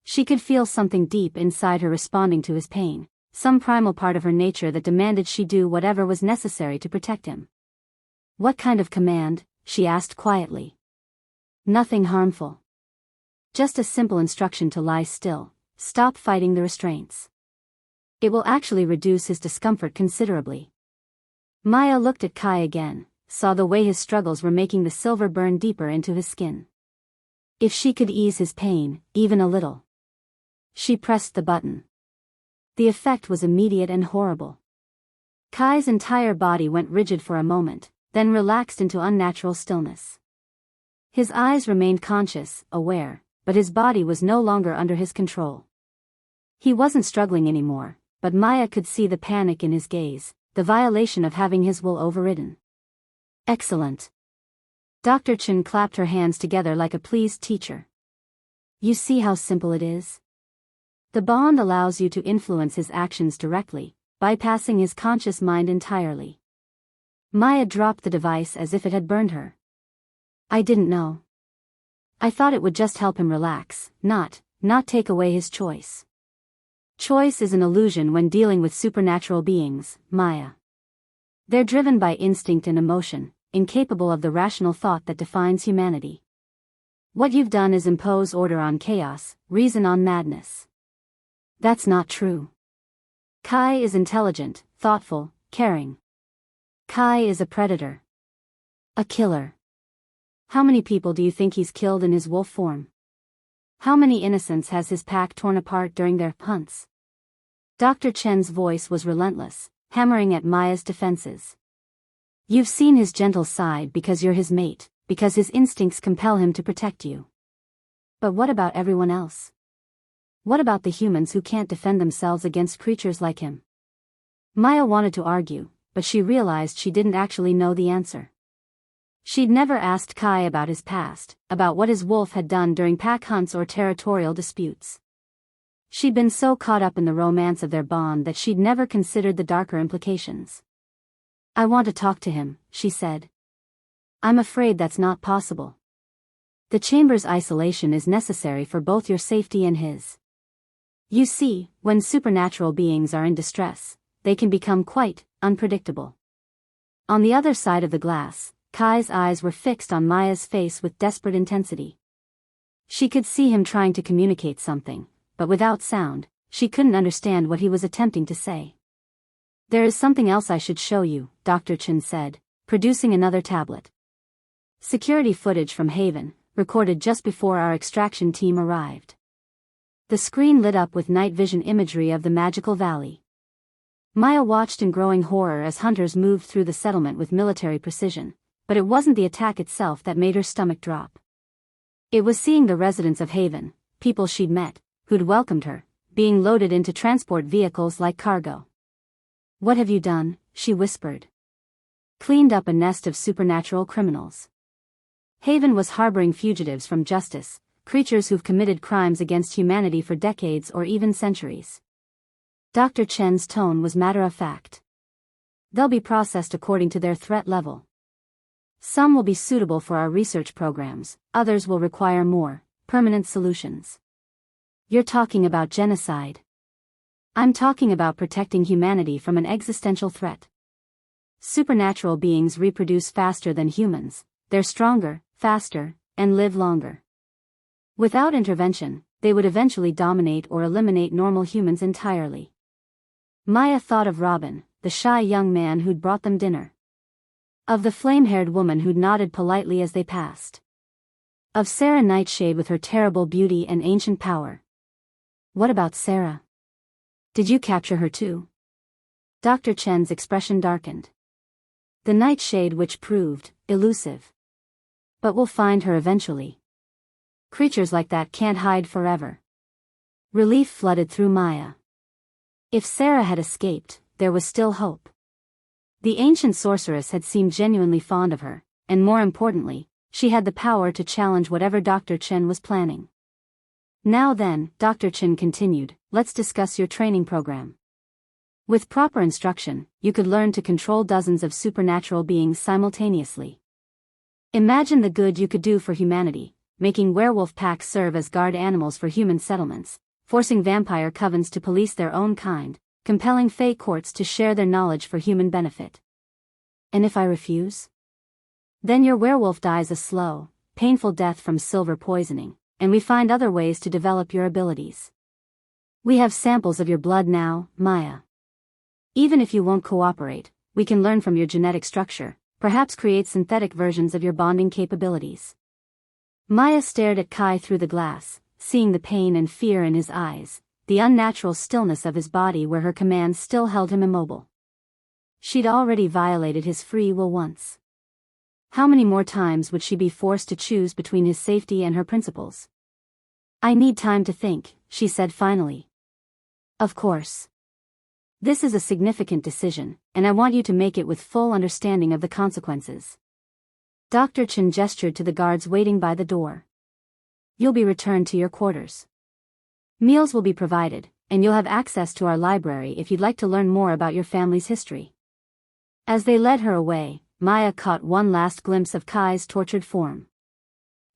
Speaker 1: She could feel something deep inside her responding to his pain, some primal part of her nature that demanded she do whatever was necessary to protect him. What kind of command? She asked quietly. Nothing harmful. Just a simple instruction to lie still, stop fighting the restraints. It will actually reduce his discomfort considerably. Maya looked at Kai again, saw the way his struggles were making the silver burn deeper into his skin. If she could ease his pain, even a little. She pressed the button. The effect was immediate and horrible. Kai's entire body went rigid for a moment, then relaxed into unnatural stillness. His eyes remained conscious, aware, but his body was no longer under his control. He wasn't struggling anymore, but Maya could see the panic in his gaze, the violation of having his will overridden. Excellent. Dr. Chen clapped her hands together like a pleased teacher. You see how simple it is? The bond allows you to influence his actions directly, bypassing his conscious mind entirely. Maya dropped the device as if it had burned her. I didn't know. I thought it would just help him relax, not take away his choice. Choice is an illusion when dealing with supernatural beings, Maya. They're driven by instinct and emotion, incapable of the rational thought that defines humanity. What you've done is impose order on chaos, reason on madness. That's not true. Kai is intelligent, thoughtful, caring. Kai is a predator. A killer. How many people do you think he's killed in his wolf form? How many innocents has his pack torn apart during their hunts? Dr. Chen's voice was relentless, hammering at Maya's defenses. You've seen his gentle side because you're his mate, because his instincts compel him to protect you. But what about everyone else? What about the humans who can't defend themselves against creatures like him? Maya wanted to argue, but she realized she didn't actually know the answer. She'd never asked Kai about his past, about what his wolf had done during pack hunts or territorial disputes. She'd been so caught up in the romance of their bond that she'd never considered the darker implications. I want to talk to him, she said. I'm afraid that's not possible. The chamber's isolation is necessary for both your safety and his. You see, when supernatural beings are in distress, they can become quite unpredictable. On the other side of the glass, Kai's eyes were fixed on Maya's face with desperate intensity. She could see him trying to communicate something, but without sound, she couldn't understand what he was attempting to say. There is something else I should show you, Dr. Chen said, producing another tablet. Security footage from Haven, recorded just before our extraction team arrived. The screen lit up with night vision imagery of the magical valley. Maya watched in growing horror as hunters moved through the settlement with military precision, but it wasn't the attack itself that made her stomach drop. It was seeing the residents of Haven, people she'd met, who'd welcomed her, being loaded into transport vehicles like cargo. What have you done? She whispered. Cleaned up a nest of supernatural criminals. Haven was harboring fugitives from justice, creatures who've committed crimes against humanity for decades or even centuries. Dr. Chen's tone was matter-of-fact. They'll be processed according to their threat level. Some will be suitable for our research programs, others will require more permanent solutions. You're talking about genocide. I'm talking about protecting humanity from an existential threat. Supernatural beings reproduce faster than humans, they're stronger, faster, and live longer. Without intervention, they would eventually dominate or eliminate normal humans entirely. Maya thought of Robin, the shy young man who'd brought them dinner. Of the flame-haired woman who'd nodded politely as they passed. Of Sarah Nightshade with her terrible beauty and ancient power. What about Sarah? Did you capture her too? Dr. Chen's expression darkened. The Nightshade which proved elusive. But we'll find her eventually. Creatures like that can't hide forever. Relief flooded through Maya. If Sarah had escaped, there was still hope. The ancient sorceress had seemed genuinely fond of her, and more importantly, she had the power to challenge whatever Dr. Chen was planning. Now then, Dr. Chen continued, let's discuss your training program. With proper instruction, you could learn to control dozens of supernatural beings simultaneously. Imagine the good you could do for humanity, making werewolf packs serve as guard animals for human settlements, forcing vampire covens to police their own kind, compelling fey courts to share their knowledge for human benefit. And if I refuse? Then your werewolf dies a slow, painful death from silver poisoning, and we find other ways to develop your abilities. We have samples of your blood now, Maya. Even if you won't cooperate, we can learn from your genetic structure, perhaps create synthetic versions of your bonding capabilities. Maya stared at Kai through the glass, seeing the pain and fear in his eyes, the unnatural stillness of his body where her commands still held him immobile. She'd already violated his free will once. How many more times would she be forced to choose between his safety and her principles? I need time to think, she said finally. Of course. This is a significant decision, and I want you to make it with full understanding of the consequences. Dr. Chen gestured to the guards waiting by the door. You'll be returned to your quarters. Meals will be provided, and you'll have access to our library if you'd like to learn more about your family's history. As they led her away, Maya caught one last glimpse of Kai's tortured form.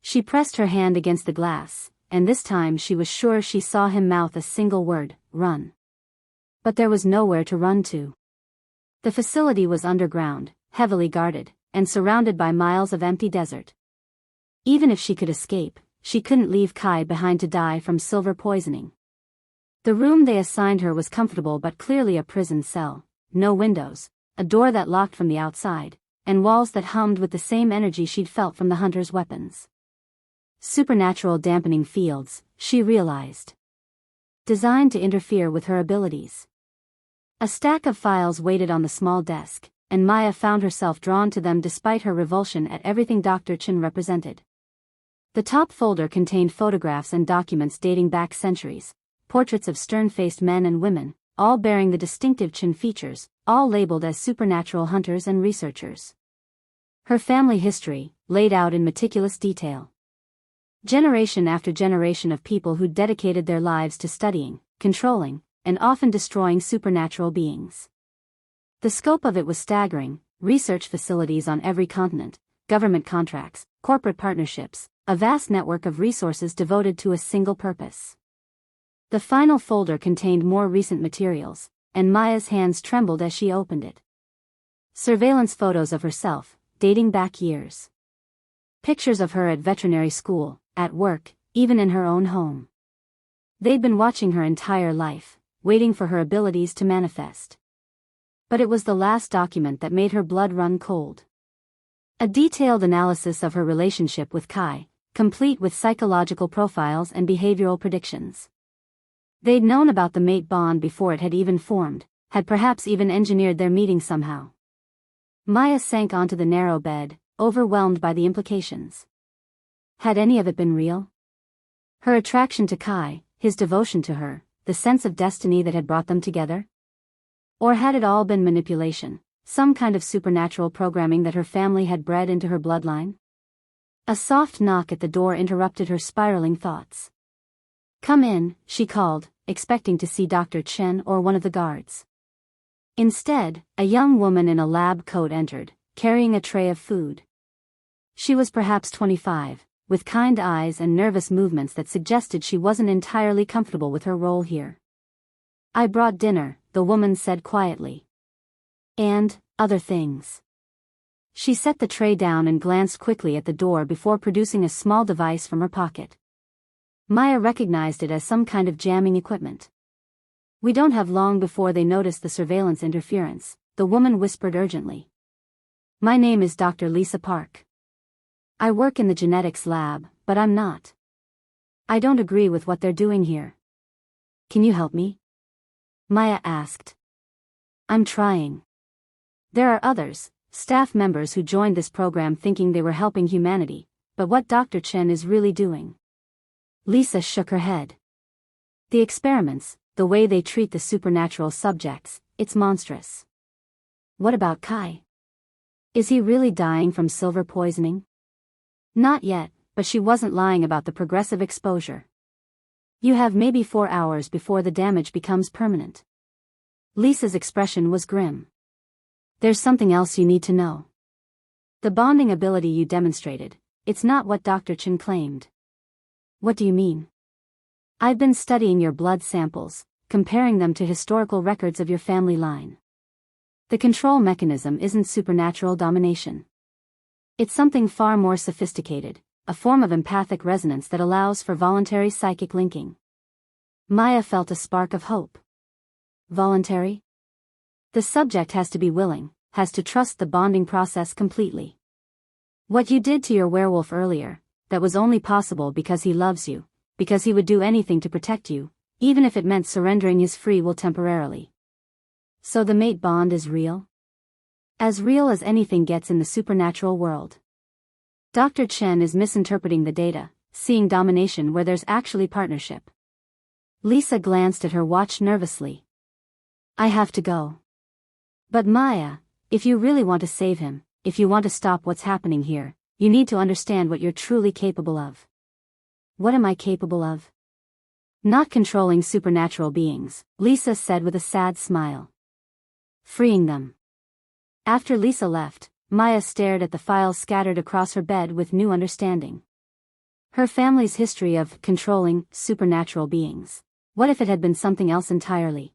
Speaker 1: She pressed her hand against the glass, and this time she was sure she saw him mouth a single word, run. But there was nowhere to run to. The facility was underground, heavily guarded, and surrounded by miles of empty desert. Even if she could escape, she couldn't leave Kai behind to die from silver poisoning. The room they assigned her was comfortable but clearly a prison cell, no windows, a door that locked from the outside, and walls that hummed with the same energy she'd felt from the hunter's weapons. Supernatural dampening fields, she realized. Designed to interfere with her abilities. A stack of files waited on the small desk, and Maya found herself drawn to them despite her revulsion at everything Dr. Chen represented. The top folder contained photographs and documents dating back centuries, portraits of stern-faced men and women, all bearing the distinctive Chen features, all labeled as supernatural hunters and researchers. Her family history, laid out in meticulous detail. Generation after generation of people who dedicated their lives to studying, controlling, and often destroying supernatural beings. The scope of it was staggering: research facilities on every continent, government contracts, corporate partnerships, a vast network of resources devoted to a single purpose. The final folder contained more recent materials, and Maya's hands trembled as she opened it. Surveillance photos of herself, dating back years. Pictures of her at veterinary school, at work, even in her own home. They'd been watching her entire life, waiting for her abilities to manifest. But it was the last document that made her blood run cold. A detailed analysis of her relationship with Kai, complete with psychological profiles and behavioral predictions. They'd known about the mate bond before it had even formed, had perhaps even engineered their meeting somehow. Maya sank onto the narrow bed, overwhelmed by the implications. Had any of it been real? Her attraction to Kai, his devotion to her, the sense of destiny that had brought them together? Or had it all been manipulation, some kind of supernatural programming that her family had bred into her bloodline? A soft knock at the door interrupted her spiraling thoughts. "Come in," she called, expecting to see Dr. Chen or one of the guards. Instead, a young woman in a lab coat entered, carrying a tray of food. She was perhaps 25, with kind eyes and nervous movements that suggested she wasn't entirely comfortable with her role here. "I brought dinner," the woman said quietly. "And other things." She set the tray down and glanced quickly at the door before producing a small device from her pocket. Maya recognized it as some kind of jamming equipment. "We don't have long before they notice the surveillance interference," the woman whispered urgently. "My name is Dr. Lisa Park. I work in the genetics lab, but I'm not. I don't agree with what they're doing here. Can you help me?" Maya asked. "I'm trying. There are others, staff members who joined this program thinking they were helping humanity, but what Dr. Chen is really doing." Lisa shook her head. "The experiments, the way they treat the supernatural subjects, it's monstrous." "What about Kai? Is he really dying from silver poisoning?" "Not yet, but she wasn't lying about the progressive exposure. You have maybe 4 hours before the damage becomes permanent." Lisa's expression was grim. "There's something else you need to know. The bonding ability you demonstrated, it's not what Dr. Chen claimed." "What do you mean?" "I've been studying your blood samples, comparing them to historical records of your family line. The control mechanism isn't supernatural domination. It's something far more sophisticated, a form of empathic resonance that allows for voluntary psychic linking." Maya felt a spark of hope. Voluntary? The subject has to be willing, has to trust the bonding process completely. What you did to your werewolf earlier, that was only possible because he loves you, because he would do anything to protect you, even if it meant surrendering his free will temporarily. So the mate bond is real? As real as anything gets in the supernatural world. Dr. Chen is misinterpreting the data, seeing domination where there's actually partnership. Lisa glanced at her watch nervously. "I have to go." "But Maya, if you really want to save him, if you want to stop what's happening here, you need to understand what you're truly capable of." "What am I capable of?" "Not controlling supernatural beings," Lisa said with a sad smile. "Freeing them." After Lisa left, Maya stared at the files scattered across her bed with new understanding. Her family's history of controlling supernatural beings. What if it had been something else entirely?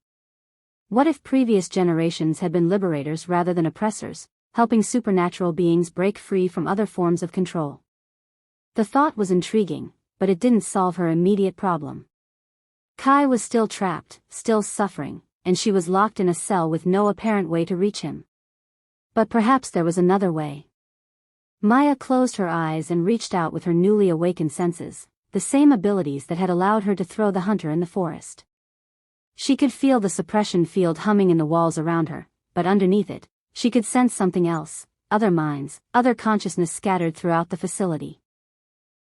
Speaker 1: What if previous generations had been liberators rather than oppressors, helping supernatural beings break free from other forms of control? The thought was intriguing, but it didn't solve her immediate problem. Kai was still trapped, still suffering, and she was locked in a cell with no apparent way to reach him. But perhaps there was another way. Maya closed her eyes and reached out with her newly awakened senses, the same abilities that had allowed her to throw the hunter in the forest. She could feel the suppression field humming in the walls around her, but underneath it, she could sense something else, other minds, other consciousness scattered throughout the facility.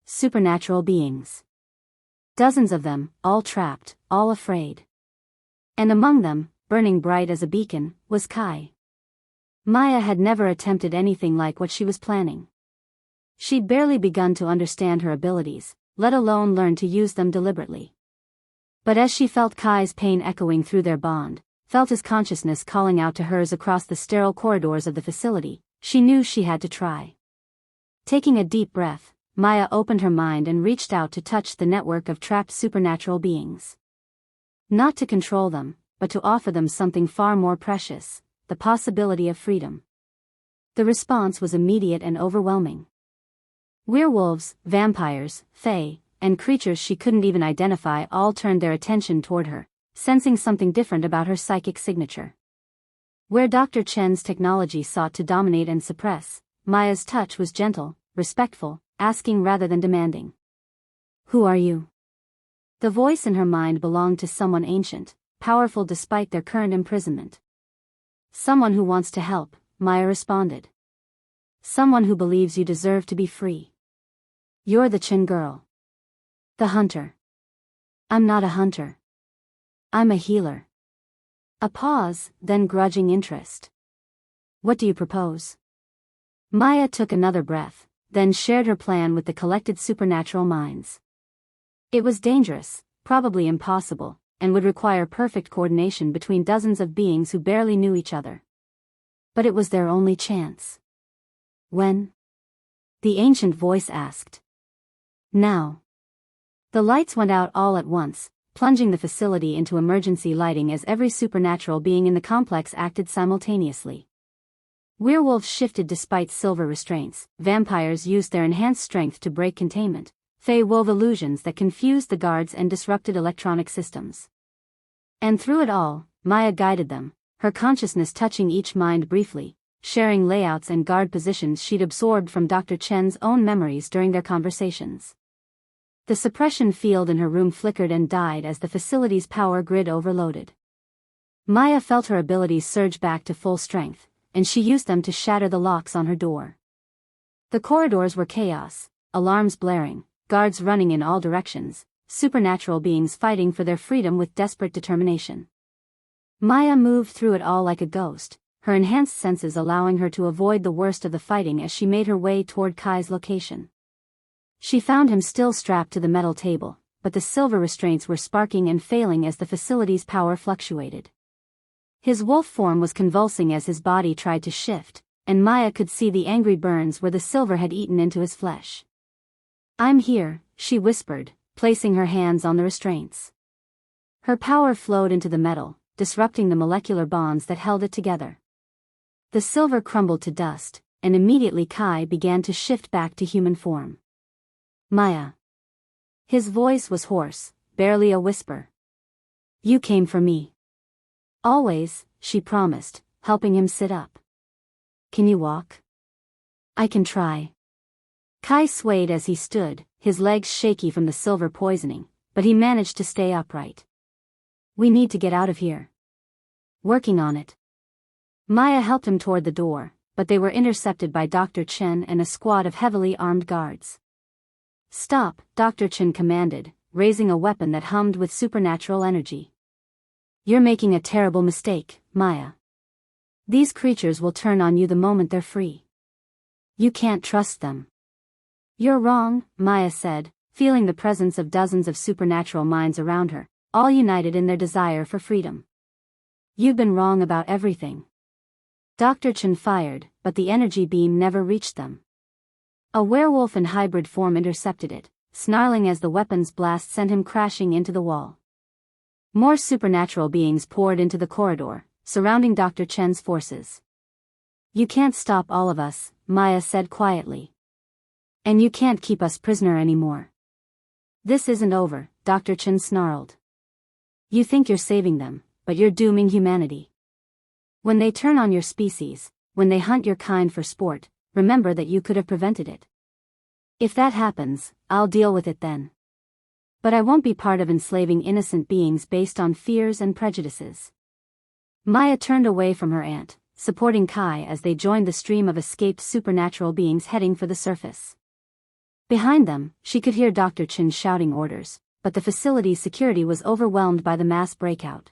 Speaker 1: Supernatural beings. Dozens of them, all trapped, all afraid. And among them, burning bright as a beacon, was Kai. Maya had never attempted anything like what she was planning. She'd barely begun to understand her abilities, let alone learn to use them deliberately. But as she felt Kai's pain echoing through their bond, felt his consciousness calling out to hers across the sterile corridors of the facility, she knew she had to try. Taking a deep breath, Maya opened her mind and reached out to touch the network of trapped supernatural beings. Not to control them, but to offer them something far more precious, the possibility of freedom. The response was immediate and overwhelming. Werewolves, vampires, fae, and creatures she couldn't even identify all turned their attention toward her, sensing something different about her psychic signature. Where Dr. Chen's technology sought to dominate and suppress, Maya's touch was gentle, respectful, asking rather than demanding. "Who are you?" The voice in her mind belonged to someone ancient, powerful despite their current imprisonment. "Someone who wants to help," Maya responded. "Someone who believes you deserve to be free. You're the Chen girl." "The hunter." "I'm not a hunter. I'm a healer." A pause, then grudging interest. "What do you propose?" Maya took another breath, then shared her plan with the collected supernatural minds. It was dangerous, probably impossible, and would require perfect coordination between dozens of beings who barely knew each other. But it was their only chance. "When?" the ancient voice asked. "Now." The lights went out all at once, plunging the facility into emergency lighting as every supernatural being in the complex acted simultaneously. Werewolves shifted despite silver restraints, vampires used their enhanced strength to break containment, fae wove illusions that confused the guards and disrupted electronic systems. And through it all, Maya guided them, her consciousness touching each mind briefly, sharing layouts and guard positions she'd absorbed from Dr. Chen's own memories during their conversations. The suppression field in her room flickered and died as the facility's power grid overloaded. Maya felt her abilities surge back to full strength, and she used them to shatter the locks on her door. The corridors were chaos, alarms blaring, guards running in all directions, supernatural beings fighting for their freedom with desperate determination. Maya moved through it all like a ghost, her enhanced senses allowing her to avoid the worst of the fighting as she made her way toward Kai's location. She found him still strapped to the metal table, but the silver restraints were sparking and failing as the facility's power fluctuated. His wolf form was convulsing as his body tried to shift, and Maya could see the angry burns where the silver had eaten into his flesh. "I'm here," she whispered, placing her hands on the restraints. Her power flowed into the metal, disrupting the molecular bonds that held it together. The silver crumbled to dust, and immediately Kai began to shift back to human form. "Maya." His voice was hoarse, barely a whisper. "You came for me." "Always," she promised, helping him sit up. "Can you walk?" "I can try." Kai swayed as he stood, his legs shaky from the silver poisoning, but he managed to stay upright. "We need to get out of here." "Working on it." Maya helped him toward the door, but they were intercepted by Dr. Chen and a squad of heavily armed guards. "Stop," Dr. Chen commanded, raising a weapon that hummed with supernatural energy. "You're making a terrible mistake, Maya. These creatures will turn on you the moment they're free. You can't trust them." "You're wrong," Maya said, feeling the presence of dozens of supernatural minds around her, all united in their desire for freedom. "You've been wrong about everything." Dr. Chen fired, but the energy beam never reached them. A werewolf in hybrid form intercepted it, snarling as the weapon's blast sent him crashing into the wall. More supernatural beings poured into the corridor, surrounding Dr. Chen's forces. "You can't stop all of us," Maya said quietly. "And you can't keep us prisoner anymore." "This isn't over," Dr. Chen snarled. "You think you're saving them, but you're dooming humanity. When they turn on your species, when they hunt your kind for sport, remember that you could have prevented it. If that happens, I'll deal with it then. But I won't be part of enslaving innocent beings based on fears and prejudices." Maya turned away from her aunt, supporting Kai as they joined the stream of escaped supernatural beings heading for the surface. Behind them, she could hear Dr. Chen shouting orders, but the facility's security was overwhelmed by the mass breakout.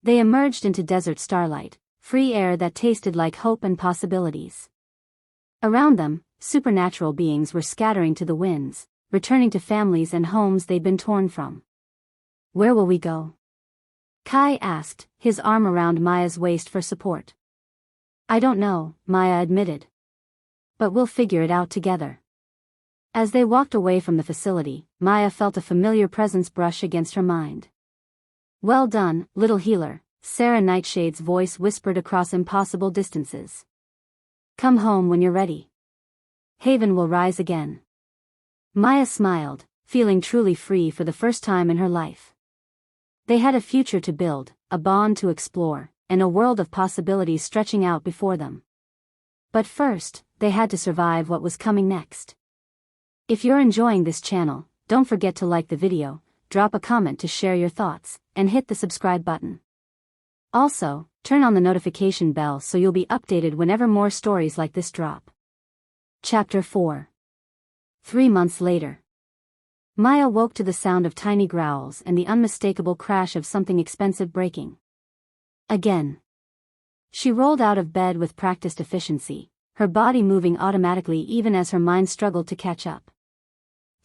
Speaker 1: They emerged into desert starlight, free air that tasted like hope and possibilities. Around them, supernatural beings were scattering to the winds, returning to families and homes they'd been torn from. "Where will we go?" Kai asked, his arm around Maya's waist for support. "I don't know," Maya admitted. "But we'll figure it out together." As they walked away from the facility, Maya felt a familiar presence brush against her mind. "Well done, little healer," Sarah Nightshade's voice whispered across impossible distances. "Come home when you're ready. Haven will rise again." Maya smiled, feeling truly free for the first time in her life. They had a future to build, a bond to explore, and a world of possibilities stretching out before them. But first, they had to survive what was coming next. If you're enjoying this channel, don't forget to like the video, drop a comment to share your thoughts, and hit the subscribe button. Also, turn on the notification bell so you'll be updated whenever more stories like this drop. Chapter 4. 3 months later. Maya woke to the sound of tiny growls and the unmistakable crash of something expensive breaking. Again. She rolled out of bed with practiced efficiency, her body moving automatically even as her mind struggled to catch up.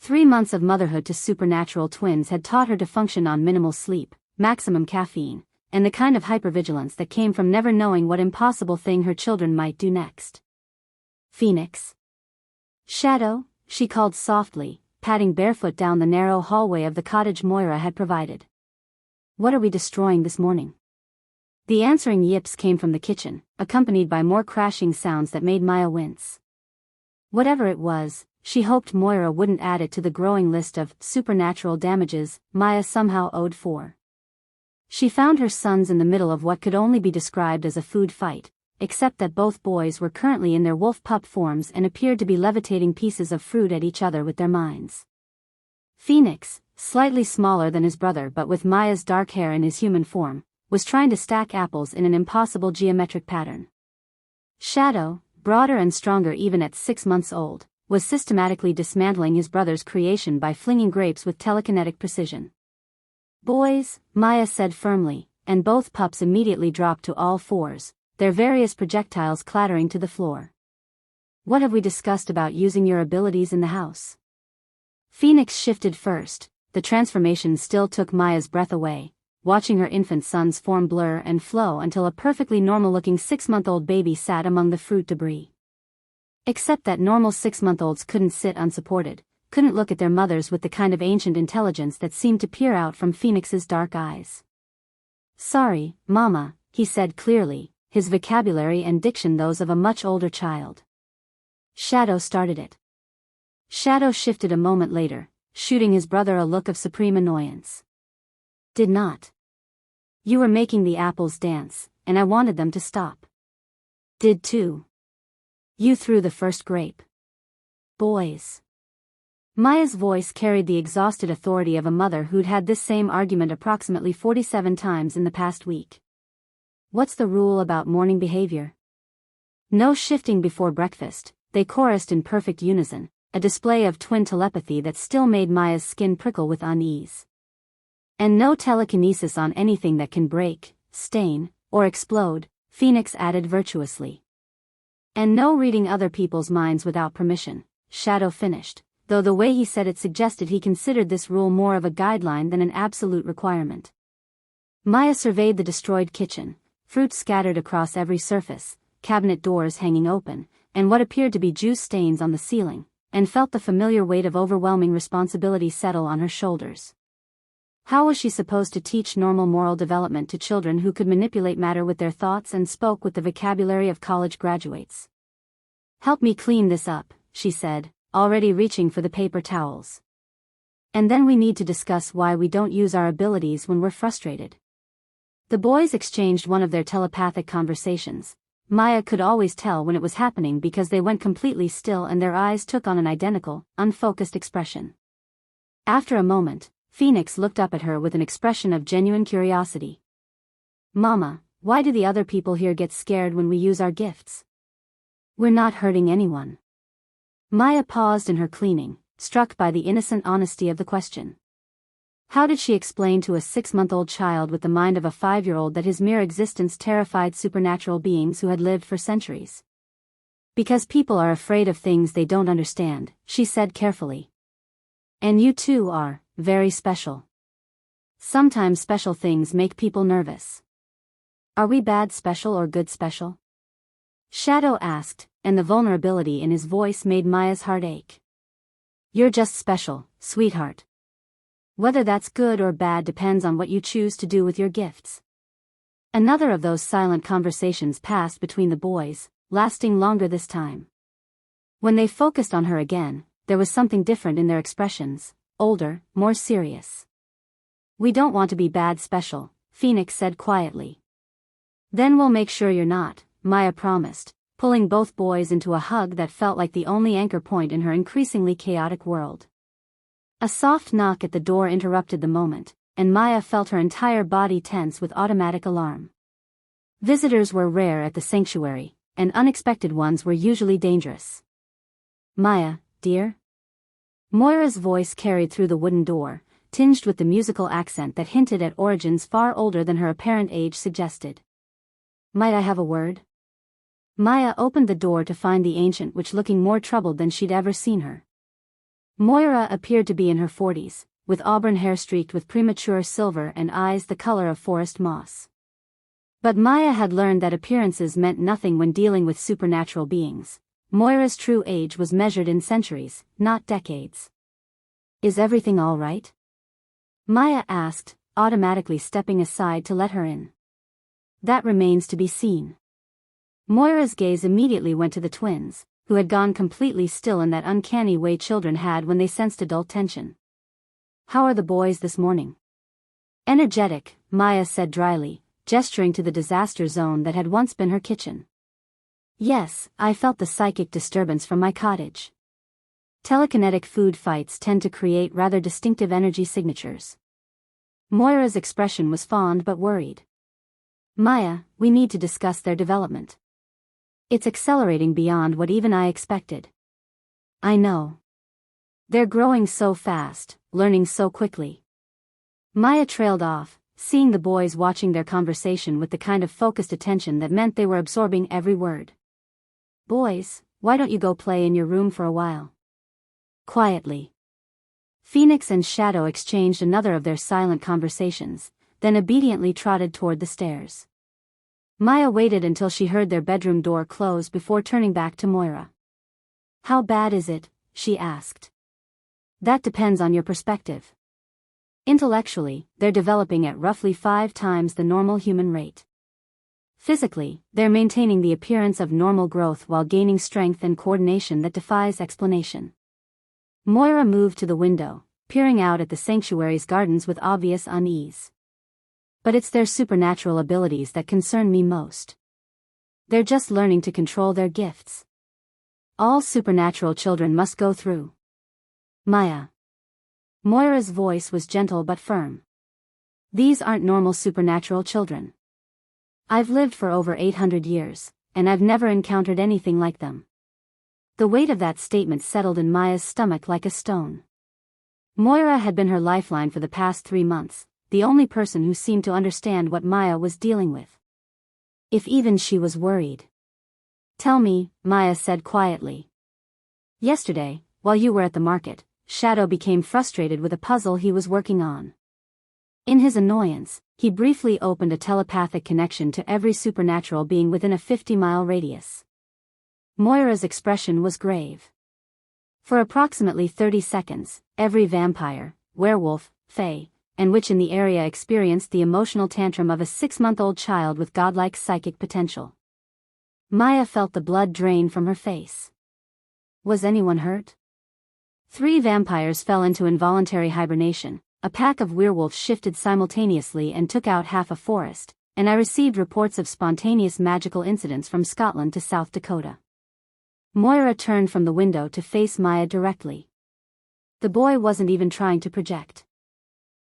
Speaker 1: 3 months of motherhood to supernatural twins had taught her to function on minimal sleep, maximum caffeine, and the kind of hypervigilance that came from never knowing what impossible thing her children might do next. "Phoenix." "Shadow," she called softly, padding barefoot down the narrow hallway of the cottage Moira had provided. "What are we destroying this morning?" The answering yips came from the kitchen, accompanied by more crashing sounds that made Maya wince. Whatever it was, she hoped Moira wouldn't add it to the growing list of supernatural damages Maya somehow owed for. She found her sons in the middle of what could only be described as a food fight, except that both boys were currently in their wolf pup forms and appeared to be levitating pieces of fruit at each other with their minds. Phoenix, slightly smaller than his brother but with Maya's dark hair in his human form, was trying to stack apples in an impossible geometric pattern. Shadow, broader and stronger even at 6 months old, was systematically dismantling his brother's creation by flinging grapes with telekinetic precision. "Boys," Maya said firmly, and both pups immediately dropped to all fours, their various projectiles clattering to the floor. "What have we discussed about using your abilities in the house?" Phoenix shifted first. The transformation still took Maya's breath away, watching her infant son's form blur and flow until a perfectly normal-looking 6-month-old baby sat among the fruit debris. Except that normal 6-month-olds couldn't sit unsupported, couldn't look at their mothers with the kind of ancient intelligence that seemed to peer out from Phoenix's dark eyes. "Sorry, Mama," he said clearly, his vocabulary and diction those of a much older child. "Shadow started it." Shadow shifted a moment later, shooting his brother a look of supreme annoyance. "Did not. You were making the apples dance, and I wanted them to stop." "Did too. You threw the first grape." "Boys." Maya's voice carried the exhausted authority of a mother who'd had this same argument approximately 47 times in the past week. "What's the rule about morning behavior?" "No shifting before breakfast," they chorused in perfect unison, a display of twin telepathy that still made Maya's skin prickle with unease. "And no telekinesis on anything that can break, stain, or explode," Phoenix added virtuously. "And no reading other people's minds without permission," Shadow finished, though the way he said it suggested he considered this rule more of a guideline than an absolute requirement. Maya surveyed the destroyed kitchen, fruit scattered across every surface, cabinet doors hanging open, and what appeared to be juice stains on the ceiling, and felt the familiar weight of overwhelming responsibility settle on her shoulders. How was she supposed to teach normal moral development to children who could manipulate matter with their thoughts and spoke with the vocabulary of college graduates? "Help me clean this up," she said, already reaching for the paper towels. "And then we need to discuss why we don't use our abilities when we're frustrated." The boys exchanged one of their telepathic conversations. Maya could always tell when it was happening because they went completely still and their eyes took on an identical, unfocused expression. After a moment, Phoenix looked up at her with an expression of genuine curiosity. "Mama, why do the other people here get scared when we use our gifts? We're not hurting anyone." Maya paused in her cleaning, struck by the innocent honesty of the question. How did she explain to a 6-month-old child with the mind of a 5-year-old that his mere existence terrified supernatural beings who had lived for centuries? "Because people are afraid of things they don't understand," she said carefully. "And you too are very special. Sometimes special things make people nervous." "Are we bad special or good special?" Shadow asked, and the vulnerability in his voice made Maya's heart ache. "You're just special, sweetheart. Whether that's good or bad depends on what you choose to do with your gifts." Another of those silent conversations passed between the boys, lasting longer this time. When they focused on her again, there was something different in their expressions, older, more serious. "We don't want to be bad special," Phoenix said quietly. "Then we'll make sure you're not," Maya promised, pulling both boys into a hug that felt like the only anchor point in her increasingly chaotic world. A soft knock at the door interrupted the moment, and Maya felt her entire body tense with automatic alarm. Visitors were rare at the sanctuary, and unexpected ones were usually dangerous. "Maya, dear?" Moira's voice carried through the wooden door, tinged with the musical accent that hinted at origins far older than her apparent age suggested. "Might I have a word?" Maya opened the door to find the ancient witch looking more troubled than she'd ever seen her. Moira appeared to be in her 40s, with auburn hair streaked with premature silver and eyes the color of forest moss. But Maya had learned that appearances meant nothing when dealing with supernatural beings. Moira's true age was measured in centuries, not decades. "Is everything all right?" Maya asked, automatically stepping aside to let her in. "That remains to be seen." Moira's gaze immediately went to the twins, who had gone completely still in that uncanny way children had when they sensed adult tension. "How are the boys this morning?" "Energetic," Maya said dryly, gesturing to the disaster zone that had once been her kitchen. "Yes, I felt the psychic disturbance from my cottage." Telekinetic food fights tend to create rather distinctive energy signatures. Moira's expression was fond but worried. "Maya, we need to discuss their development. It's accelerating beyond what even I expected." "I know. They're growing so fast, learning so quickly." Maya trailed off, seeing the boys watching their conversation with the kind of focused attention that meant they were absorbing every word. "Boys, why don't you go play in your room for a while?" Quietly. Phoenix and Shadow exchanged another of their silent conversations, then obediently trotted toward the stairs. Maya waited until she heard their bedroom door close before turning back to Moira. "How bad is it?" she asked. "That depends on your perspective. Intellectually, they're developing at roughly 5 times the normal human rate. Physically, they're maintaining the appearance of normal growth while gaining strength and coordination that defies explanation." Moira moved to the window, peering out at the sanctuary's gardens with obvious unease. "But it's their supernatural abilities that concern me most. They're just learning to control their gifts. All supernatural children must go through." "Maya." Moira's voice was gentle but firm. "These aren't normal supernatural children. I've lived for over 800 years, and I've never encountered anything like them." The weight of that statement settled in Maya's stomach like a stone. Moira had been her lifeline for the past 3 months, the only person who seemed to understand what Maya was dealing with. If even she was worried. "Tell me," Maya said quietly. "Yesterday, while you were at the market, Shadow became frustrated with a puzzle he was working on. In his annoyance, he briefly opened a telepathic connection to every supernatural being within a 50-mile radius." Moira's expression was grave. For approximately 30 seconds, every vampire, werewolf, fae, and witch in the area experienced the emotional tantrum of a 6-month-old child with godlike psychic potential. Maya felt the blood drain from her face. Was anyone hurt? 3 vampires fell into involuntary hibernation, a pack of werewolves shifted simultaneously and took out half a forest, and I received reports of spontaneous magical incidents from Scotland to South Dakota. Moira turned from the window to face Maya directly. The boy wasn't even trying to project.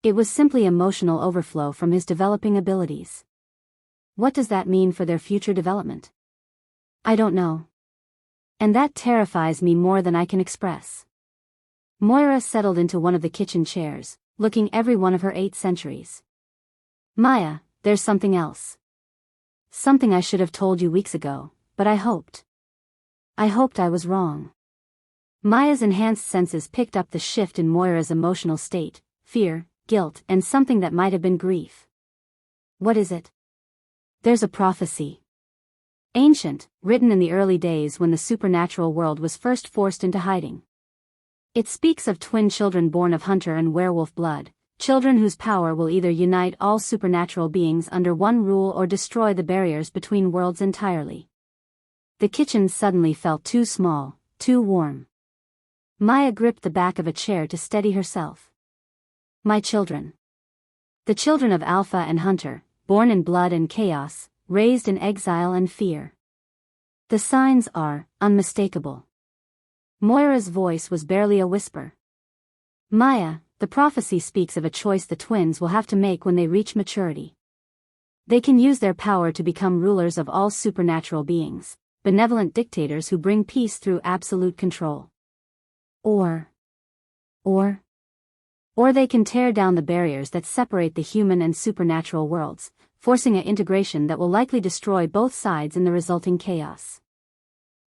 Speaker 1: It was simply emotional overflow from his developing abilities. What does that mean for their future development? I don't know. And that terrifies me more than I can express. Moira settled into one of the kitchen chairs, looking every one of her 8 centuries. Maya, there's something else. Something I should have told you weeks ago, but I hoped I was wrong. Maya's enhanced senses picked up the shift in Moira's emotional state, fear, guilt, and something that might have been grief. What is it? There's a prophecy. Ancient, written in the early days when the supernatural world was first forced into hiding. It speaks of twin children born of hunter and werewolf blood, children whose power will either unite all supernatural beings under one rule or destroy the barriers between worlds entirely. The kitchen suddenly felt too small, too warm. Maya gripped the back of a chair to steady herself. My children. The children of Alpha and Hunter, born in blood and chaos, raised in exile and fear. The signs are unmistakable. Moira's voice was barely a whisper. Maya, the prophecy speaks of a choice the twins will have to make when they reach maturity. They can use their power to become rulers of all supernatural beings, benevolent dictators who bring peace through absolute control. Or they can tear down the barriers that separate the human and supernatural worlds, forcing an integration that will likely destroy both sides in the resulting chaos.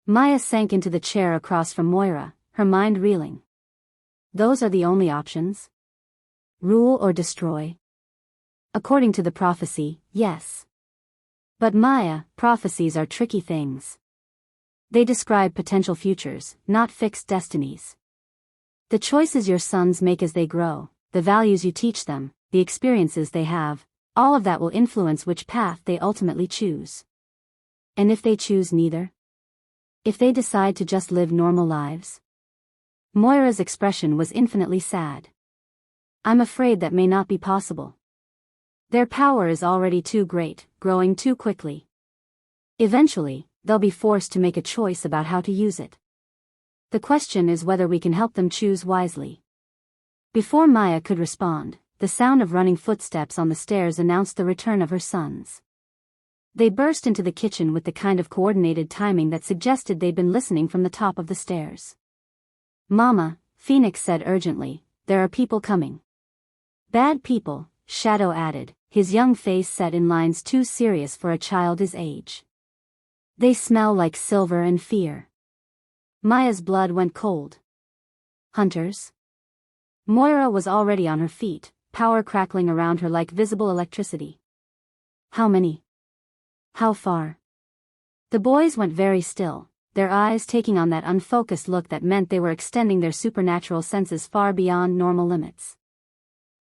Speaker 1: Maya sank into the chair across from Moira, her mind reeling. Those are the only options? Rule or destroy? According to the prophecy, yes. But Maya, prophecies are tricky things. They describe potential futures, not fixed destinies. The choices your sons make as they grow, the values you teach them, the experiences they have, all of that will influence which path they ultimately choose. And if they choose neither? If they decide to just live normal lives? Moira's expression was infinitely sad. I'm afraid that may not be possible. Their power is already too great, growing too quickly. Eventually, they'll be forced to make a choice about how to use it. The question is whether we can help them choose wisely. Before Maya could respond, the sound of running footsteps on the stairs announced the return of her sons. They burst into the kitchen with the kind of coordinated timing that suggested they'd been listening from the top of the stairs. Mama, Phoenix said urgently, there are people coming. Bad people, Shadow added, his young face set in lines too serious for a child his age. They smell like silver and fear. Maya's blood went cold. Hunters? Moira was already on her feet, power crackling around her like visible electricity. How many? How far? The boys went very still, their eyes taking on that unfocused look that meant they were extending their supernatural senses far beyond normal limits.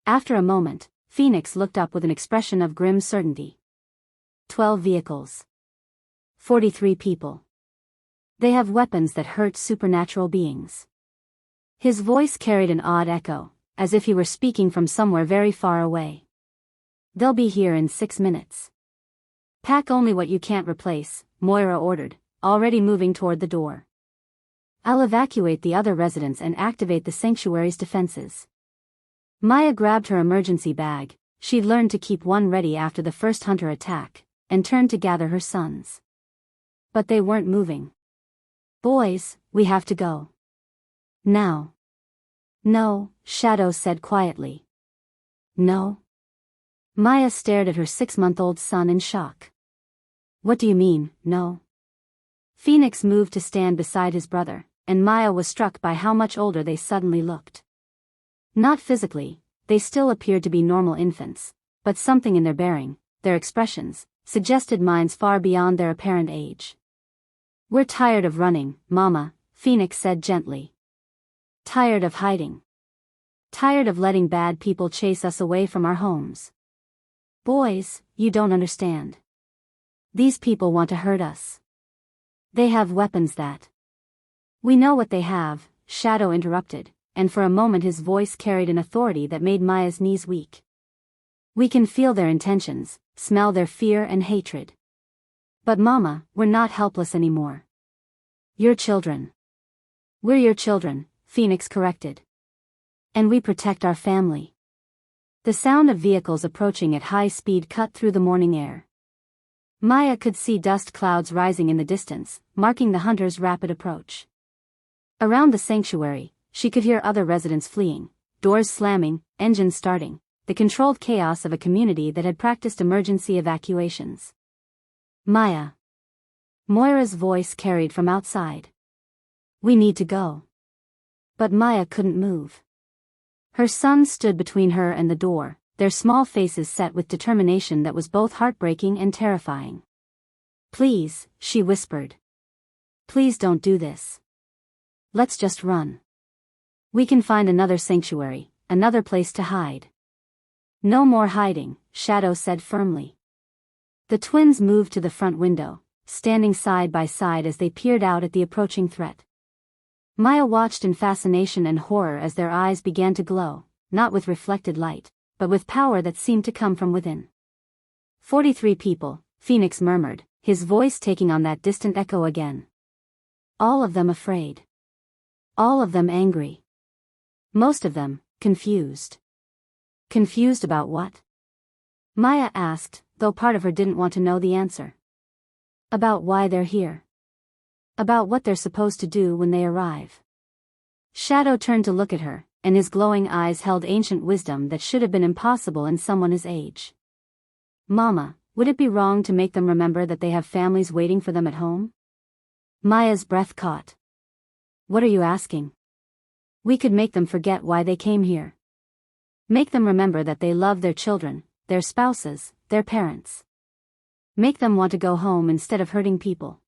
Speaker 1: After a moment, Phoenix looked up with an expression of grim certainty. 12 vehicles. 43 people. They have weapons that hurt supernatural beings. His voice carried an odd echo, as if he were speaking from somewhere very far away. They'll be here in 6 minutes. Pack only what you can't replace, Moira ordered, already moving toward the door. I'll evacuate the other residents and activate the sanctuary's defenses. Maya grabbed her emergency bag, she'd learned to keep one ready after the first hunter attack, and turned to gather her sons. But they weren't moving. Boys, we have to go. Now. No, Shadow said quietly. No? Maya stared at her 6-month-old son in shock. What do you mean, no? Phoenix moved to stand beside his brother, and Maya was struck by how much older they suddenly looked. Not physically, they still appeared to be normal infants, but something in their bearing, their expressions, suggested minds far beyond their apparent age. We're tired of running, Mama, Phoenix said gently. Tired of hiding. Tired of letting bad people chase us away from our homes. Boys, you don't understand. These people want to hurt us. They have weapons that. We know what they have, Shadow interrupted, and for a moment his voice carried an authority that made Maya's knees weak. We can feel their intentions, smell their fear and hatred. But Mama, we're not helpless anymore. You're children. We're your children, Phoenix corrected. And we protect our family. The sound of vehicles approaching at high speed cut through the morning air. Maya could see dust clouds rising in the distance, marking the hunters' rapid approach. Around the sanctuary, she could hear other residents fleeing, doors slamming, engines starting, the controlled chaos of a community that had practiced emergency evacuations. Maya. Moira's voice carried from outside. We need to go. But Maya couldn't move. Her sons stood between her and the door, their small faces set with determination that was both heartbreaking and terrifying. Please, she whispered. Please don't do this. Let's just run. We can find another sanctuary, another place to hide. No more hiding, Shadow said firmly. The twins moved to the front window, standing side by side as they peered out at the approaching threat. Maya watched in fascination and horror as their eyes began to glow, not with reflected light, but with power that seemed to come from within. 43 people, Phoenix murmured, his voice taking on that distant echo again. All of them afraid. All of them angry. Most of them, confused. Confused about what? Maya asked, though part of her didn't want to know the answer. About why they're here. About what they're supposed to do when they arrive. Shadow turned to look at her, and his glowing eyes held ancient wisdom that should have been impossible in someone his age. Mama, would it be wrong to make them remember that they have families waiting for them at home? Maya's breath caught. What are you asking? We could make them forget why they came here. Make them remember that they love their children, their spouses, their parents. Make them want to go home instead of hurting people.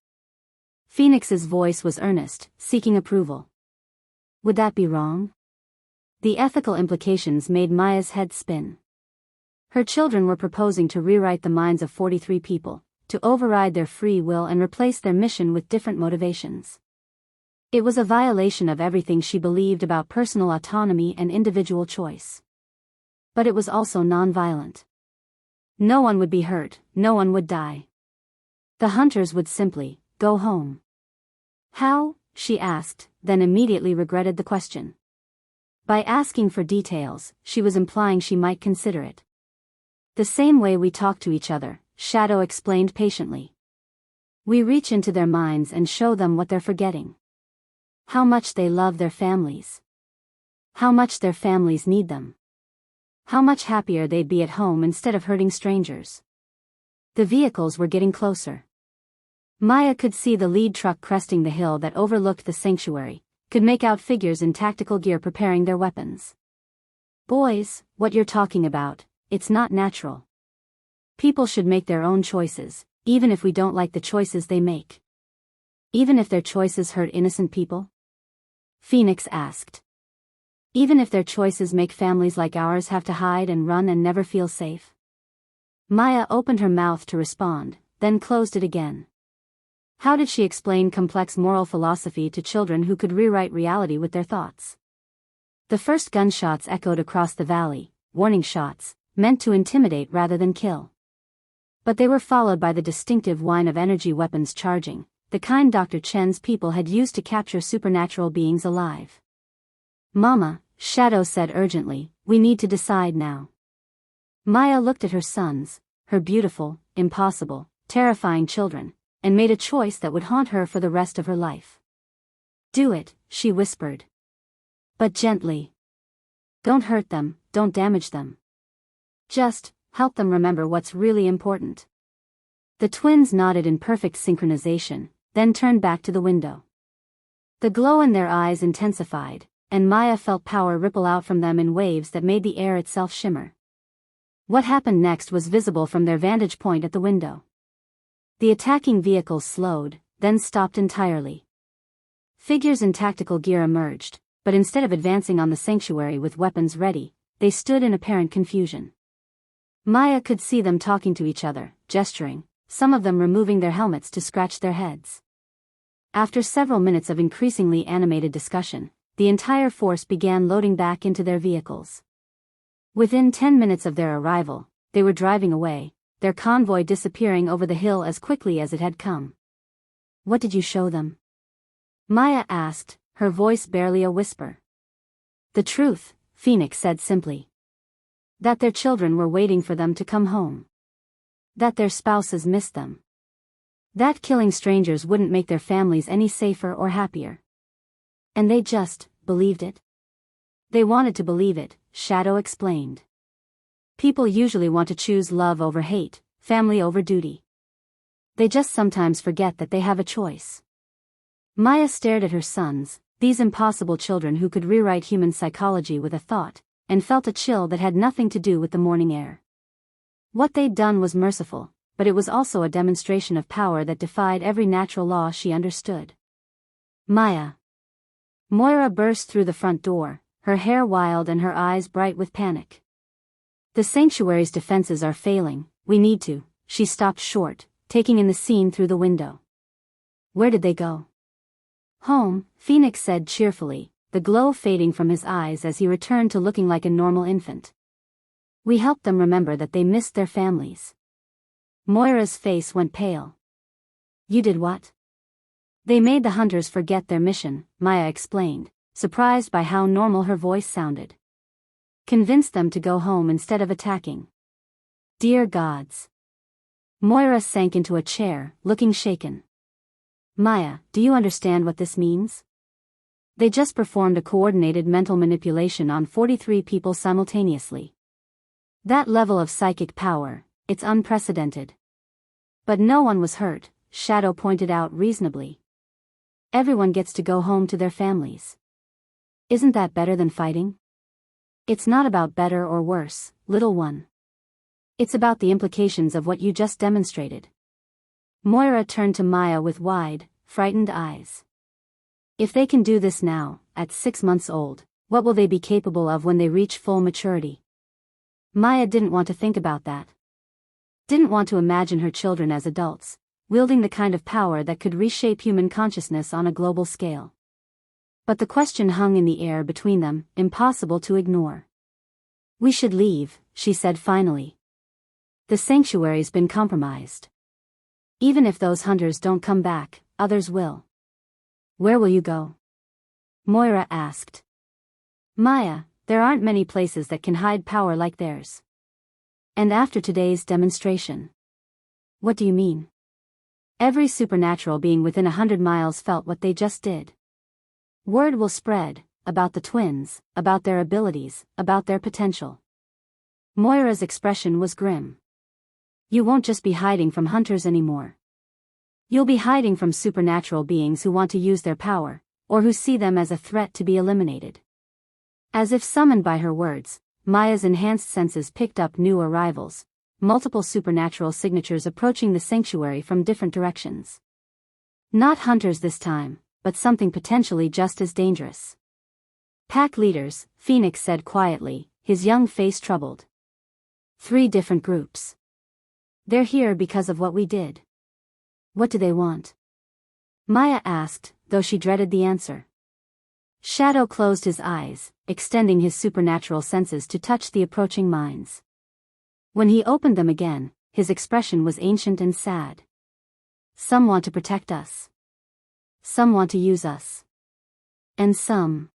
Speaker 1: Phoenix's voice was earnest, seeking approval. Would that be wrong? The ethical implications made Maya's head spin. Her children were proposing to rewrite the minds of 43 people, to override their free will and replace their mission with different motivations. It was a violation of everything she believed about personal autonomy and individual choice. But it was also non-violent. No one would be hurt, no one would die. The hunters would simply go home. How? She asked, then immediately regretted the question. By asking for details, she was implying she might consider it. The same way we talk to each other, Shadow explained patiently. We reach into their minds and show them what they're forgetting. How much they love their families. How much their families need them. How much happier they'd be at home instead of hurting strangers. The vehicles were getting closer. Maya could see the lead truck cresting the hill that overlooked the sanctuary, could make out figures in tactical gear preparing their weapons. Boys, what you're talking about, it's not natural. People should make their own choices, even if we don't like the choices they make. Even if their choices hurt innocent people? Phoenix asked. Even if their choices make families like ours have to hide and run and never feel safe? Maya opened her mouth to respond, then closed it again. How did she explain complex moral philosophy to children who could rewrite reality with their thoughts? The first gunshots echoed across the valley, warning shots, meant to intimidate rather than kill. But they were followed by the distinctive whine of energy weapons charging, the kind Dr. Chen's people had used to capture supernatural beings alive. Mama, Shadow said urgently, we need to decide now. Maya looked at her sons, her beautiful, impossible, terrifying children, and made a choice that would haunt her for the rest of her life. Do it, she whispered. But gently. Don't hurt them, don't damage them. Just, help them remember what's really important. The twins nodded in perfect synchronization, then turned back to the window. The glow in their eyes intensified, and Maya felt power ripple out from them in waves that made the air itself shimmer. What happened next was visible from their vantage point at the window. The attacking vehicles slowed, then stopped entirely. Figures in tactical gear emerged, but instead of advancing on the sanctuary with weapons ready, they stood in apparent confusion. Maya could see them talking to each other, gesturing, some of them removing their helmets to scratch their heads. After several minutes of increasingly animated discussion, the entire force began loading back into their vehicles. Within 10 minutes of their arrival, they were driving away, their convoy disappearing over the hill as quickly as it had come. "What did you show them?" Maya asked, her voice barely a whisper. "The truth," Phoenix said simply. "That their children were waiting for them to come home. That their spouses missed them. That killing strangers wouldn't make their families any safer or happier. And they just believed it." "They wanted to believe it," Shadow explained. "People usually want to choose love over hate, family over duty. They just sometimes forget that they have a choice." Maya stared at her sons, these impossible children who could rewrite human psychology with a thought, and felt a chill that had nothing to do with the morning air. What they'd done was merciful, but it was also a demonstration of power that defied every natural law she understood. "Maya." Moira burst through the front door, her hair wild and her eyes bright with panic. "The sanctuary's defenses are failing, we need to." She stopped short, taking in the scene through the window. "Where did they go?" "Home," Phoenix said cheerfully, the glow fading from his eyes as he returned to looking like a normal infant. "We helped them remember that they missed their families." Moira's face went pale. "You did what?" "They made the hunters forget their mission," Maya explained, surprised by how normal her voice sounded. "Convinced them to go home instead of attacking." "Dear gods." Moira sank into a chair, looking shaken. "Maya, do you understand what this means? They just performed a coordinated mental manipulation on 43 people simultaneously. That level of psychic power, it's unprecedented." "But no one was hurt," Shadow pointed out reasonably. "Everyone gets to go home to their families. Isn't that better than fighting?" "It's not about better or worse, little one. It's about the implications of what you just demonstrated." Moira turned to Maya with wide, frightened eyes. "If they can do this now, at 6 months old, what will they be capable of when they reach full maturity?" Maya didn't want to think about that. Didn't want to imagine her children as adults, wielding the kind of power that could reshape human consciousness on a global scale. But the question hung in the air between them, impossible to ignore. "We should leave," she said finally. "The sanctuary's been compromised. Even if those hunters don't come back, others will." "Where will you go?" Moira asked. "Maya, there aren't many places that can hide power like theirs. And after today's demonstration." "What do you mean?" "Every supernatural being within 100 miles felt what they just did. Word will spread, about the twins, about their abilities, about their potential." Moira's expression was grim. "You won't just be hiding from hunters anymore. You'll be hiding from supernatural beings who want to use their power, or who see them as a threat to be eliminated." As if summoned by her words, Maya's enhanced senses picked up new arrivals, multiple supernatural signatures approaching the sanctuary from different directions. Not hunters this time, but something potentially just as dangerous. "Pack leaders," Phoenix said quietly, his young face troubled. 3 different groups. They're here because of what we did." "What do they want?" Maya asked, though she dreaded the answer. Shadow closed his eyes, extending his supernatural senses to touch the approaching minds. When he opened them again, his expression was ancient and sad. "Some want to protect us. Some want to use us. And some..."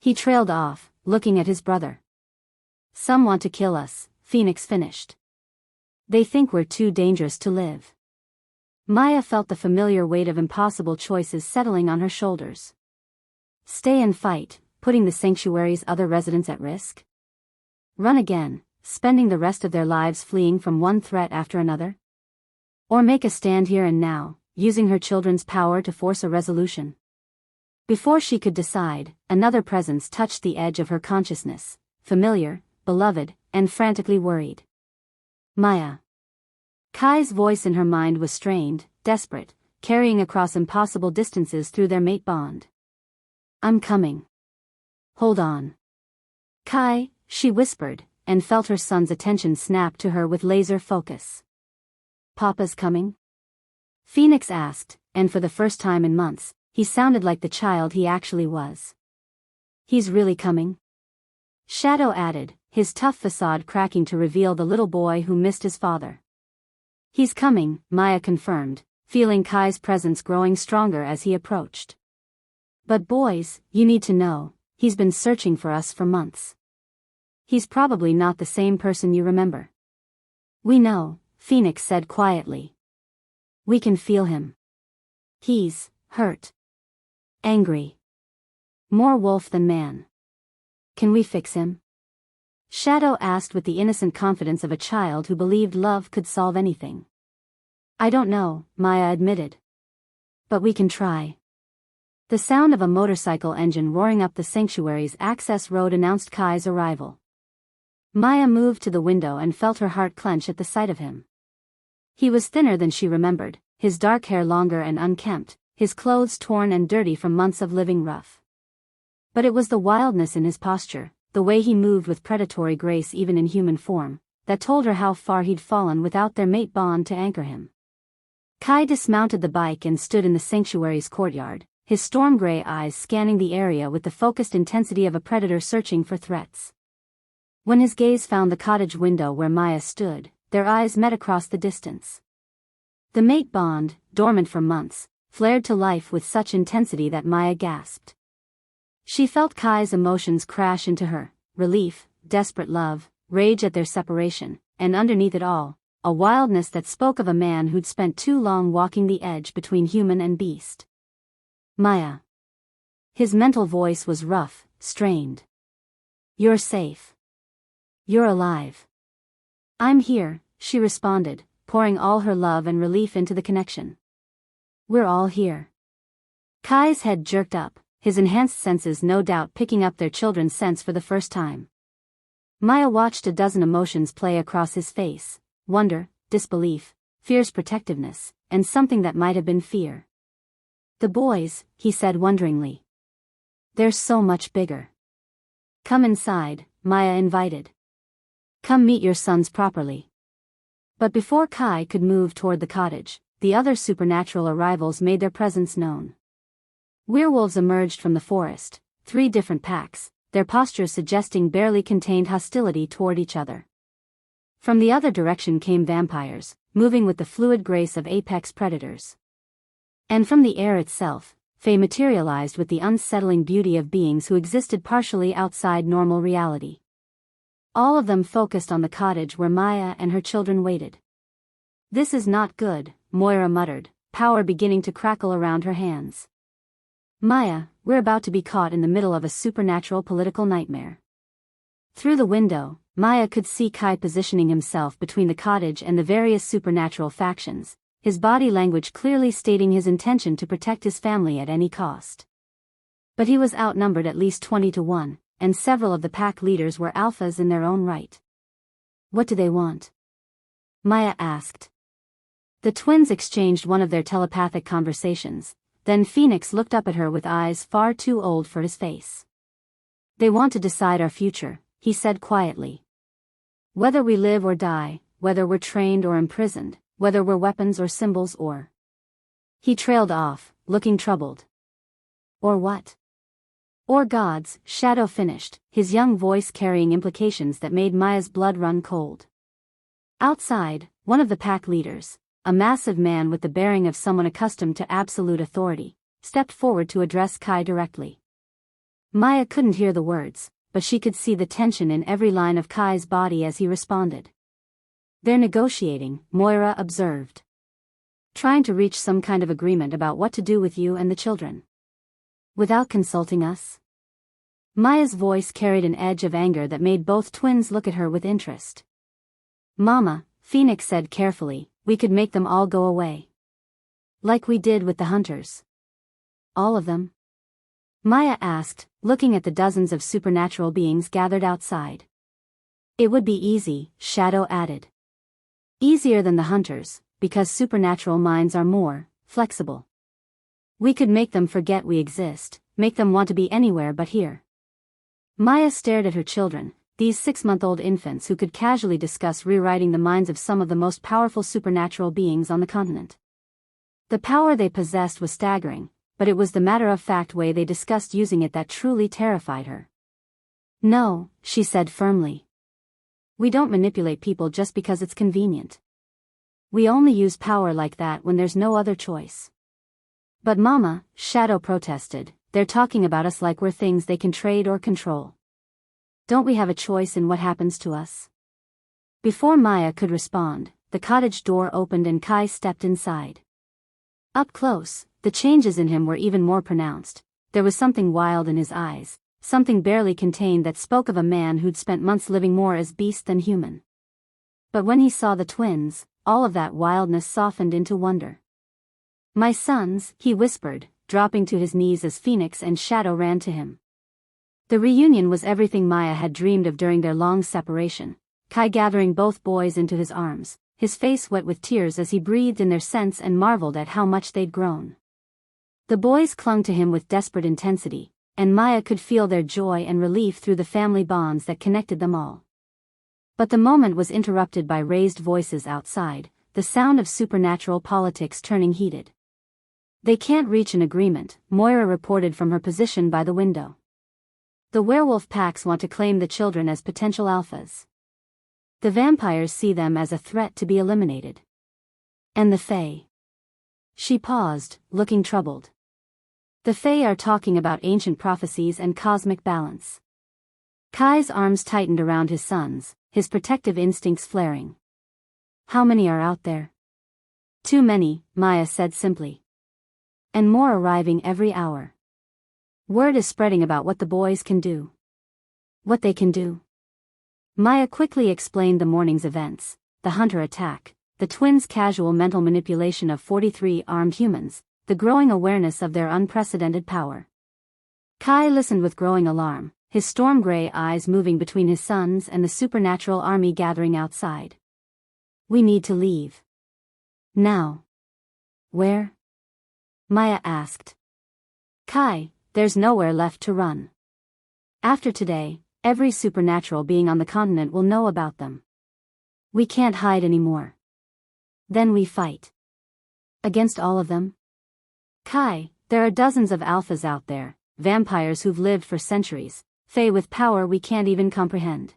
Speaker 1: He trailed off, looking at his brother. "Some want to kill us," Phoenix finished. "They think we're too dangerous to live." Maya felt the familiar weight of impossible choices settling on her shoulders. Stay and fight, putting the sanctuary's other residents at risk? Run again, spending the rest of their lives fleeing from one threat after another? Or make a stand here and now, using her children's power to force a resolution? Before she could decide, another presence touched the edge of her consciousness, familiar, beloved, and frantically worried. "Maya." Kai's voice in her mind was strained, desperate, carrying across impossible distances through their mate bond. "I'm coming." Hold on. Kai, she whispered, and felt her son's attention snap to her with laser focus. Papa's coming? Phoenix asked, and for the first time in months, he sounded like the child he actually was. He's really coming? Shadow added, his tough facade cracking to reveal the little boy who missed his father. He's coming, Maya confirmed, feeling Kai's presence growing stronger as he approached. But boys, you need to know, he's been searching for us for months. He's probably not the same person you remember. We know, Phoenix said quietly. We can feel him. He's hurt. Angry. More wolf than man. Can we fix him? Shadow asked with the innocent confidence of a child who believed love could solve anything. I don't know, Maya admitted. But we can try. The sound of a motorcycle engine roaring up the sanctuary's access road announced Kai's arrival. Maya moved to the window and felt her heart clench at the sight of him. He was thinner than she remembered, his dark hair longer and unkempt, his clothes torn and dirty from months of living rough. But it was the wildness in his posture, the way he moved with predatory grace even in human form, that told her how far he'd fallen without their mate bond to anchor him. Kai dismounted the bike and stood in the sanctuary's courtyard, his storm gray eyes scanning the area with the focused intensity of a predator searching for threats. When his gaze found the cottage window where Maya stood, their eyes met across the distance. The mate bond, dormant for months, flared to life with such intensity that Maya gasped. She felt Kai's emotions crash into her, relief, desperate love, rage at their separation, and underneath it all, a wildness that spoke of a man who'd spent too long walking the edge between human and beast. Maya. His mental voice was rough, strained. You're safe. You're alive. I'm here, she responded, pouring all her love and relief into the connection. We're all here. Kai's head jerked up, his enhanced senses no doubt picking up their children's sense for the first time. Maya watched a dozen emotions play across his face, wonder, disbelief, fierce protectiveness, and something that might have been fear. The boys, he said wonderingly. They're so much bigger. Come inside, Maya invited. Come meet your sons properly. But before Kai could move toward the cottage, the other supernatural arrivals made their presence known. Werewolves emerged from the forest, 3 different packs, their postures suggesting barely contained hostility toward each other. From the other direction came vampires, moving with the fluid grace of apex predators. And from the air itself, Fae materialized with the unsettling beauty of beings who existed partially outside normal reality. All of them focused on the cottage where Maya and her children waited. This is not good, Moira muttered, power beginning to crackle around her hands. Maya, we're about to be caught in the middle of a supernatural political nightmare. Through the window, Maya could see Kai positioning himself between the cottage and the various supernatural factions, his body language clearly stating his intention to protect his family at any cost. But he was outnumbered at least 20-1, and several of the pack leaders were alphas in their own right. What do they want? Maya asked. The twins exchanged one of their telepathic conversations, then Phoenix looked up at her with eyes far too old for his face. They want to decide our future, he said quietly. Whether we live or die, whether we're trained or imprisoned, whether we're weapons or symbols or... He trailed off, looking troubled. Or what? Or gods, Shadow finished, his young voice carrying implications that made Maya's blood run cold. Outside, one of the pack leaders, a massive man with the bearing of someone accustomed to absolute authority, stepped forward to address Kai directly. Maya couldn't hear the words, but she could see the tension in every line of Kai's body as he responded. They're negotiating, Moira observed. Trying to reach some kind of agreement about what to do with you and the children. Without consulting us? Maya's voice carried an edge of anger that made both twins look at her with interest. Mama, Phoenix said carefully, we could make them all go away. Like we did with the hunters. All of them? Maya asked, looking at the dozens of supernatural beings gathered outside. It would be easy, Shadow added. Easier than the hunters, because supernatural minds are more flexible. We could make them forget we exist, make them want to be anywhere but here. Maya stared at her children, these 6-month-old infants who could casually discuss rewriting the minds of some of the most powerful supernatural beings on the continent. The power they possessed was staggering, but it was the matter-of-fact way they discussed using it that truly terrified her. "No," she said firmly. "We don't manipulate people just because it's convenient. We only use power like that when there's no other choice." "But Mama," Shadow protested, "they're talking about us like we're things they can trade or control. Don't we have a choice in what happens to us?" Before Maya could respond, the cottage door opened and Kai stepped inside. Up close, the changes in him were even more pronounced. There was something wild in his eyes, something barely contained that spoke of a man who'd spent months living more as beast than human. But when he saw the twins, all of that wildness softened into wonder. "My sons," he whispered, dropping to his knees as Phoenix and Shadow ran to him. The reunion was everything Maya had dreamed of during their long separation, Kai gathering both boys into his arms, his face wet with tears as he breathed in their scents and marveled at how much they'd grown. The boys clung to him with desperate intensity, and Maya could feel their joy and relief through the family bonds that connected them all. But the moment was interrupted by raised voices outside, the sound of supernatural politics turning heated. "They can't reach an agreement," Moira reported from her position by the window. "The werewolf packs want to claim the children as potential alphas. The vampires see them as a threat to be eliminated. And the Fae." She paused, looking troubled. "The Fae are talking about ancient prophecies and cosmic balance." Kai's arms tightened around his sons, his protective instincts flaring. "How many are out there?" "Too many," Maya said simply. "And more arriving every hour. Word is spreading about what the boys can do." "What they can do?" Maya quickly explained the morning's events, the hunter attack, the twins' casual mental manipulation of 43 armed humans, the growing awareness of their unprecedented power. Kai listened with growing alarm, his storm-gray eyes moving between his sons and the supernatural army gathering outside. "We need to leave. Now." "Where?" Maya asked. "Kai, there's nowhere left to run. After today, every supernatural being on the continent will know about them. We can't hide anymore." "Then we fight. Against all of them?" "Kai, there are dozens of alphas out there, vampires who've lived for centuries, Fae with power we can't even comprehend."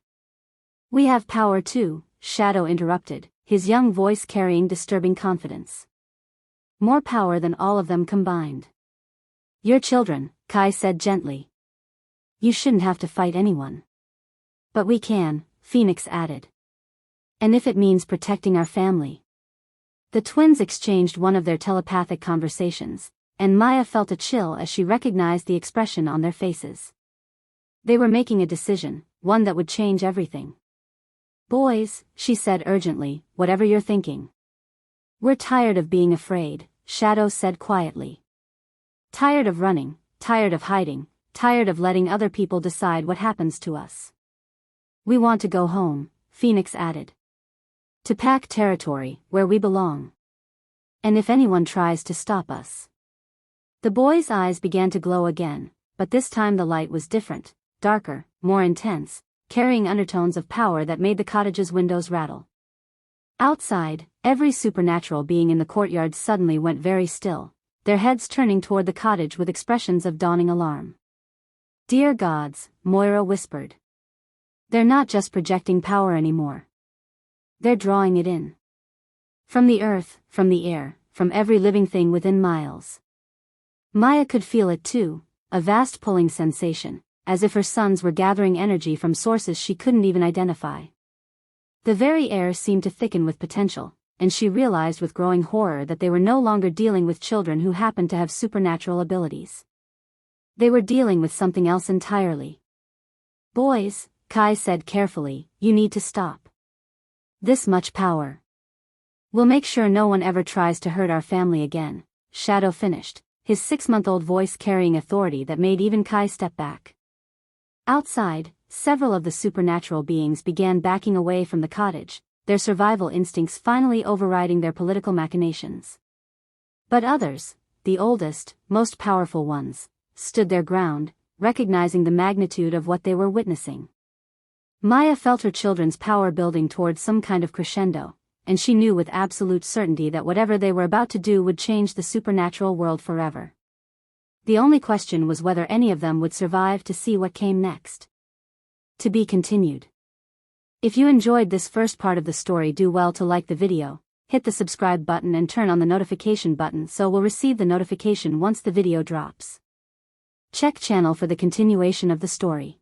Speaker 1: "We have power too," Shadow interrupted, his young voice carrying disturbing confidence. "More power than all of them combined." "Your children," Kai said gently. "You shouldn't have to fight anyone." "But we can," Phoenix added. "And if it means protecting our family." The twins exchanged one of their telepathic conversations, and Maya felt a chill as she recognized the expression on their faces. They were making a decision, one that would change everything. "Boys," she said urgently, "whatever you're thinking. We're tired of being afraid," Shadow said quietly. "Tired of running, tired of hiding, tired of letting other people decide what happens to us. We want to go home," Phoenix added. "To pack territory, where we belong. And if anyone tries to stop us." The boys' eyes began to glow again, but this time the light was different, darker, more intense, carrying undertones of power that made the cottage's windows rattle. Outside, every supernatural being in the courtyard suddenly went very still, their heads turning toward the cottage with expressions of dawning alarm. "Dear gods," Moira whispered. "They're not just projecting power anymore. They're drawing it in. From the earth, from the air, from every living thing within miles." Maya could feel it too, a vast pulling sensation, as if her sons were gathering energy from sources she couldn't even identify. The very air seemed to thicken with potential, and she realized with growing horror that they were no longer dealing with children who happened to have supernatural abilities. They were dealing with something else entirely. "Boys," Kai said carefully, "you need to stop. This much power. We'll make sure no one ever tries to hurt our family again," Shadow finished, his 6-month-old voice carrying authority that made even Kai step back. Outside, several of the supernatural beings began backing away from the cottage, their survival instincts finally overriding their political machinations. But others, the oldest, most powerful ones, stood their ground, recognizing the magnitude of what they were witnessing. Maya felt her children's power building towards some kind of crescendo, and she knew with absolute certainty that whatever they were about to do would change the supernatural world forever. The only question was whether any of them would survive to see what came next. To be continued. If you enjoyed this first part of the story, do well to like the video, hit the subscribe button and turn on the notification button so we'll receive the notification once the video drops. Check channel for the continuation of the story.